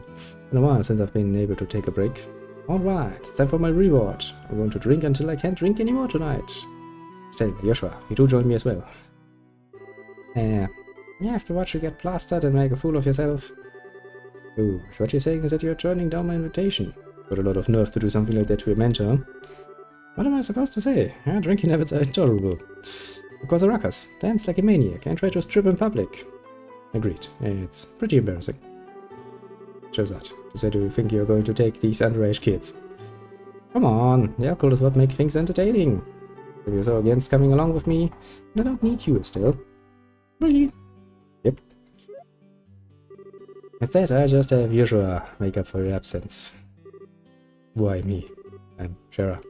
a while since I've been able to take a break. Alright, it's time for my reward. I'm going to drink until I can't drink anymore tonight. Still, Joshua, you do join me as well. Yeah, after watch you get plastered and make a fool of yourself. Ooh, so what you're saying is that you're turning down my invitation. Got a lot of nerve to do something like that to a mentor. What am I supposed to say? Drinking habits are intolerable. Because a ruckus, dance like a maniac, and try to strip in public. Agreed, it's pretty embarrassing. Shows that. Just where do you think you're going to take these underage kids? Come on, the alcohol is what makes things entertaining. If you're so against coming along with me, then I don't need you still. Really? Yep. Instead, I just have Joshua make up for your absence. Why me? I'm Shara.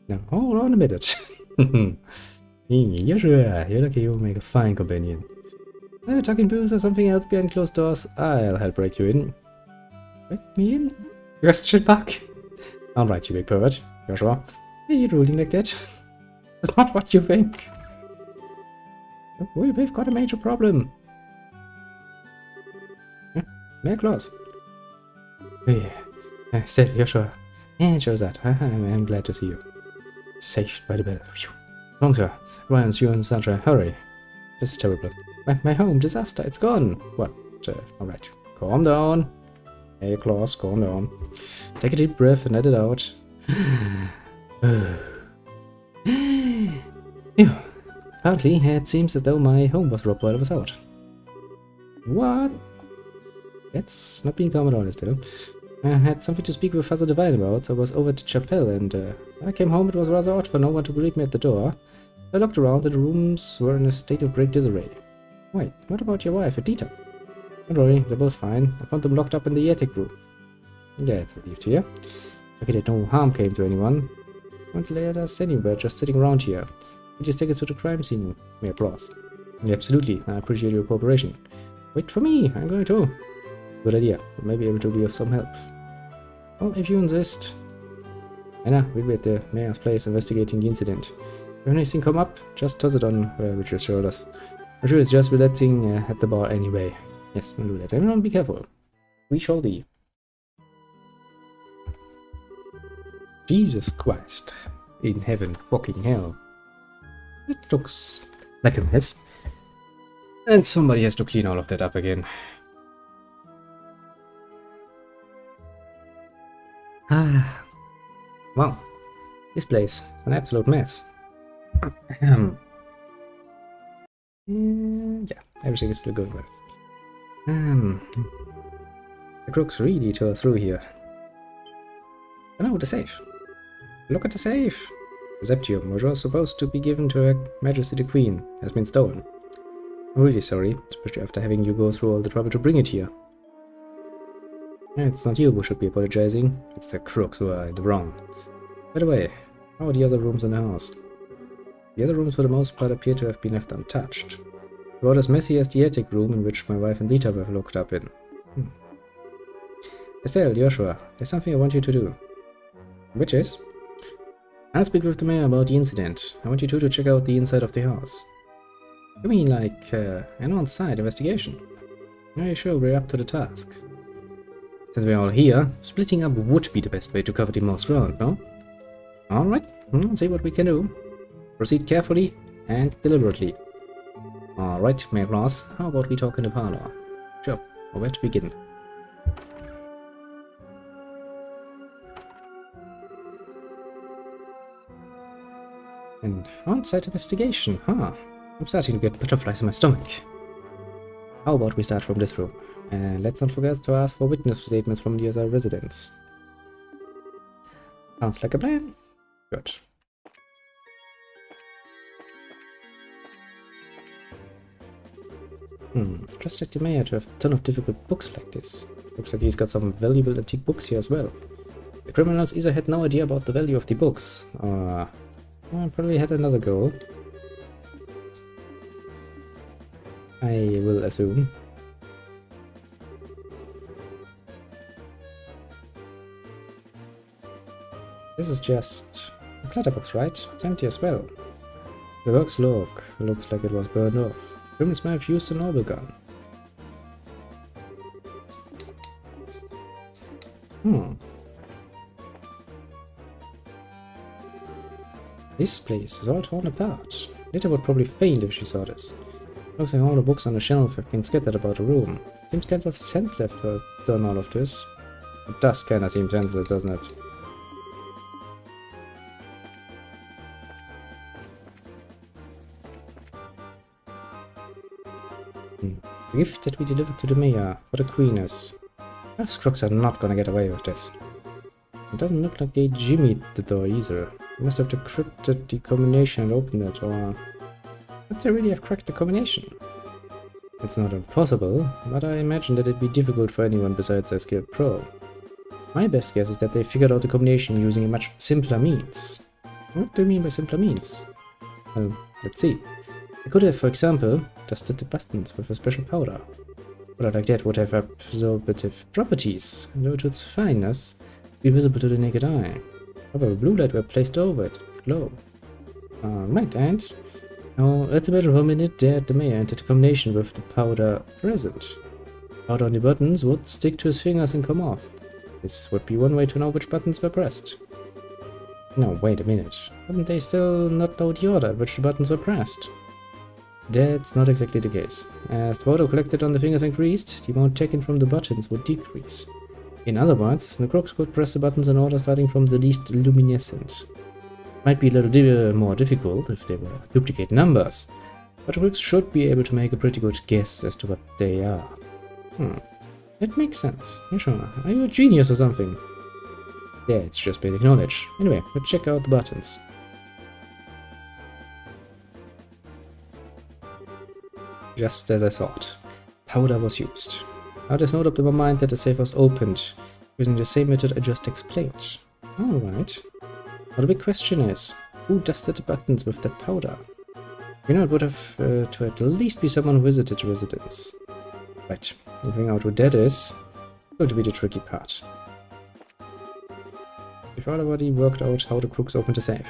Now, hold on a minute. Joshua, you're lucky you'll make a fine companion. If you're talking booze or something else behind closed doors, I'll help break you in. Break me in? You're a shitbag? Alright, you big pervert. Joshua, are you ruling like that? That's not what you think. We've got a major problem. Mere claws. Yeah. Still, Joshua. Yeah, it shows that. I'm glad to see you. Saved by the bell. Phew. Wrong, sir. Ryan's you in such a hurry. This is terrible. My home, disaster, it's gone. What? Alright. Calm down. Hey, Claus, calm down. Take a deep breath and let it out. Apparently, it seems as though my home was robbed while I was out. What? That's not being calm at all, still. I had something to speak with Father Divine about, so I was over at the chapel, and when I came home it was rather odd for no one to greet me at the door. I looked around, and the rooms were in a state of great disarray. Wait, what about your wife, Edita? Don't worry, they're both fine. I found them locked up in the attic room. Yeah, it's a relief to hear. Okay, that no harm came to anyone. Don't let us anywhere, just sitting around here. We just take us to the crime scene. May applause. Yeah, absolutely, I appreciate your cooperation. Wait for me, I'm going to. Good idea, we may be able to be of some help. Well, if you insist. Anna, we'll be at the mayor's place investigating the incident. If anything come up, just toss it on Richard's shoulders. I'm sure it's just relaxing at the bar anyway. Yes, I'll do that. Everyone be careful. We shall be. Jesus Christ. In heaven, fucking hell. It looks like a mess. And somebody has to clean all of that up again. Wow. This place is an absolute mess. Yeah, everything is still going well. The crooks really tore through here. Oh no, the safe. Look at the safe. The Septium, which was supposed to be given to Her Majesty the Queen, has been stolen. I'm really sorry, especially after having you go through all the trouble to bring it here. It's not you who should be apologizing, it's the crooks who are in the wrong. By the way, how are the other rooms in the house? The other rooms for the most part appear to have been left untouched. About as messy as the attic room in which my wife and Lita were locked up in. Estelle, Joshua, there's something I want you to do. Which is? I'll speak with the mayor about the incident. I want you two to check out the inside of the house. You mean like an on-site investigation? Are you sure we're up to the task? Since we're all here, splitting up would be the best way to cover the most ground, no? Alright, let's see what we can do. Proceed carefully and deliberately. Alright, Mayor Ross, how about we talk in the parlor? Sure, or where to begin? An on-site investigation, huh? I'm starting to get butterflies in my stomach. How about we start from this room? And let's not forget to ask for witness statements from the other residents. Sounds like a plan. Good. Just like the mayor to have a ton of difficult books like this. Looks like he's got some valuable antique books here as well. The criminals either had no idea about the value of the books, or probably had another goal. I will assume. This is just a clatterbox, right? It's empty as well. The work's looks like it was burned off. Criminals might have used a normal gun. This place is all torn apart. Lita would probably faint if she saw this. Looks like all the books on the shelf have been scattered about the room. Seems kind of senseless to have done all of this. It does kinda seem senseless, doesn't it? The gift that we delivered to the mayor for the queen is... Those crooks are not gonna get away with this. It doesn't look like they jimmied the door either. They must have decrypted the combination and opened it, or... Would they really have cracked the combination? It's not impossible, but I imagine that it'd be difficult for anyone besides a skilled pro. My best guess is that they figured out the combination using a much simpler means. What do you mean by simpler means? Well, let's see. They could have, for example, dusted the buttons with a special powder. Powder like that would have absorptive properties, and due to its fineness, be visible to the naked eye. However, blue light were placed over it, glow. Right, and now let's imagine for a minute that the mayor entered a combination with the powder present. Powder on the buttons would stick to his fingers and come off. This would be one way to know which buttons were pressed. No, wait a minute. Wouldn't they still not know the order at which the buttons were pressed? That's not exactly the case. As the powder collected on the fingers increased, the amount taken from the buttons would decrease. In other words, the crooks could press the buttons in order starting from the least luminescent. Might be a little more difficult if they were duplicate numbers, but the crooks should be able to make a pretty good guess as to what they are. That makes sense. Yeah, sure. Are you a genius or something? Yeah, it's just basic knowledge. Anyway, let's check out the buttons. Just as I thought. Powder was used. Now there's no doubt in my mind that the safe was opened, using the same method I just explained. Alright. Now the big question is, who dusted the buttons with that powder? You know, it would have to at least be someone who visited the residence. Right, figuring out who that is going to be the tricky part. We've already worked out how the crooks opened the safe.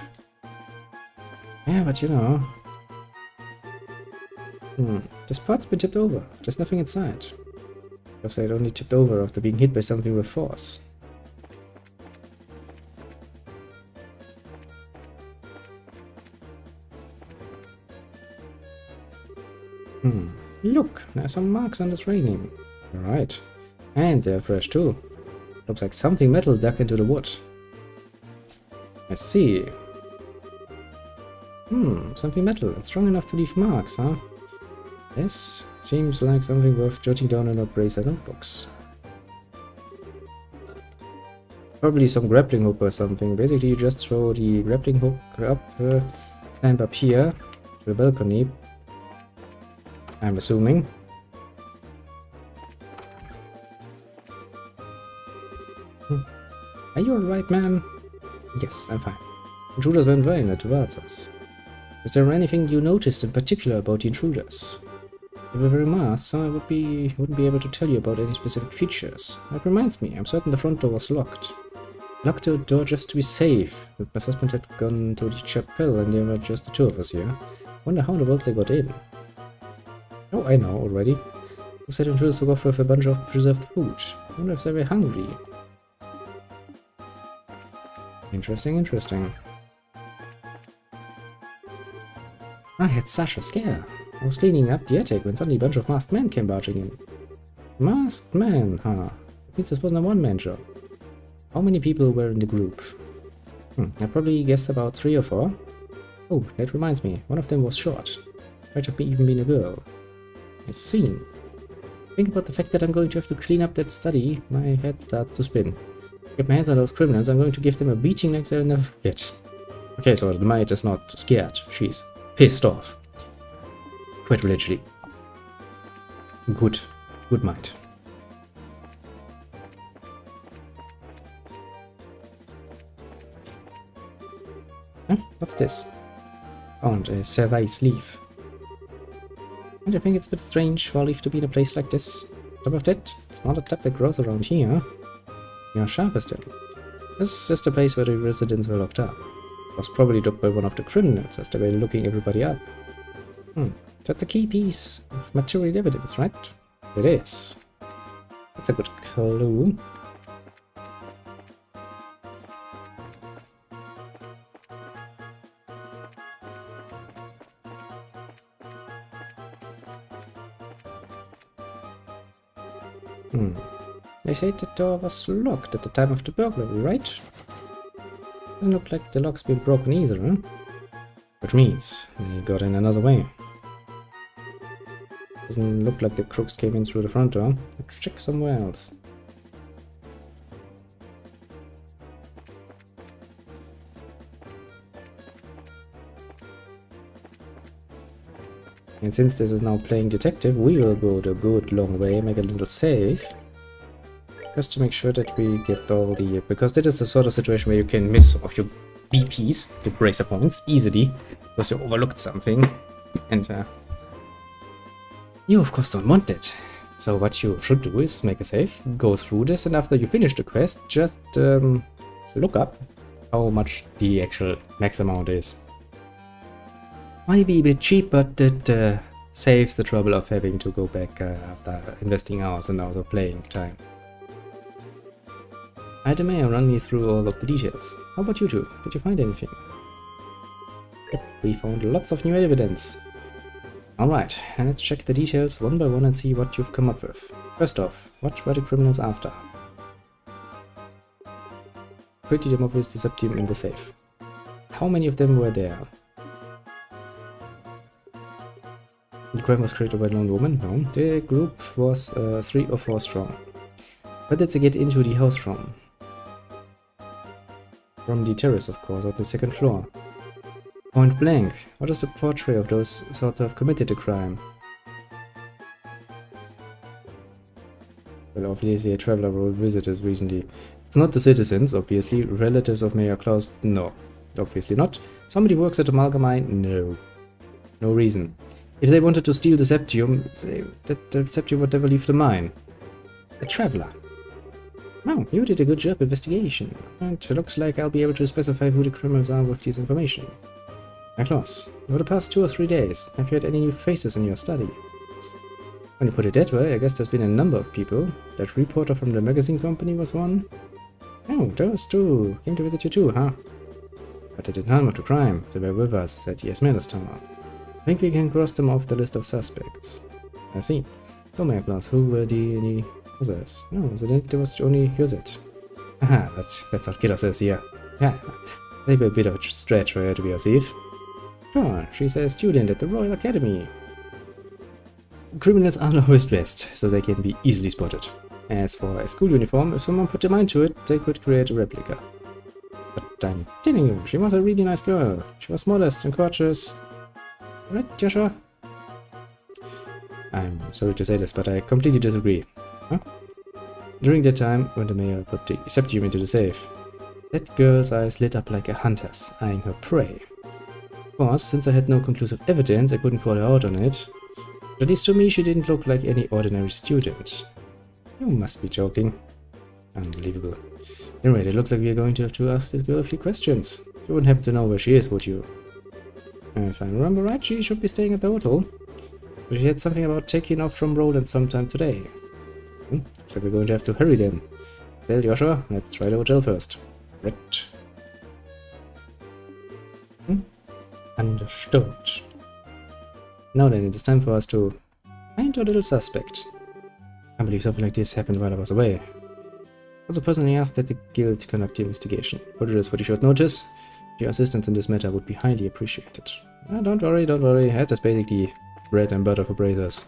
Yeah, but you know... this pot's been tipped over. There's nothing inside. If it only tipped over after being hit by something with force. Look, there's some marks on this railing. Alright. And they're fresh too. Looks like something metal dug into the wood. I see. Something metal. It's strong enough to leave marks, huh? This seems like something worth jotting down in our bracer notebooks. Probably some grappling hook or something. Basically, you just throw the grappling hook up, climb up here to the balcony. I'm assuming. Are you alright, ma'am? Yes, I'm fine. Intruders went violent towards us. Is there anything you noticed in particular about the intruders? They were very masked, so I wouldn't be able to tell you about any specific features. That reminds me, I'm certain the front door was locked. Locked the door just to be safe, but my husband had gone to the chapel and there were just the two of us here. Wonder how in the world they got in. Oh, I know already. Looks like intruders took off with a bunch of preserved food. Wonder if they were hungry. Interesting, interesting. I had such a scare. I was cleaning up the attic when suddenly a bunch of masked men came barging in. Masked men, huh? That means this wasn't a one-man job. How many people were in the group? I probably guessed about 3 or 4. Oh, that reminds me, one of them was short. Might have even been a girl. I see. Think about the fact that I'm going to have to clean up that study. My head starts to spin. Get my hands on those criminals, I'm going to give them a beating like they'll never forget. Okay, so the maid is not scared. She's pissed off. Quite literally. Good. Good mind. Huh? What's this? Found a service leaf. Don't you think it's a bit strange for a leaf to be in a place like this? Top of that, it's not a type that grows around here. You're sharper still. This is just a place where the residents were locked up. It was probably dug by one of the criminals as they were looking everybody up. That's a key piece of material evidence, right? It is. That's a good clue. They said the door was locked at the time of the burglary, right? Doesn't look like the lock's been broken either, huh? Which means they got in another way. Doesn't look like the crooks came in through the front door. Let's check somewhere else. And since this is now playing detective, we will go the good long way, make a little save. Just to make sure that we get all the... Because that is the sort of situation where you can miss some of your BPs, your bracer points, easily. Because you overlooked something. And you of course don't want that. So what you should do is make a save, go through this, and after you finish the quest, just look up how much the actual max amount is. Might be a bit cheap, but it saves the trouble of having to go back after investing hours and hours of playing time. Item A, run me through all of the details. How about you two? Did you find anything? Yep, we found lots of new evidence. Alright, and let's check the details one by one and see what you've come up with. First off, what were the criminals after? Pretty damn obvious the sub-team in the safe. How many of them were there? The crime was created by a lone woman? No. The group was 3 or 4 strong. Where did they get into the house from? From the terrace, of course, on the 2nd floor. Point blank, what is the portrait of those sort of committed the crime? Well, obviously a traveler who visited recently. It's not the citizens, obviously. Relatives of Mayor Klaus? No. Obviously not. Somebody works at Amalgamine? No. No reason. If they wanted to steal the Septium, the Septium would never leave the mine. A traveler. Oh, you did a good job investigation. And it looks like I'll be able to specify who the criminals are with this information. Klaus, over the past 2 or 3 days, have you had any new faces in your study? When you put it that way, I guess there's been a number of people. That reporter from the magazine company was one. Oh, those two came to visit you too, huh? But at the time of the crime, they were with us at the Esmeralda's Tower. I think we can cross them off the list of suspects. I see. So, Klaus, who were the others? No, there was only Josette. Aha, let's not kid ourselves here. Yeah, maybe a bit of a stretch for her to be a thief. Sure, she's a student at the Royal Academy. Criminals aren't always dressed, so they can be easily spotted. As for a school uniform, if someone put their mind to it, they could create a replica. But I'm telling you, she was a really nice girl. She was modest and courteous. Right, Joshua? I'm sorry to say this, but I completely disagree. Huh? During that time, when the mayor put the Septium into the safe, that girl's eyes lit up like a hunter's, eyeing her prey. Of course, since I had no conclusive evidence, I couldn't call her out on it. But at least to me, she didn't look like any ordinary student. You must be joking. Unbelievable. Anyway, it looks like we're going to have to ask this girl a few questions. You wouldn't happen to know where she is, would you? If I remember right, she should be staying at the hotel. But she had something about taking off from Roland sometime today. So we're going to have to hurry then. Tell Joshua, let's try the hotel first. Right. Understood. Now then, it is time for us to find our little suspect. I believe something like this happened while I was away. Also personally asked that the guild conduct the investigation. Apologies for the short notice. Your assistance in this matter would be highly appreciated. Don't worry. That is basically bread and butter for bracers.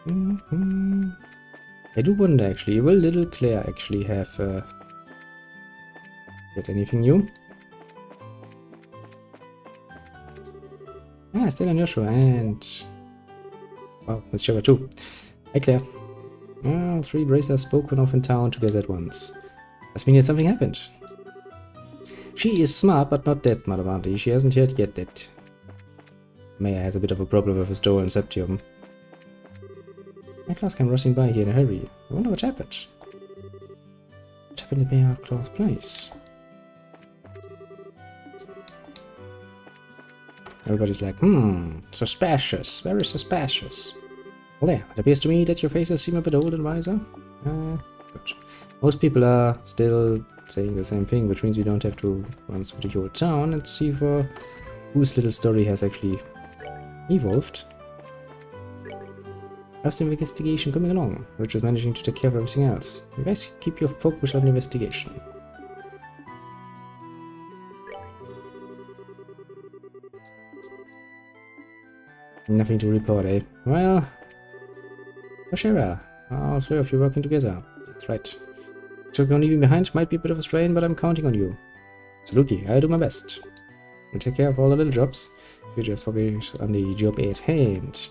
I do wonder actually, will little Claire actually have get anything new? Ah, still on Joshua and... Wow, that's Sugar too. Hi Claire. Well, 3 bracers spoken of in town together at once. Must mean that something happened. She is smart, but not that, Mother Bounty. She hasn't heard yet that Maya has a bit of a problem with a stolen septium. My class came rushing by here in a hurry. I wonder what happened. What happened at Mayor Claw's place? Everybody's like, suspicious, very suspicious. Well, yeah, it appears to me that your faces seem a bit old and wiser. Good. Most people are still saying the same thing, which means we don't have to run through the whole town and see for whose little story has actually evolved. How's the investigation coming along? Rich is managing to take care of everything else. You guys keep your focus on the investigation. Nothing to report, eh? Well... Oshera, all 3 of you working together. That's right. So you're leaving behind might be a bit of a strain, but I'm counting on you. Absolutely, I'll do my best. I'll take care of all the little jobs. You just focus on the job at hand.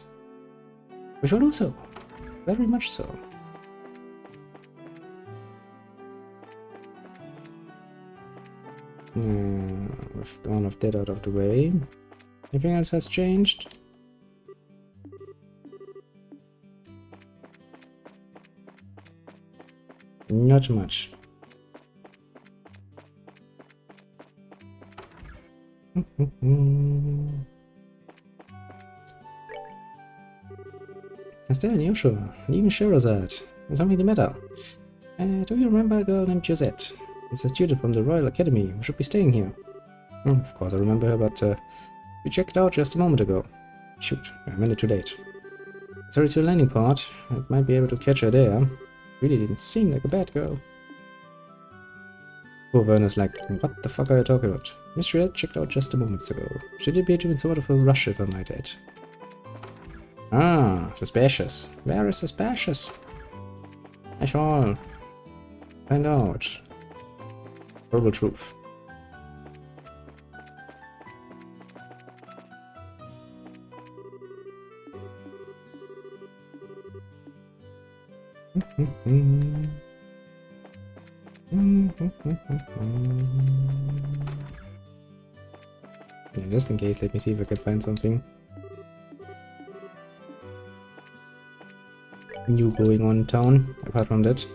We shall do so. Very much so. With one of that out of the way. Anything else has changed? Not much. Estelle, Yoshua, and even Sherazade. There's something the matter. Do you remember a girl named Josette? It's a student from the Royal Academy who should be staying here. Of course I remember her, but we checked out just a moment ago. Shoot, I'm a minute too late. Sorry to the landing part. I might be able to catch her there. Really didn't seem like a bad girl. Poor Werner's like, what the fuck are you talking about? Miss Red checked out just a moment ago. She did appear to be in sort of a rush, if I might add. Ah, suspicious. Very suspicious. I shall find out. Horrible truth. Yeah, just in case, let me see if I can find something new going on in town, apart from that.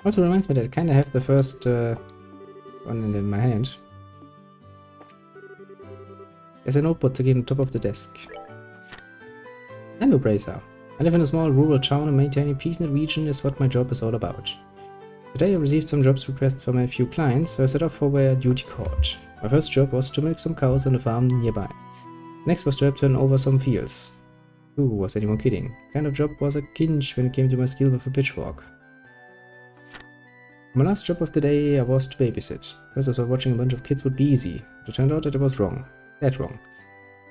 Also reminds me that I kinda have the first one in my hand. There's a notebook again on top of the desk. I'm a bracer. I live in a small rural town and maintaining peace in the region is what my job is all about. Today I received some jobs requests from a few clients, so I set off for where duty called. My first job was to milk some cows on a farm nearby. Next was to help turn over some fields. Who was anyone kidding? Kind of job was a kinch when it came to my skill with a pitchfork. My last job of the day I was to babysit. First I thought watching a bunch of kids would be easy, but it turned out that I was wrong. That wrong.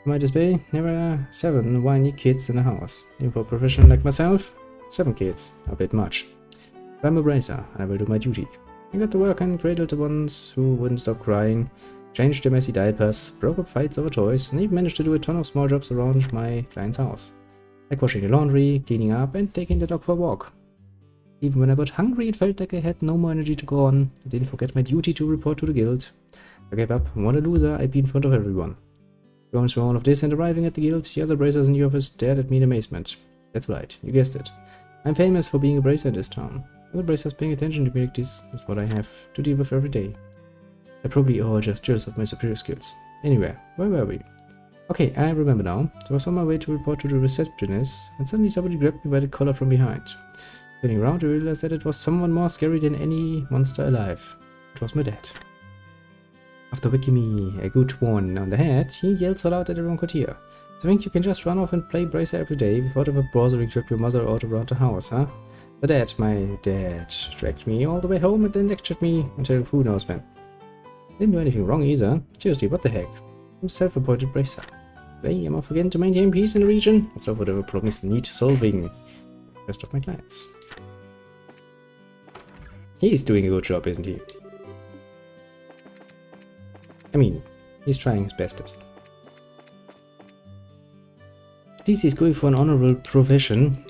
To my dismay, there were 7 whiny kids in the house. Even for a professional like myself, 7 kids, a bit much. But I'm a bracer, and I will do my duty. I got to work and cradled the ones who wouldn't stop crying, changed their messy diapers, broke up fights over toys, and even managed to do a ton of small jobs around my client's house. Like washing the laundry, cleaning up, and taking the dog for a walk. Even when I got hungry, it felt like I had no more energy to go on. I didn't forget my duty to report to the guild. I gave up, what a loser, I'd be in front of everyone. Going through all of this and arriving at the guild, the other bracers in the office stared at me in amazement. That's right, you guessed it. I'm famous for being a bracer in this town. Other bracers paying attention to me like this is what I have to deal with every day. They're probably all just jealous of my superior skills. Anyway, where were we? Okay, I remember now. So I was on my way to report to the receptionist, and suddenly somebody grabbed me by the collar from behind. Turning around, I realized that it was someone more scary than any monster alive. It was my dad. After whacking me a good one on the head, he yelled so loud that everyone could hear. So think you can just run off and play bracer every day without ever bothering to help your mother out around the house, huh? But my dad, dragged me all the way home and then lectured me until who knows when. Didn't do anything wrong either. Seriously, what the heck? I'm a self-appointed bracer. I am off again to maintain peace in the region. Let's solve whatever problems need solving. Rest of my clients. He's doing a good job, isn't he? I mean, he's trying his bestest. At least he's going for an honorable profession.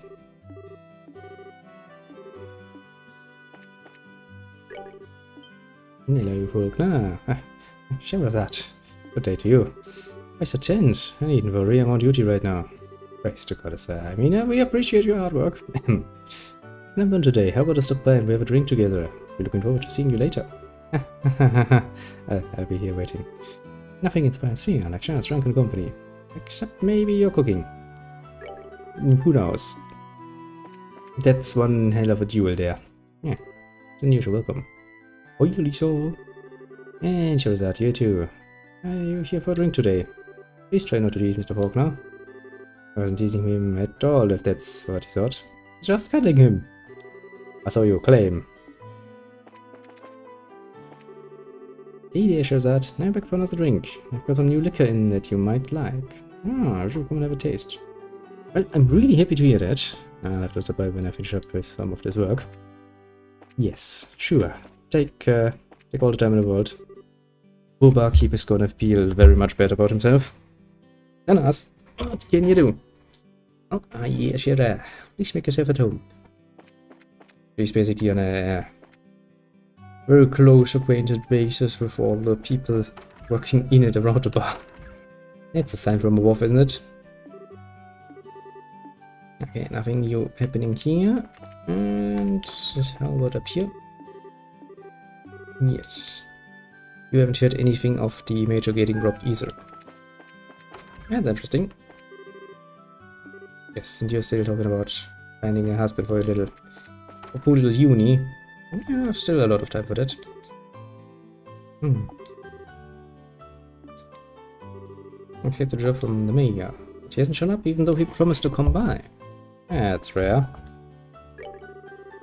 Hello, you folk. Sure of that. Good day to you. Why so tense? I needn't worry, I'm on duty right now. Christ to goddess, I mean, we appreciate your hard work. And I'm done today. How about I stop by and we have a drink together? We're looking forward to seeing you later. I'll be here waiting. Nothing inspires fear like chance drunken company. Except maybe your cooking. Who knows? That's one hell of a duel there. Yeah, it's unusual welcome. Oily so. And shows that you too. You're here for a drink today. Please try not to eat Mr. Faulkner. I wasn't teasing him at all, if that's what he thought. Just cuddling him. I saw you claim. Hey there, Shazad. Now back for another drink. I've got some new liquor in that you might like. I should come and have a taste. Well, I'm really happy to hear that. I'll have to stop by when I finish up with some of this work. Yes, sure. Take all the time in the world. Poor barkeeper's gonna feel very much better about himself. And us. What can you do? Oh, yes, you're there. Please make yourself at home. He's basically on a very close acquainted basis with all the people working in and around the bar. That's a sign from above, isn't it? Okay, nothing new happening here. And how about up here? Yes. You haven't heard anything of the major getting robbed either. That's interesting. Yes, and you're still talking about finding a husband for your poor little uni. Yeah, I've still a lot of time for that. Accept the job from the mayor. She hasn't shown up even though he promised to come by. That's rare.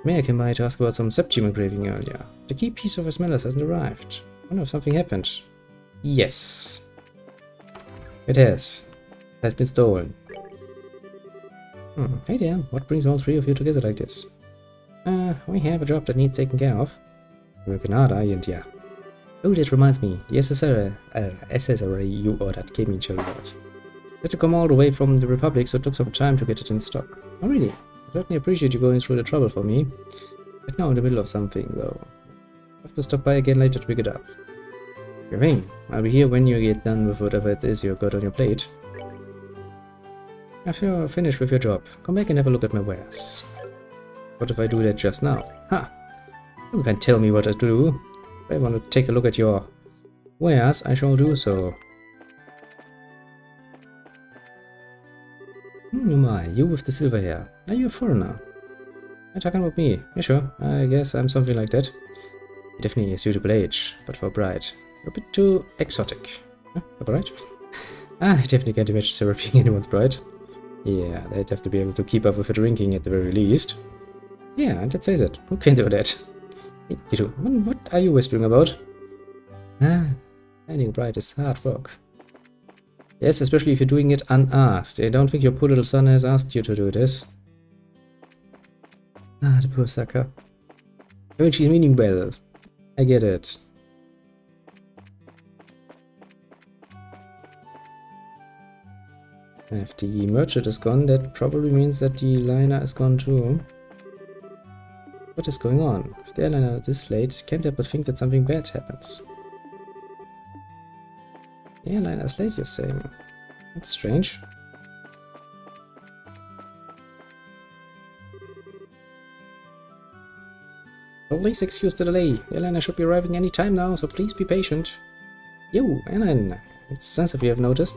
Mayor came by to ask about some septum engraving earlier. The key piece of his medals hasn't arrived. I wonder if something happened. Yes. It has. It has been stolen. Hey there, what brings all three of you together like this? We have a job that needs taken care of. You're working hard, aren't ya? Oh, that reminds me, the accessory you ordered came in showing out. It had to come all the way from the Republic, so it took some time to get it in stock. Oh really? I certainly appreciate you going through the trouble for me. But now in the middle of something, though. I'll have to stop by again later to pick it up. Sure thing. I'll be here when you get done with whatever it is you've got on your plate. After you're finished with your job, come back and have a look at my wares. What if I do that just now? Ha! You can tell me what to do. If I want to take a look at your wares, I shall do so. Oh my, you with the silver hair. Are you a foreigner? Are you talking about me? Yeah, sure. I guess I'm something like that. You're definitely a suitable age, but for a bride, you're a bit too exotic. Huh? A bride? I definitely can't imagine Sarah being anyone's bride. Yeah, they'd have to be able to keep up with the drinking at the very least. Yeah, let's face it. Who can do that? Hey, you two, what are you whispering about? Finding a bride is hard work. Yes, especially if you're doing it unasked. I don't think your poor little son has asked you to do this. The poor sucker. I mean, she's meaning well. I get it. If the merchant is gone, that probably means that the liner is gone too. What is going on? If the airliner is this late, can't help but think that something bad happens. The airliner is late, you're saying? That's strange. Please excuse the delay. The airliner should be arriving any time now, so please be patient. Yo, airline. It's nice if you have noticed.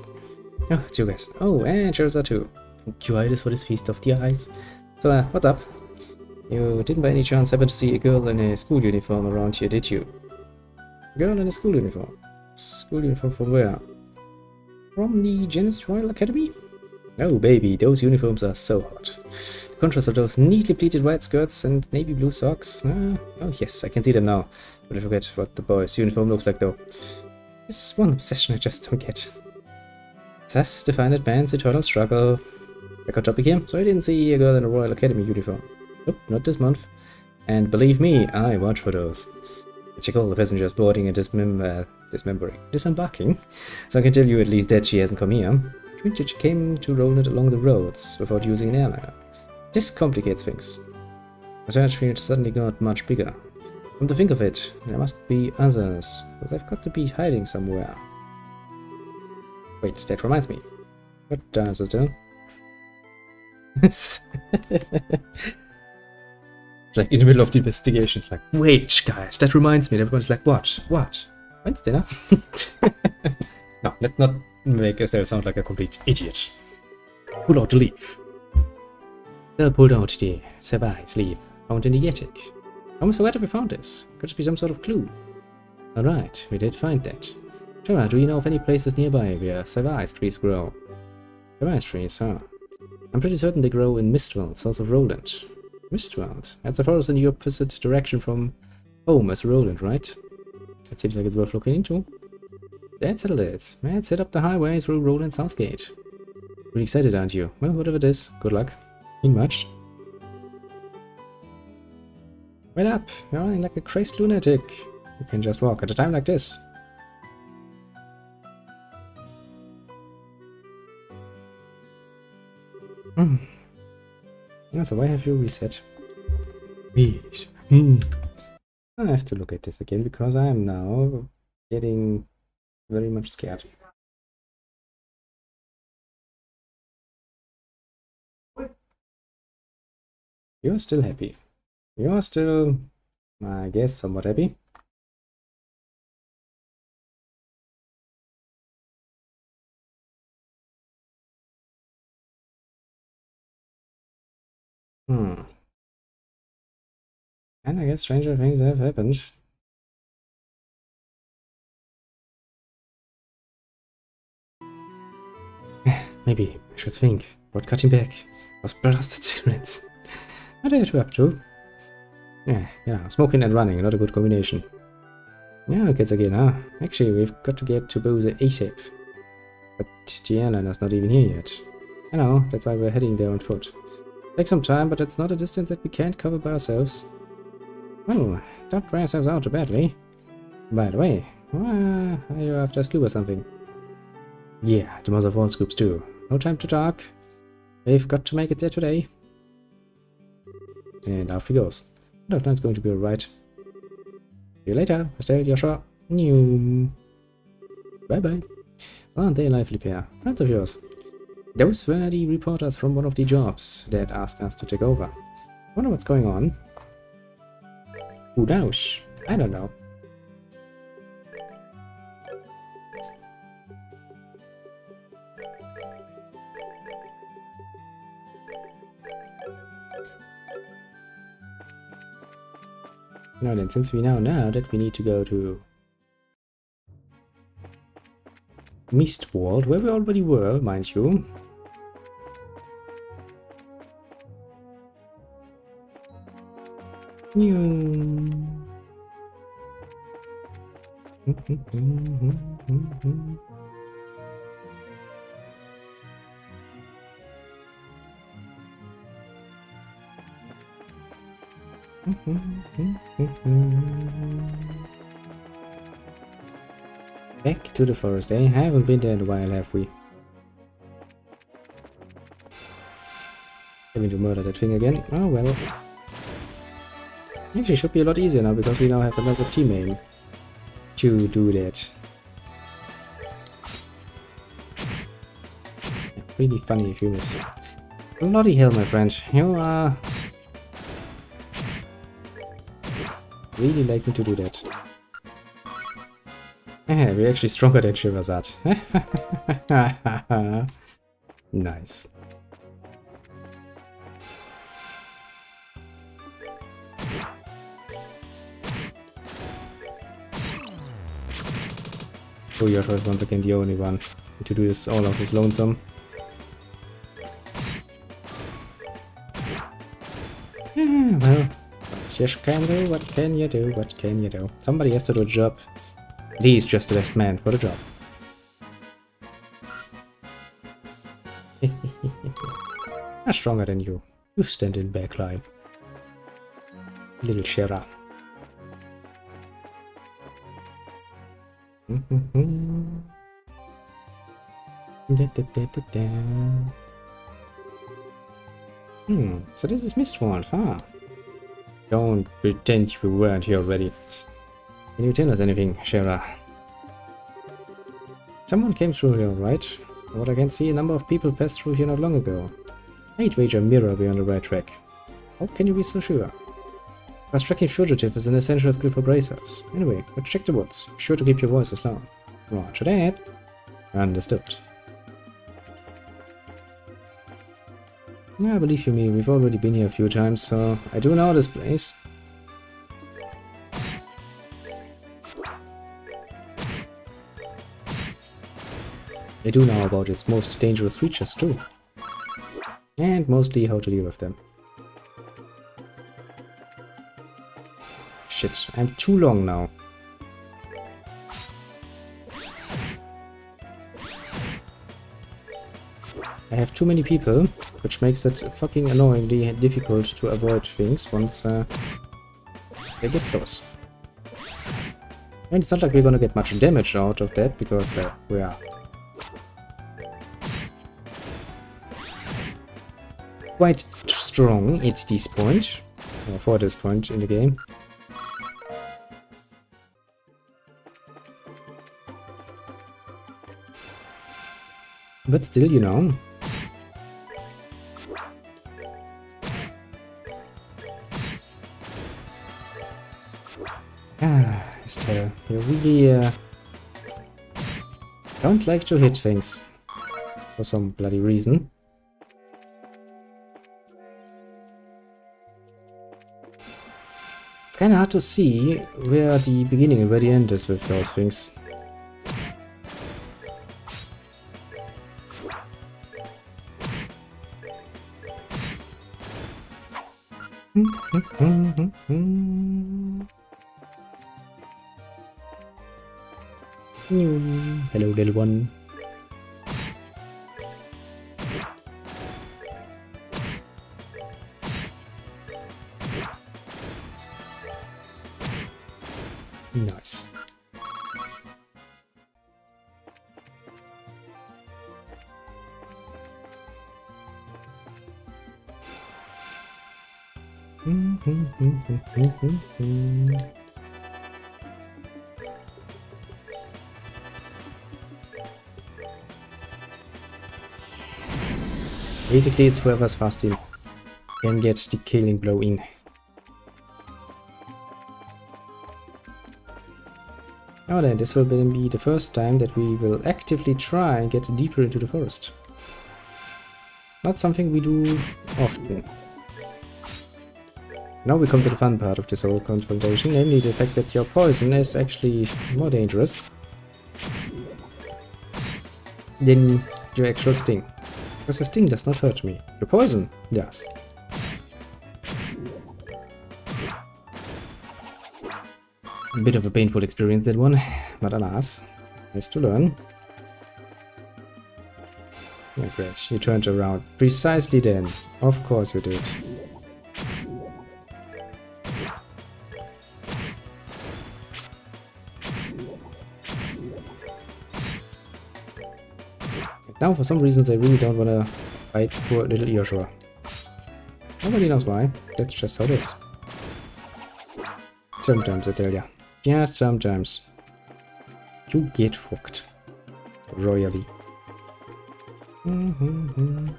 Oh, it's you guys. Oh, and Charizard too. Thank you, for this feast of the eyes. So, what's up? You didn't by any chance happen to see a girl in a school uniform around here, did you? A girl in a school uniform? School uniform from where? From the Genis Royal Academy? Oh baby, those uniforms are so hot. The contrast of those neatly pleated white skirts and navy blue socks. Oh yes, I can see them now. But I forget what the boy's uniform looks like though. This is one obsession I just don't get. Success defined man's eternal struggle. Record topic here. So I didn't see a girl in a Royal Academy uniform. Nope, not this month. And believe me, I watch for those. I check all the passengers boarding and disembarking. So I can tell you at least that she hasn't come here. Which means that she came to Roland along the roads without using an airliner. This complicates things. The search field suddenly got much bigger. Come to think of it, there must be others, but they've got to be hiding somewhere. Wait, that reminds me. What does this do? It's like in the middle of the investigation, it's like, wait, guys, that reminds me. And everyone's like, what? What? When's dinner? No, let's not make Estelle sound like a complete idiot. Pull out the leaf. Estelle pulled out the Savai's leaf, found in the attic. I almost forgot that we found this. Could it be some sort of clue? Alright, we did find that. Shara, do you know of any places nearby where Savai's trees grow? Savai's trees, huh? I'm pretty certain they grow in Mistwald, south of Roland. Mistwald? That's the forest in the opposite direction from home as Roland, right? That seems like it's worth looking into. Let's settle it. Let's head up the highway through Roland's house gate. Really excited, aren't you? Well, whatever it is, good luck. Ain't much. Wait up! You're running like a crazed lunatic. You can just walk at a time like this. So why have you reset? Wait. I have to look at this again because I am now getting very much scared. You're still happy. You're still, I guess, somewhat happy. And I guess stranger things have happened. Maybe I should think about cutting back those blasted cigarettes. What are you two up to? Yeah, smoking and running, not a good combination. Yeah, kids again, huh? Actually, we've got to get to Bose ASAP. But the airliner's not even here yet. I know, that's why we're heading there on foot. Take some time, but it's not a distance that we can't cover by ourselves. Well, don't wear ourselves out too badly. By the way, are you after a scoop or something? Yeah, the mother of all scoops too. No time to talk. We've got to make it there today. And off he goes. I don't know, it's going to be alright. See you later, Estelle, Joshua. Bye bye. Aren't they a lively pair? Friends of yours. Those were the reporters from one of the jobs that asked us to take over. Wonder what's going on. Who knows? I don't know. Now then, since we now know that we need to go to Mistwald, where we already were, mind you. Back to the forest, eh? Haven't been there in a while, have we? Having to murder that thing again? Oh well. Actually, should be a lot easier now because we now have another teammate to do that. Yeah, really funny if you miss. Bloody hell, my friend, you are really liking to do that. We're actually stronger than Shirazad. Nice. So Joshua is once again the only one to do this all of his lonesome. Well, what you can do, what can you do, what can you do? Somebody has to do a job. He's just the best man for the job. I'm stronger than you. You stand in backline. Little Shera. So this is Mistwald, huh? Don't pretend you weren't here already. Can you tell us anything, Shera? Someone came through here, right? From what I can see, a number of people passed through here not long ago. I'd wager a mirror we're on the right track. How can you be so sure? Because tracking fugitive is an essential skill for bracers. Anyway, let's check the woods. Be sure to keep your voices loud. Roger that. Understood. Yeah, believe you me, we've already been here a few times, so I do know this place. I do know about its most dangerous creatures too. And mostly how to deal with them. Shit, I'm too long now. I have too many people, which makes it fucking annoyingly difficult to avoid things once they get close. And it's not like we're gonna get much damage out of that, because, well, we are quite strong at this point, or for this point in the game. But still, you know. Ah, Estelle, you really don't like to hit things for some bloody reason. It's kinda hard to see where the beginning and where the end is with those things. Hello, little one. Nice. Basically, it's whoever's faster can get the killing blow in. Now then, this will then be the first time that we will actively try and get deeper into the forest. Not something we do often. Now we come to the fun part of this whole confrontation, namely the fact that your poison is actually more dangerous than your actual sting. Because your sting does not hurt me. Your poison does. A bit of a painful experience, that one, but alas, nice to learn. Yeah, great, you turned around precisely then. Of course you did. Now, for some reasons, I really don't want to fight poor little Joshua. Nobody knows why. That's just how it is. Sometimes, I tell ya. Just sometimes. You get fucked. Royally. Come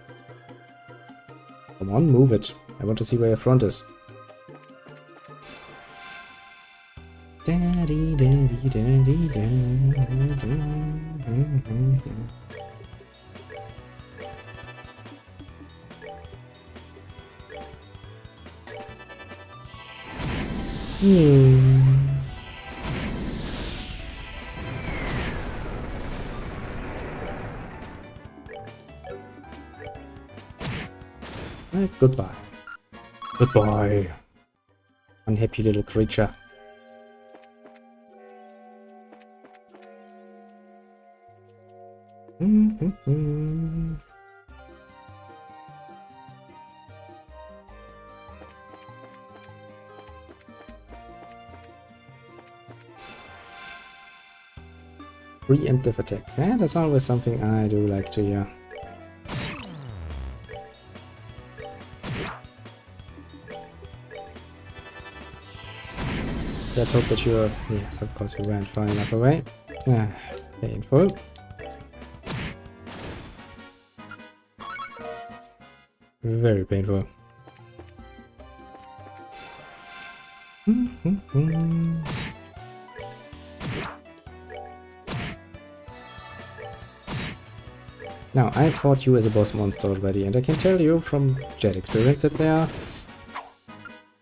on, move it. I want to see where your front is. Daddy, daddy, daddy, daddy. Goodbye. Goodbye. Unhappy little creature. preemptive attack. Yeah, that's always something I do like to, yeah. Let's hope that you're... Yes, of course we ran far enough away. Ah, painful. Very painful. Now, I fought you as a boss monster already, and I can tell you from jet experience that they are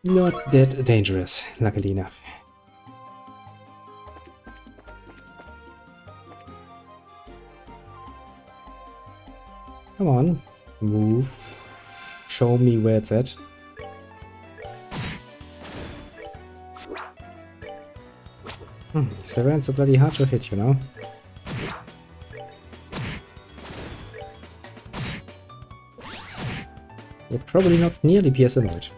not that dangerous, luckily enough. Come on, move. Show me where it's at. They weren't so bloody hard to hit, you know? You're probably not nearly PS annoyed.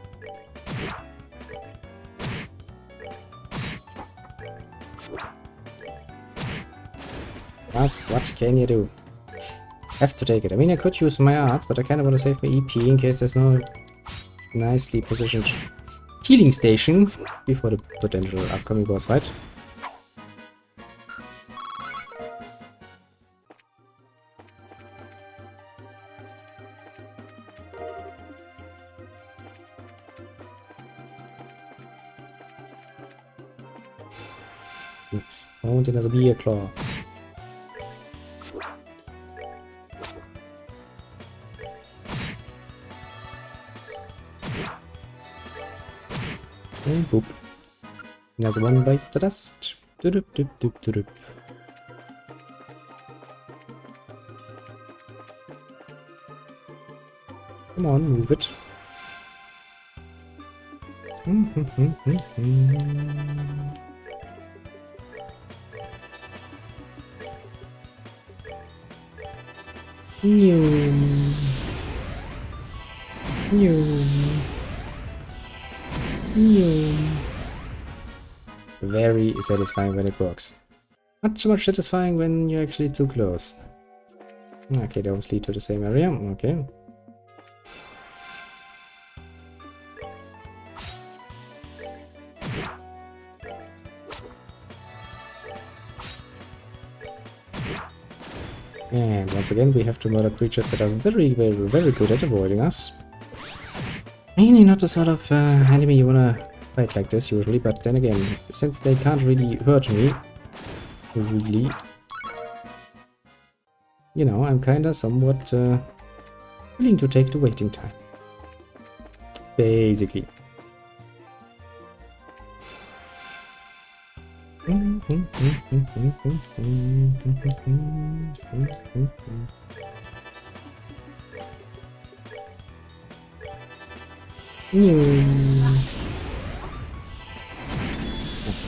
What can you do? Have to take it. I mean, I could use my arts, but I kind of want to save my EP in case there's no nicely positioned healing station before the potential upcoming boss fight. Nice. Und in der Bierklaw. And boop. Another one bites the dust. Doop, doop, doop, doop. Come on, move it. Very satisfying when it works. Not so much satisfying when you're actually too close. Okay, those lead to the same area. Okay. And once again, we have to murder creatures that are very, very, very good at avoiding us. Mainly not the sort of enemy you wanna fight like this usually, but then again, since they can't really hurt me, really, you know, I'm kinda somewhat willing to take the waiting time. Basically.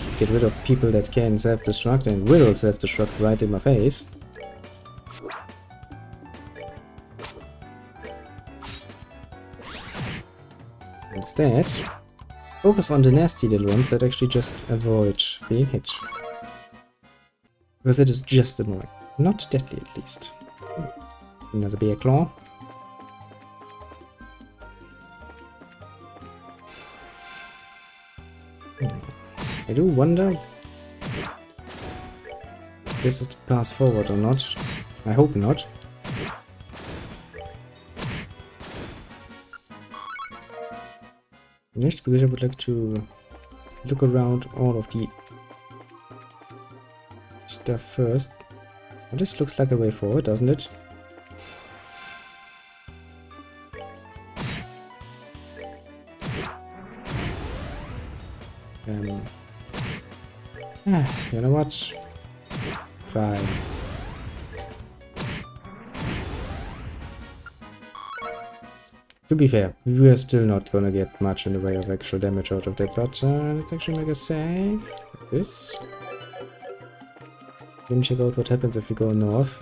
Let's get rid of people that can self-destruct and will self-destruct right in my face. Instead, focus on the nasty little ones that actually just avoid being hit. Because that is just annoying. Not deadly, at least. Another bear claw. I do wonder if this is the path forward or not. I hope not. Next, because I would like to look around all of the stuff first. Well, this looks like a way forward, doesn't it? You know what? Fine. To be fair, we are still not gonna get much in the way of actual damage out of that, but let's actually make a save. Like this. Then check out what happens if we go north.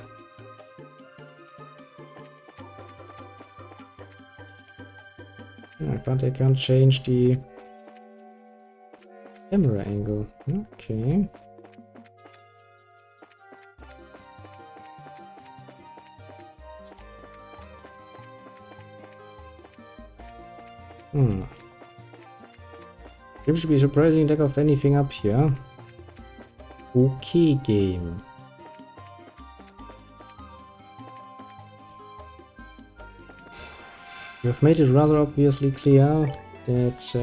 But I can't change the camera angle. Okay. There should be a surprising lack of anything up here. Okay, game. You've made it rather obviously clear that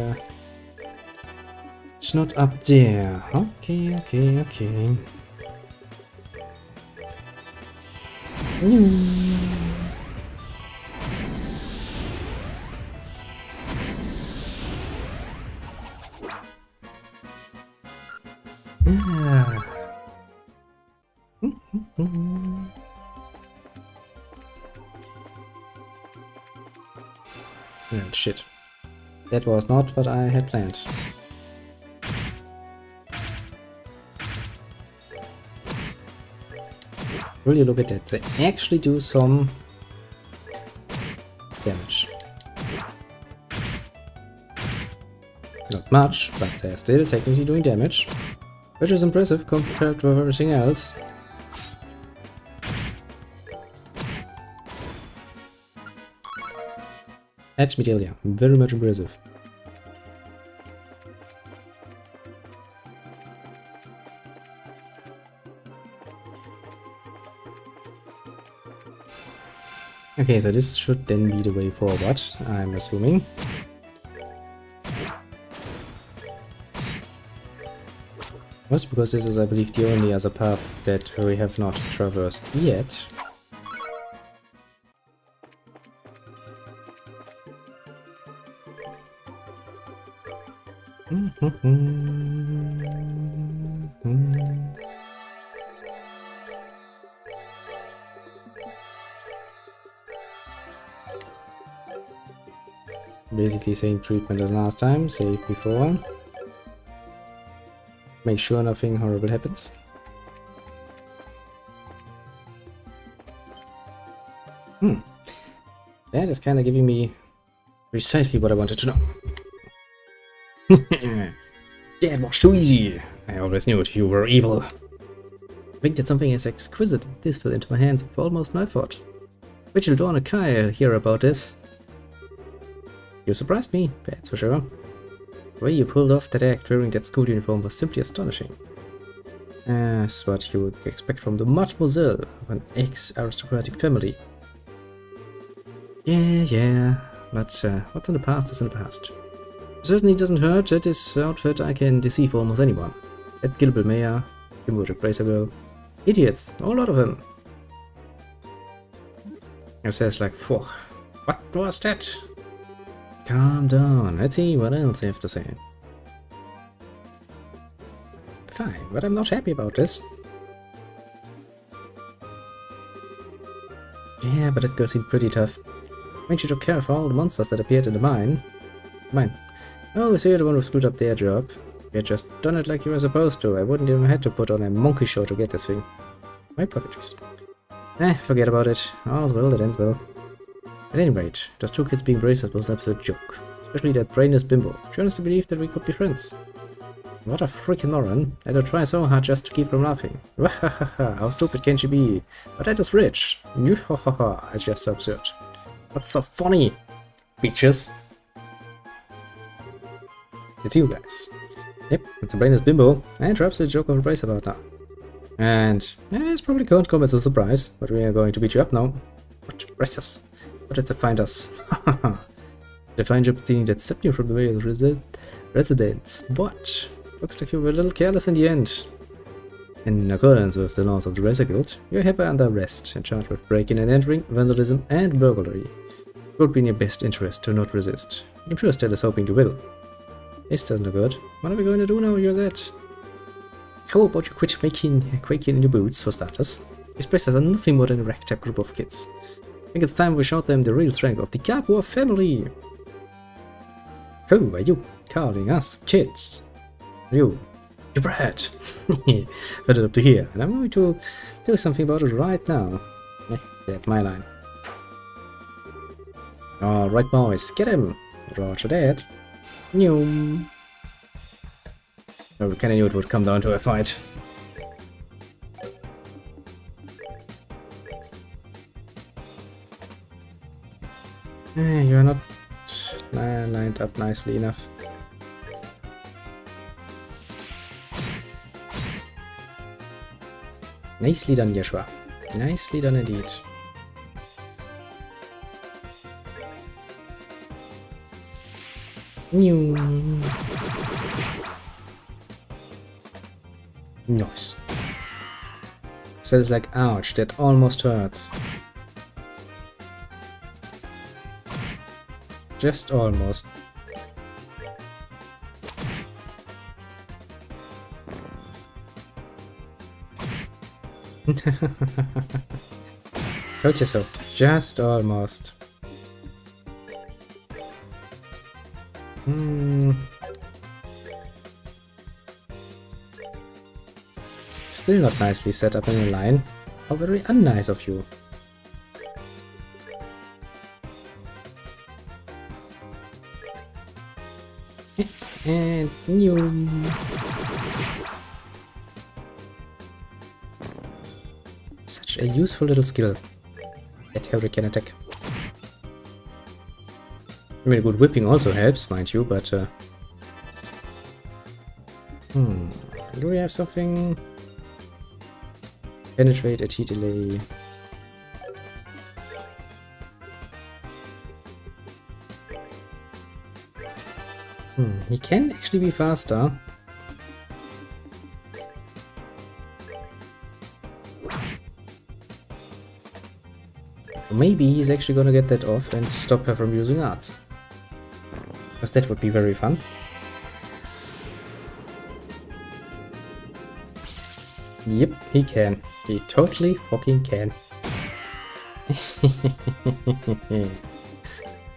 it's not up there. Okay, okay, okay. Well, shit. That was not what I had planned. Will you look at that? They actually do some damage. Not much, but they're still technically doing damage, which is impressive compared to everything else. Admittedly, yeah, very much impressive. Okay, so this should then be the way forward, I'm assuming. Mostly because this is, I believe, the only other path that we have not traversed yet. Basically same treatment as last time, save before. Make sure nothing horrible happens. That is kind of giving me precisely what I wanted to know. That was too easy. I always knew it, you were evil. I think that something as exquisite as this fell into my hands for almost no effort. Rachel, Dawn, and Kyle hear about this. You surprised me, that's for sure. The way you pulled off that act wearing that school uniform was simply astonishing. As what you would expect from the mademoiselle of an ex-aristocratic family. Yeah, but what's in the past is in the past. It certainly doesn't hurt that this outfit I can deceive almost anyone. That Gilbert Mayer, Kimberly Bracer girl. Idiots, a whole lot of them. It says like, phew, what was that? Calm down, let's see what else I have to say. Fine, but I'm not happy about this. Yeah, but that girl seemed pretty tough. When she took care of all the monsters that appeared in the mine. Oh, so you're the one who screwed up their job. You had just done it like you were supposed to. I wouldn't even have to put on a monkey show to get this thing. My apologies. Forget about it. All's well that ends well. At any rate, those two kids being bracers was an absolute joke. Especially that brainless bimbo. She honestly believed that we could be friends. What a freaking moron. I had to try so hard just to keep from laughing. How stupid can she be? But that is rich. It's just so absurd. What's so funny? Bitches. It's you guys. Yep, it's a brainless bimbo. And you're absolutely joke of a brace about now. And it's probably going to come as a surprise, but we are going to beat you up now. What braces? What did they find us? They find you obtaining that septum from the various residents. But looks like you were a little careless in the end. In accordance with the laws of the Racer Guild, you're hereby under arrest and charged with breaking and entering, vandalism, and burglary. It would be in your best interest to not resist. I'm sure Stella is hoping you will. This doesn't look good. What are we going to do now you're that? How about you quit quaking in your boots, for starters? These bracers are nothing more than a ragtag group of kids. I think it's time we showed them the real strength of the Capua family. Who are you calling us kids? You brat. Put it up to here, and I'm going to do something about it right now. That's my line. Alright boys, get him. Roger that. Noom. I kinda knew it would come down to a fight. You're not lined up nicely enough. Nicely done, Joshua. Nicely done indeed. Nice. Sounds like, ouch, that almost hurts. Just almost. Told you so. Just almost. Still not nicely set up in a line. How very unnice of you. And new. Such a useful little skill. That hurricane attack. I mean, good whipping also helps, mind you, but do we have something? Penetrate, AT delay. He can actually be faster. Maybe he's actually gonna get that off and stop her from using arts. Because that would be very fun. Yep, he can. He totally fucking can.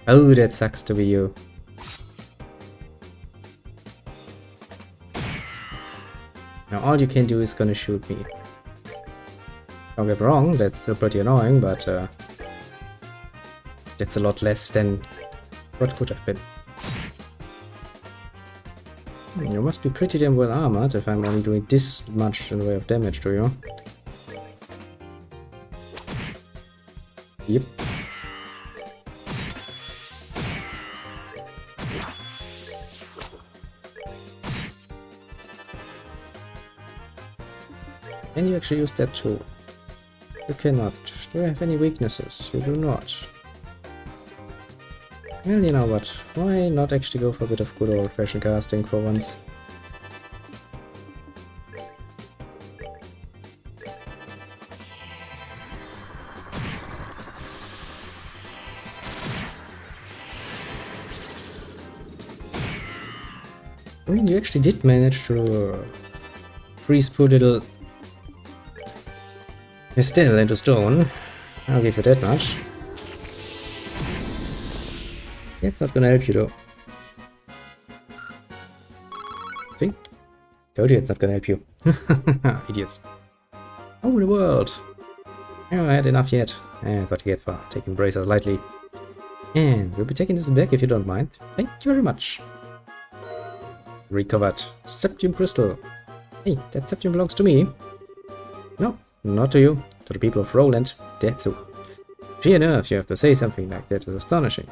Oh, that sucks to be you. Now all you can do is gonna shoot me. Don't get me wrong, that's still pretty annoying, but that's a lot less than what could have been. You must be pretty damn well armored if I'm only doing this much in the way of damage to you. Yep. Can you actually use that too? You cannot. Do you have any weaknesses? You do not. Well, you know what? Why not actually go for a bit of good old-fashioned casting for once? I mean, you actually did manage to freeze poor little Estelle into stone. I'll give you that much. It's not gonna help you though. See? Told you it's not gonna help you. Idiots. Oh, the world! I haven't had enough yet. And that's what you get for taking bracers lightly. And we'll be taking this back if you don't mind. Thank you very much. Recovered. Septium crystal. Hey, that septium belongs to me. No, not to you. To the people of Roland. That's so. Sheer nerve you have to say something like that is astonishing.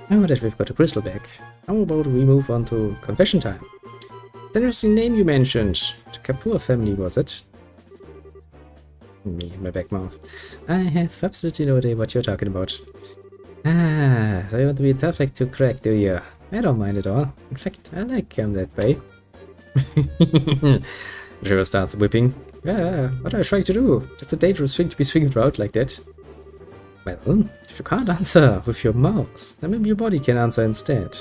Now that we've got a crystal back, how about we move on to confession time? It's an interesting name you mentioned. The Kapoor family, was it? Me, my back mouth. I have absolutely no idea what you're talking about. Ah, so you want to be a tough egg to crack, do you? I don't mind at all. In fact, I like him that way. Jiro starts whipping. Ah, what are you trying to do? It's a dangerous thing to be swinging around like that. Well, if you can't answer with your mouth, then maybe your body can answer instead.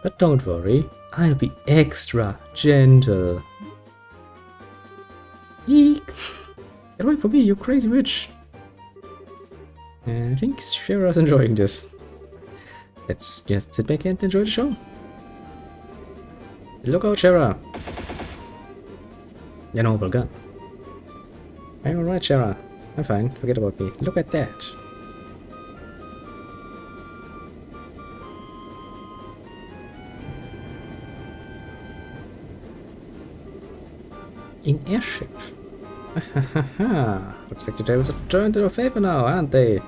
But don't worry, I'll be extra gentle. Eek! Get away from me, you crazy witch! I think Shira's enjoying this. Let's just sit back and enjoy the show. Look out, Shira! A noble gun. I'm alright, Shira. I'm fine, forget about me. Look at that. In airship. Looks like the tables have turned in our favor now, aren't they?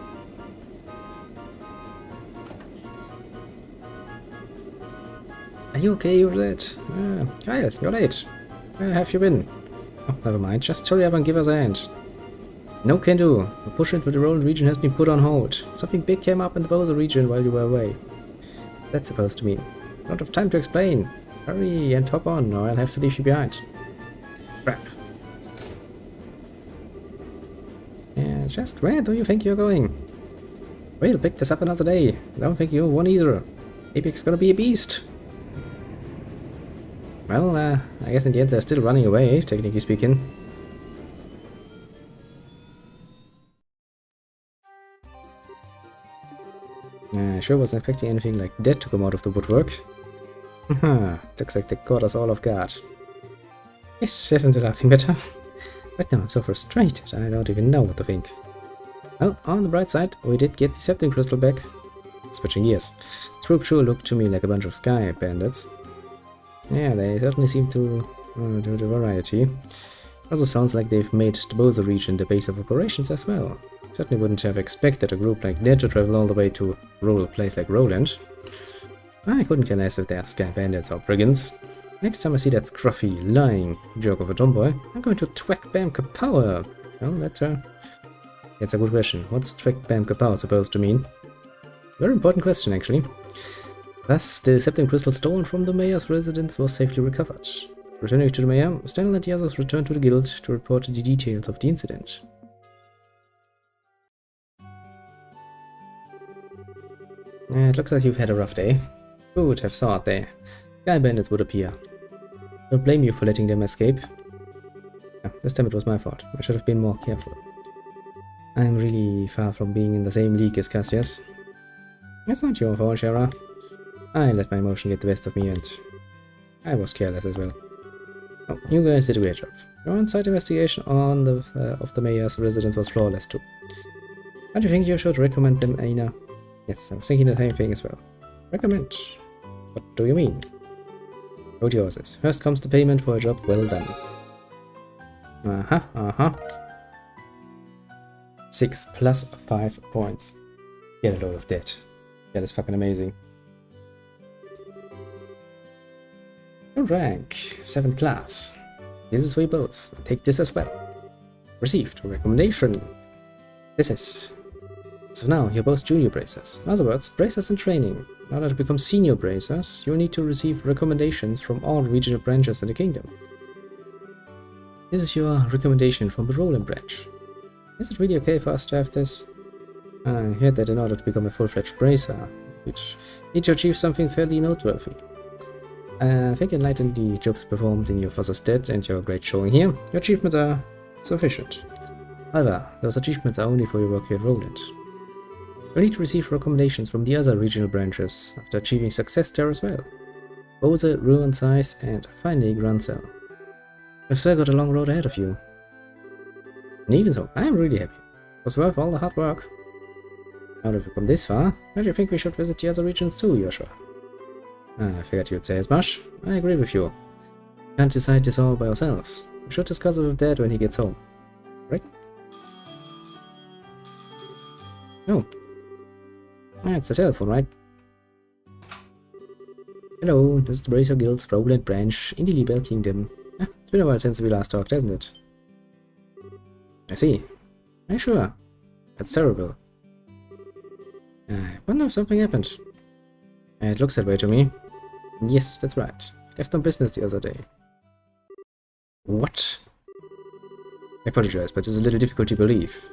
you okay? You're late. Kyle, you're late. Where have you been? Oh, never mind. Just hurry up and give us a hand. No can do. The push into the Roland region has been put on hold. Something big came up in the Bowser region while you were away. What's that supposed to mean? Not enough time to explain. Hurry and hop on, or I'll have to leave you behind. Crap. Yeah, just where do you think you're going? We'll pick this up another day. I don't think you won either. Apic's gonna be a beast. Well, I guess in the end they're still running away, technically speaking. I sure wasn't expecting anything like that to come out of the woodwork. Haha, looks like they caught us all off guard. Yes, isn't it laughing better? Right now I'm so frustrated, I don't even know what to think. Well, on the bright side, we did get the Septim Crystal back. Switching gears. The group sure looked to me like a bunch of sky bandits. Yeah, they certainly seem to do the variety. Also sounds like they've made the Bowser region the base of operations as well. Certainly wouldn't have expected a group like that to travel all the way to a place like Roland. I couldn't care less if they're sky bandits or brigands. Next time I see that scruffy, lying jerk of a tomboy, I'm going to twack bam kapower. Well, that's a good question. What's twack bam kapower supposed to mean? Very important question, actually. Thus, the Septim Crystal stolen from the mayor's residence was safely recovered. Returning to the mayor, Stanley and the others returned to the guild to report the details of the incident. It looks like you've had a rough day. Who would have thought the sky bandits would appear? Don't blame you for letting them escape. Yeah, this time it was my fault. I should have been more careful. I'm really far from being in the same league as Cassius. It's not your fault, Shara. I let my emotion get the best of me and I was careless as well. Oh, you guys did a great job. Your on-site investigation on of the mayor's residence was flawless too. Don't you think you should recommend them, Aina? Yes, I was thinking the same thing as well. Recommend? What do you mean? Road yours. First comes the payment for a job well done. 6 plus 5 points. Get a load of that. That is fucking amazing. Rank 7th class. This is way both. Take this as well. Received a recommendation. This is. So now you're both junior bracers. In other words, bracers in training. In order to become senior bracers, you'll need to receive recommendations from all regional branches in the kingdom. This is your recommendation from the Roland branch. Is it really okay for us to have this? I heard that in order to become a full-fledged bracer, which need to achieve something fairly noteworthy. I think in light of the jobs performed in your father's death and your great showing here, your achievements are sufficient. However, those achievements are only for your work here at Roland. You need to receive recommendations from the other regional branches after achieving success there as well. Bowser, Ruin Size, and finally Grancel. You've still got a long road ahead of you. And even so, I am really happy. It was worth all the hard work. Now that we've come this far, don't you think we should visit the other regions too, Joshua? I figured you'd say as much. I agree with you. We can't decide this all by ourselves. We should discuss it with Dad when he gets home. Right? No. It's the telephone, right? Hello, this is the Bracer Guild's Roland branch in the Libel Kingdom. It's been a while since we last talked, hasn't it? I see. Are you sure? That's terrible. I wonder if something happened. It looks that way to me. Yes, that's right. Left on business the other day. What? I apologize, but it's a little difficult to believe.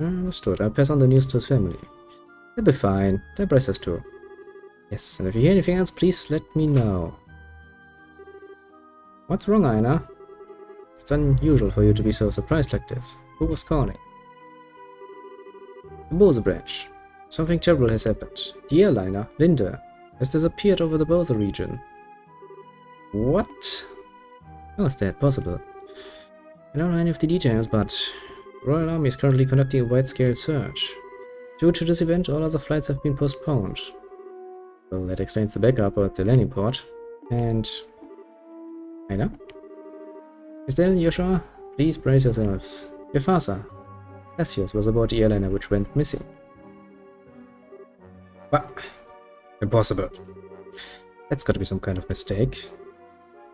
Understood. I'll pass on the news to his family. They'll be fine. They're bracers too. Yes, and if you hear anything else, please let me know. What's wrong, Aina? It's unusual for you to be so surprised like this. Who was calling? The Bowser branch. Something terrible has happened. The airliner, Linda, has disappeared over the Bowser region. What? How is that possible? I don't know any of the details, but the Royal Army is currently conducting a wide-scale search. Due to this event, all other flights have been postponed. Well, that explains the backup at the landing port. And... I know. Estelle, Joshua, please brace yourselves. Your father, Cassius, was aboard the airliner which went missing. What? Impossible. That's gotta be some kind of mistake.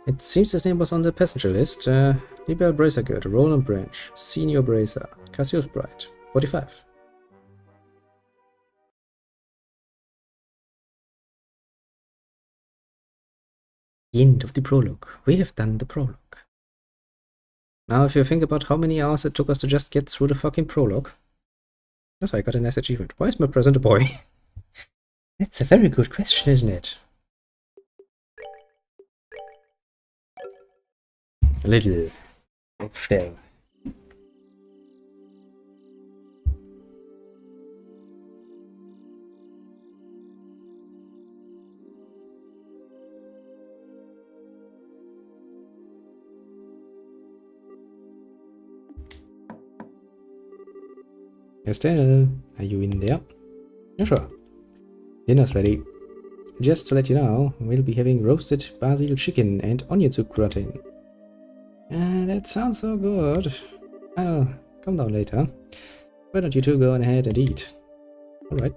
It seems his name was on the passenger list. Libel Bracer Girl, Roland Branch, Senior Bracer, Cassius Bright, 45. The end of the prologue. We have done the prologue. Now, if you think about how many hours it took us to just get through the fucking prologue. Yes, I got a nice achievement. Why is my present a boy? That's a very good question, isn't it? A little still. Estelle, are you in there? Yeah, sure. Dinner's ready. Just to let you know, we'll be having roasted basil chicken and onion soup gratin. That sounds so good. I'll come down later. Why don't you two go on ahead and eat? Alright.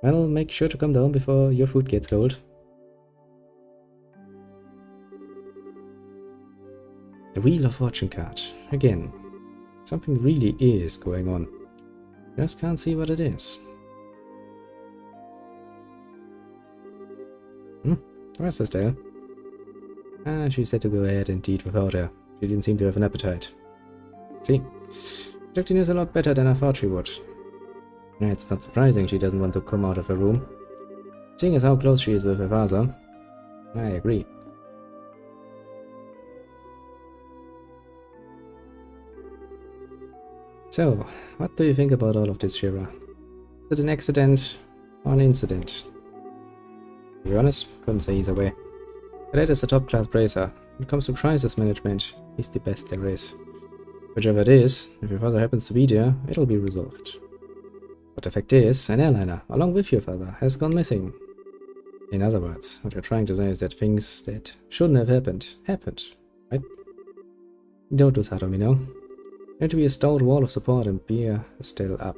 Well, make sure to come down before your food gets cold. The Wheel of Fortune card. Again. Something really is going on. Just can't see what it is. Where's Estelle? She said to go ahead and eat without her. She didn't seem to have an appetite. See? Projecting is a lot better than I thought she would. It's not surprising she doesn't want to come out of her room. Seeing as how close she is with her father. I agree. So, what do you think about all of this, Shira? Is it an accident or an incident? To be honest, couldn't say either way. But Ed is a top-class bracer. When it comes to crisis management, he's the best there is. Whichever it is, if your father happens to be there, it'll be resolved. But the fact is, an airliner, along with your father, has gone missing. In other words, what you're trying to say is that things that shouldn't have happened, happened, right? Don't lose heart on me now. You have to be a stout wall of support and bear Estelle up.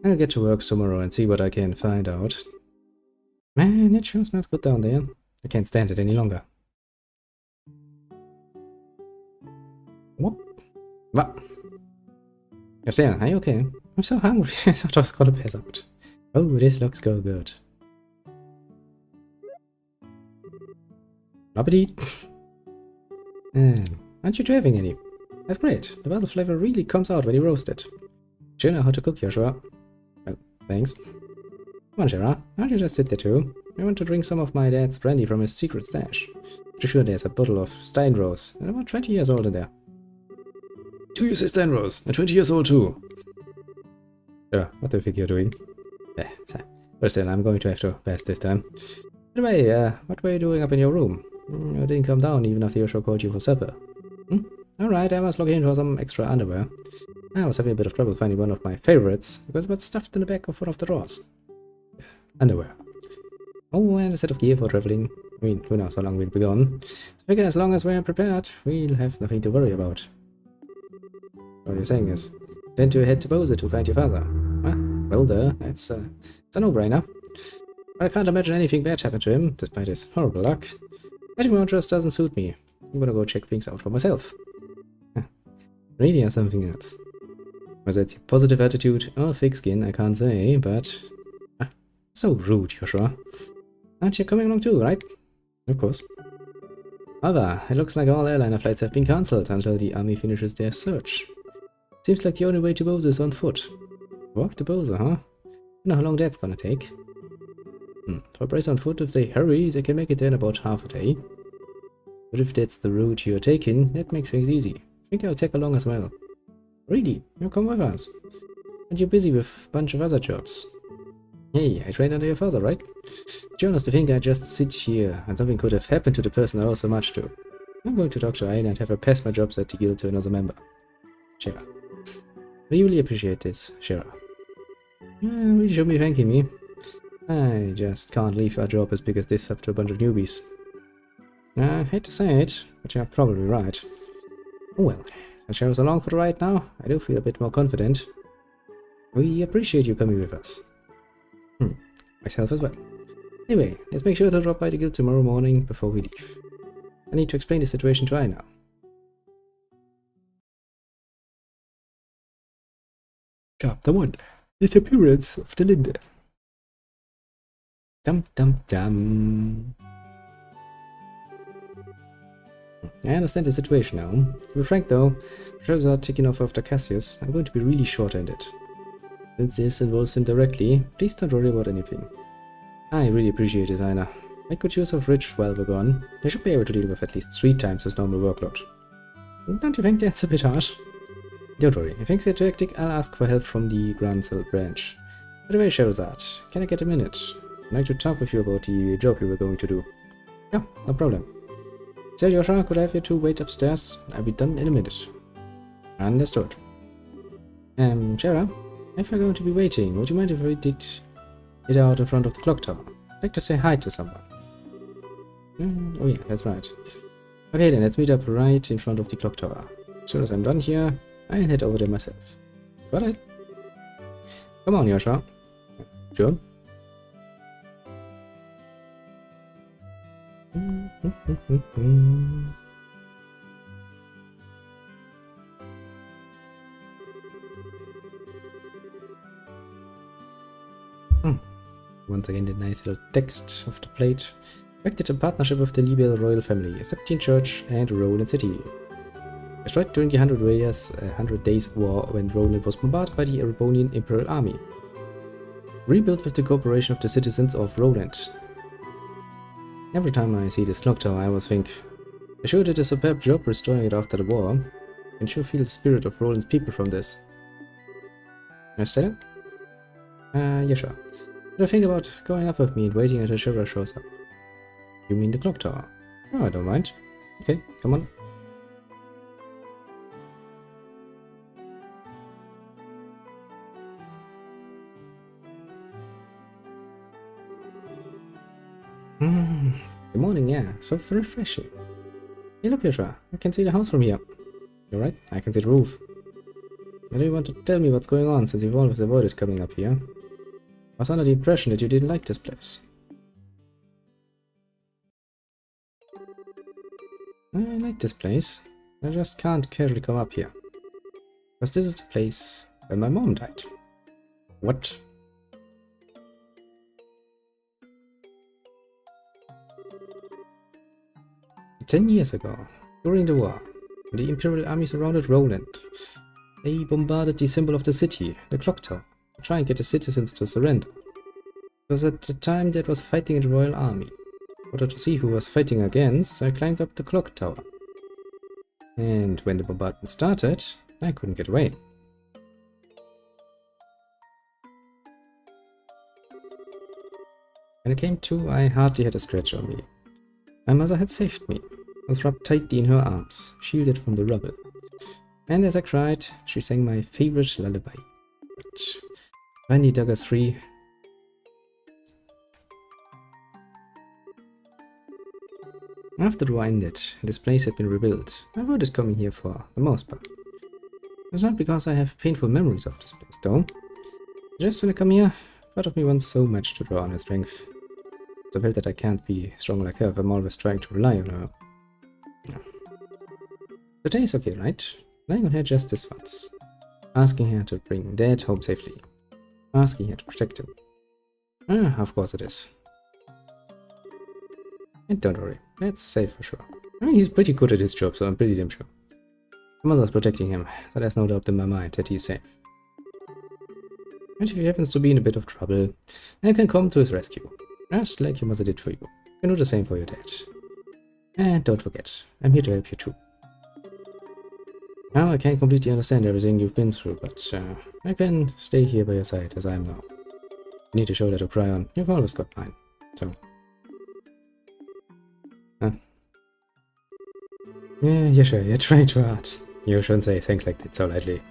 I'll get to work tomorrow and see what I can find out. Man, it sure smells good down there. I can't stand it any longer. What? What? Estelle, are you okay? I'm so hungry, I thought I was gonna pass out. Oh, this looks so good. Appetite! Aren't you having any? That's great. The basil flavor really comes out when you roast it. You know how to cook, Joshua. Well, thanks. Come on, Shira. Why don't you just sit there too? I want to drink some of my dad's brandy from his secret stash. Pretty sure there's a bottle of Steinrose, and about 20 years old in there. Do you say Steinrose? I'm 20 years old too. Shira, what do you think you're doing? But still, I'm going to have to pass this time. By the way, what were you doing up in your room? You didn't come down even after Joshua called you for supper. Alright, I was looking for some extra underwear. I was having a bit of trouble finding one of my favorites, because it was stuffed in the back of one of the drawers. Underwear. Oh, and a set of gear for traveling. I mean, who knows how long we'll be gone. So I figure as long as we're prepared, we'll have nothing to worry about. What you're saying is, then to head to Bowser to find your father. Well, it's a no-brainer. I can't imagine anything bad happened to him, despite his horrible luck. Getting around just doesn't suit me. I'm gonna go check things out for myself. Really or something else. Whether it's a positive attitude or thick skin, I can't say, but... so rude, Joshua. Aren't you coming along too, right? Of course. However, it looks like all airliner flights have been cancelled until the army finishes their search. Seems like the only way to Bowser is on foot. Walk to Bowser, huh? You know how long that's gonna take. For a brace on foot, if they hurry, they can make it there in about half a day. But if that's the route you're taking, that makes things easy. I think I'll tag along as well. Really? You come with us. And you're busy with a bunch of other jobs. Hey, I trained under your father, right? It's honest to think I just sit here and something could have happened to the person I owe so much to. I'm going to talk to Aina and have her pass my jobs at the guild to another member. Shira. Really appreciate this, Shira. Really should be thanking me. I just can't leave a job as big as this up to a bunch of newbies. I hate to say it, but you're probably right. Oh well, since Shira's along for the ride now, I do feel a bit more confident. We appreciate you coming with us. Myself as well. Anyway, let's make sure to drop by the guild tomorrow morning before we leave. I need to explain the situation to Aina. Chapter 1. Disappearance of the Linde. Dum dum dum. I understand the situation now. To be frank though, shows are taking off after Cassius. I'm going to be really short-handed. Since this involves him directly, please don't worry about anything. I really appreciate it, Aina. Make good use of Rich while we're gone. I should be able to deal with at least 3 times his normal workload. Don't you think that's a bit harsh? Don't worry, if things get too hectic, I'll ask for help from the Grand Cell branch. By the way, Sherazad, can I get a minute? I'd like to talk with you about the job you were going to do. Yeah, no problem. Tell Yosha, could I have you two wait upstairs? I'll be done in a minute. Understood. Shara, if we're going to be waiting, would you mind if we did it out in front of the clock tower? I'd like to say hi to someone. Oh yeah, that's right. Okay then, let's meet up right in front of the clock tower. As soon as I'm done here, I'll head over there myself. Got it? Come on, Yosha. Sure. Once again, the nice little text of the plate. Erected in partnership with the Libel royal family, a Septine church and Roland city. Destroyed during the 100 Days War when Roland was bombarded by the Erebonian Imperial Army. Rebuilt with the cooperation of the citizens of Roland. Every time I see this clock tower, I always think, they sure did a superb job restoring it after the war. I can sure feel the spirit of Roland's people from this. Stella? Yeah, sure. What do you think about going up with me and waiting until Shura shows up? You mean the clock tower? Oh, I don't mind. Okay, come on. Good morning, yeah, so refreshing. Hey, look, Yosha, I can see the house from here. You're right, I can see the roof. Why do you want to tell me what's going on, since you've always avoided coming up here? I was under the impression that you didn't like this place. I like this place. I just can't casually come up here. Because this is the place where my mom died. What? "10 years ago, during the war, when the Imperial Army surrounded Roland, they bombarded the symbol of the city, the clock tower, to try and get the citizens to surrender. Because at the time that was fighting in the Royal Army. In order to see who was fighting against, I climbed up the clock tower. And when the bombardment started, I couldn't get away. When it came to, I hardly had a scratch on me. My mother had saved me. I was wrapped tightly in her arms, shielded from the rubble. And as I cried, she sang my favorite lullaby. But finally dug us free. After the war ended, this place had been rebuilt. I avoided coming here for the most part. It's not because I have painful memories of this place, though. Just when I come here, part of me wants so much to draw on her strength. So I felt that I can't be strong like her if I'm always trying to rely on her. Today is okay, right? Lying on her just this once. Asking her to bring Dad home safely. Asking her to protect him. Of course it is. And don't worry, that's safe for sure. I mean, he's pretty good at his job, so I'm pretty damn sure. My mother's protecting him, so there's no doubt in my mind that he's safe. And if he happens to be in a bit of trouble, I can come to his rescue. Just like your mother did for you. I can do the same for your dad. And don't forget, I'm here to help you too. Now, I can't completely understand everything you've been through, but I can stay here by your side as I am now. You need to show that to cry on. You've always got mine, so... Yeah, sure, you're trying too hard. You shouldn't say things like that so lightly.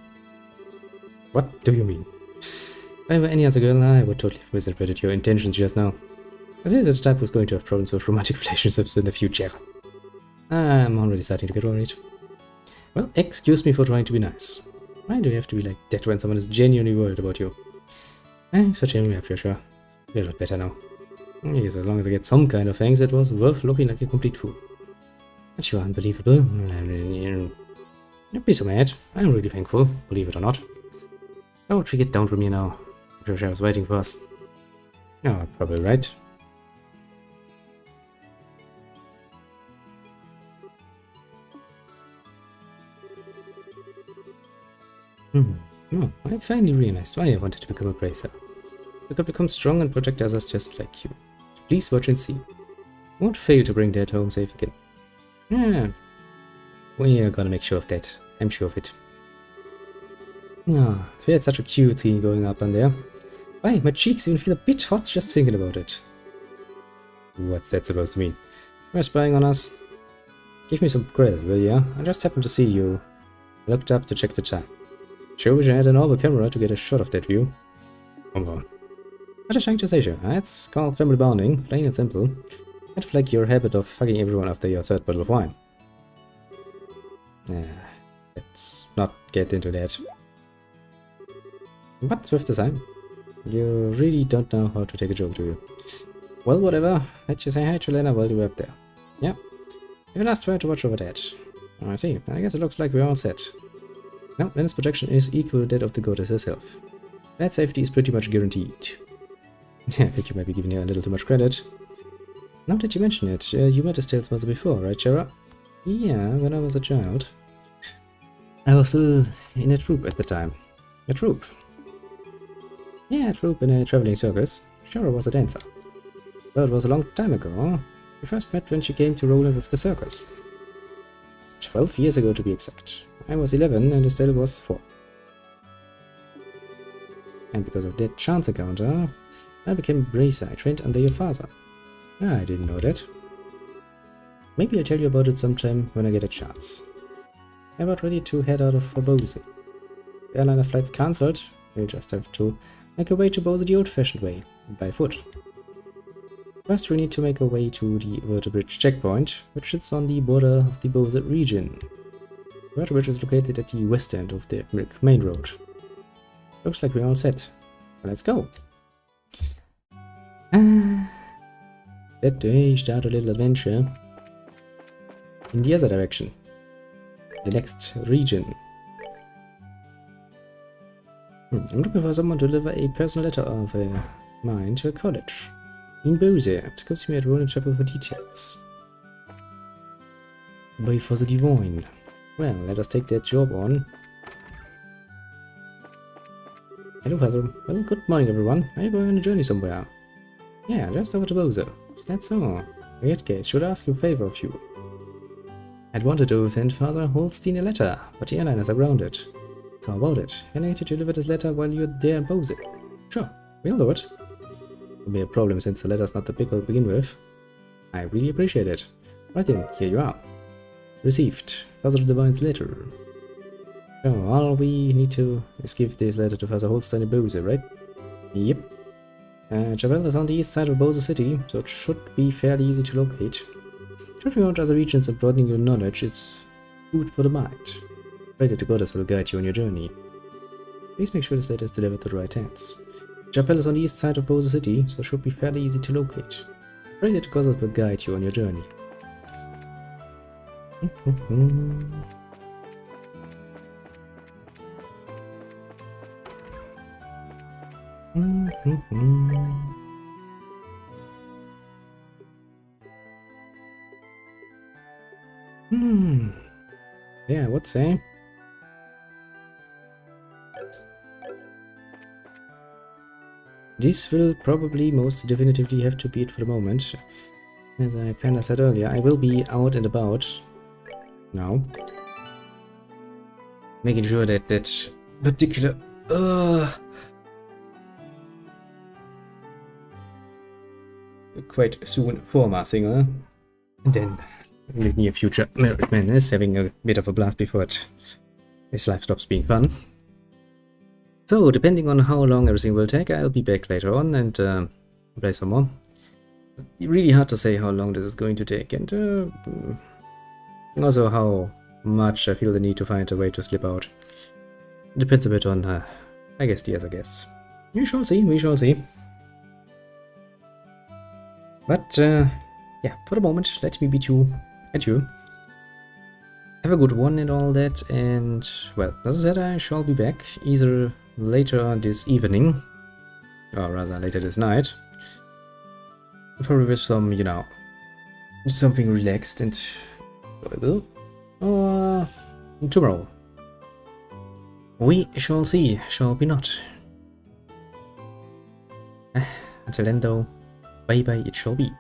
What do you mean? If I were any other girl, I would totally have misinterpreted your intentions just now. I said that the type was going to have problems with romantic relationships in the future. I'm already starting to get worried. Well, excuse me for trying to be nice. Why do you have to be like that when someone is genuinely worried about you? Thanks for cheering me up, Joshua. You're a lot better now. Yes, as long as I get some kind of thanks, it was worth looking like a complete fool. That's sure unbelievable. Don't be so mad. I'm really thankful, believe it or not. How would we get down from here now? I'm sure I was waiting for us. Oh, probably right. Oh, I finally realized why I wanted to become a bracer. I could become strong and protect others just like you. Please watch and see. I won't fail to bring Dad home safe again. Yeah, we're gonna make sure of that. I'm sure of it. Ah, we had such a cute scene going up on there. Why, my cheeks even feel a bit hot just thinking about it. What's that supposed to mean? You're spying on us? Give me some credit, will ya? I just happened to see you. I looked up to check the time. Sure wish I had an orbital camera to get a shot of that view. Come on. What are you trying to say, sure? It's called family bonding, plain and simple. Kind of like your habit of fucking everyone after your third bottle of wine. Let's not get into that. What's with the time? You really don't know how to take a joke, do you? Well, whatever. Let you say hi to Lena while you were up there. Yeah. Even asked her to watch over that. I see. I guess it looks like we're all set. Now, Lena's protection is equal to that of the goddess herself. That safety is pretty much guaranteed. I think you might be giving her a little too much credit. Now that you mention it, you met Estelle's mother before, right, Shara? Yeah, when I was a child. I was still in a troupe at the time. A troupe? Yeah, a troupe in a traveling circus. Shara was a dancer. Well, it was a long time ago. We first met when she came to Roland with the circus. 12 years ago to be exact. I was 11 and Estelle was 4. And because of that chance encounter, I became a bracer. I trained under your father. I didn't know that. Maybe I'll tell you about it sometime when I get a chance. I'm about ready to head out of Bose. Airliner flight's cancelled. We'll just have to make our way to Bose the old-fashioned way, by foot. First, we need to make our way to the Vertebridge checkpoint, which is on the border of the Bose region. Vertebridge is located at the west end of the main road. Looks like we're all set. Let's go! That day, start a little adventure in the other direction. The next region. I'm looking for someone to deliver a personal letter of mine to a college. In Bose. Scopes me at Roland Chapel for details. Boy for the divine. Well, let us take that job on. Hello, Father. Well, good morning, everyone. Are you going on a journey somewhere? Yeah, just over to Bose. Is that so? In that case, should I ask you a favor of you? I'd wanted to send Father Holstein a letter, but the airliners are grounded. So how about it? Can I get you to deliver this letter while you're there in Bose? Sure, we'll do it. Won't be a problem since the letter's not that big to begin with. I really appreciate it. Right then, here you are. Received. Father Divine's letter. So all we need to is give this letter to Father Holstein in Bose, right? Yep. Chapel is on the east side of Bose City, so it should be fairly easy to locate. Traveling around other regions and broadening your knowledge is food for the mind. Pray that the goddess will guide you on your journey. Please make sure this letter is delivered to the right hands. Chapel is on the east side of Bose City, so it should be fairly easy to locate. Pray that the goddess will guide you on your journey. Yeah, I would say. This will probably most definitively have to be it for the moment. As I kinda said earlier, I will be out and about now. Making sure that that particular... quite soon former singer. And then in the near future, Merrick Man is having a bit of a blast before his life stops being fun. So, depending on how long everything will take, I'll be back later on and play some more. It's really hard to say how long this is going to take, and also how much I feel the need to find a way to slip out. It depends a bit on, I guess, the other guests. We shall see, we shall see. But, yeah, for the moment, let me bid you adieu. Have a good one and all that, and, well, as I said, I shall be back either later this evening, or rather later this night, probably with some, you know, something relaxed and enjoyable, or tomorrow. We shall see, shall we not? Until then though, bye bye it shall be.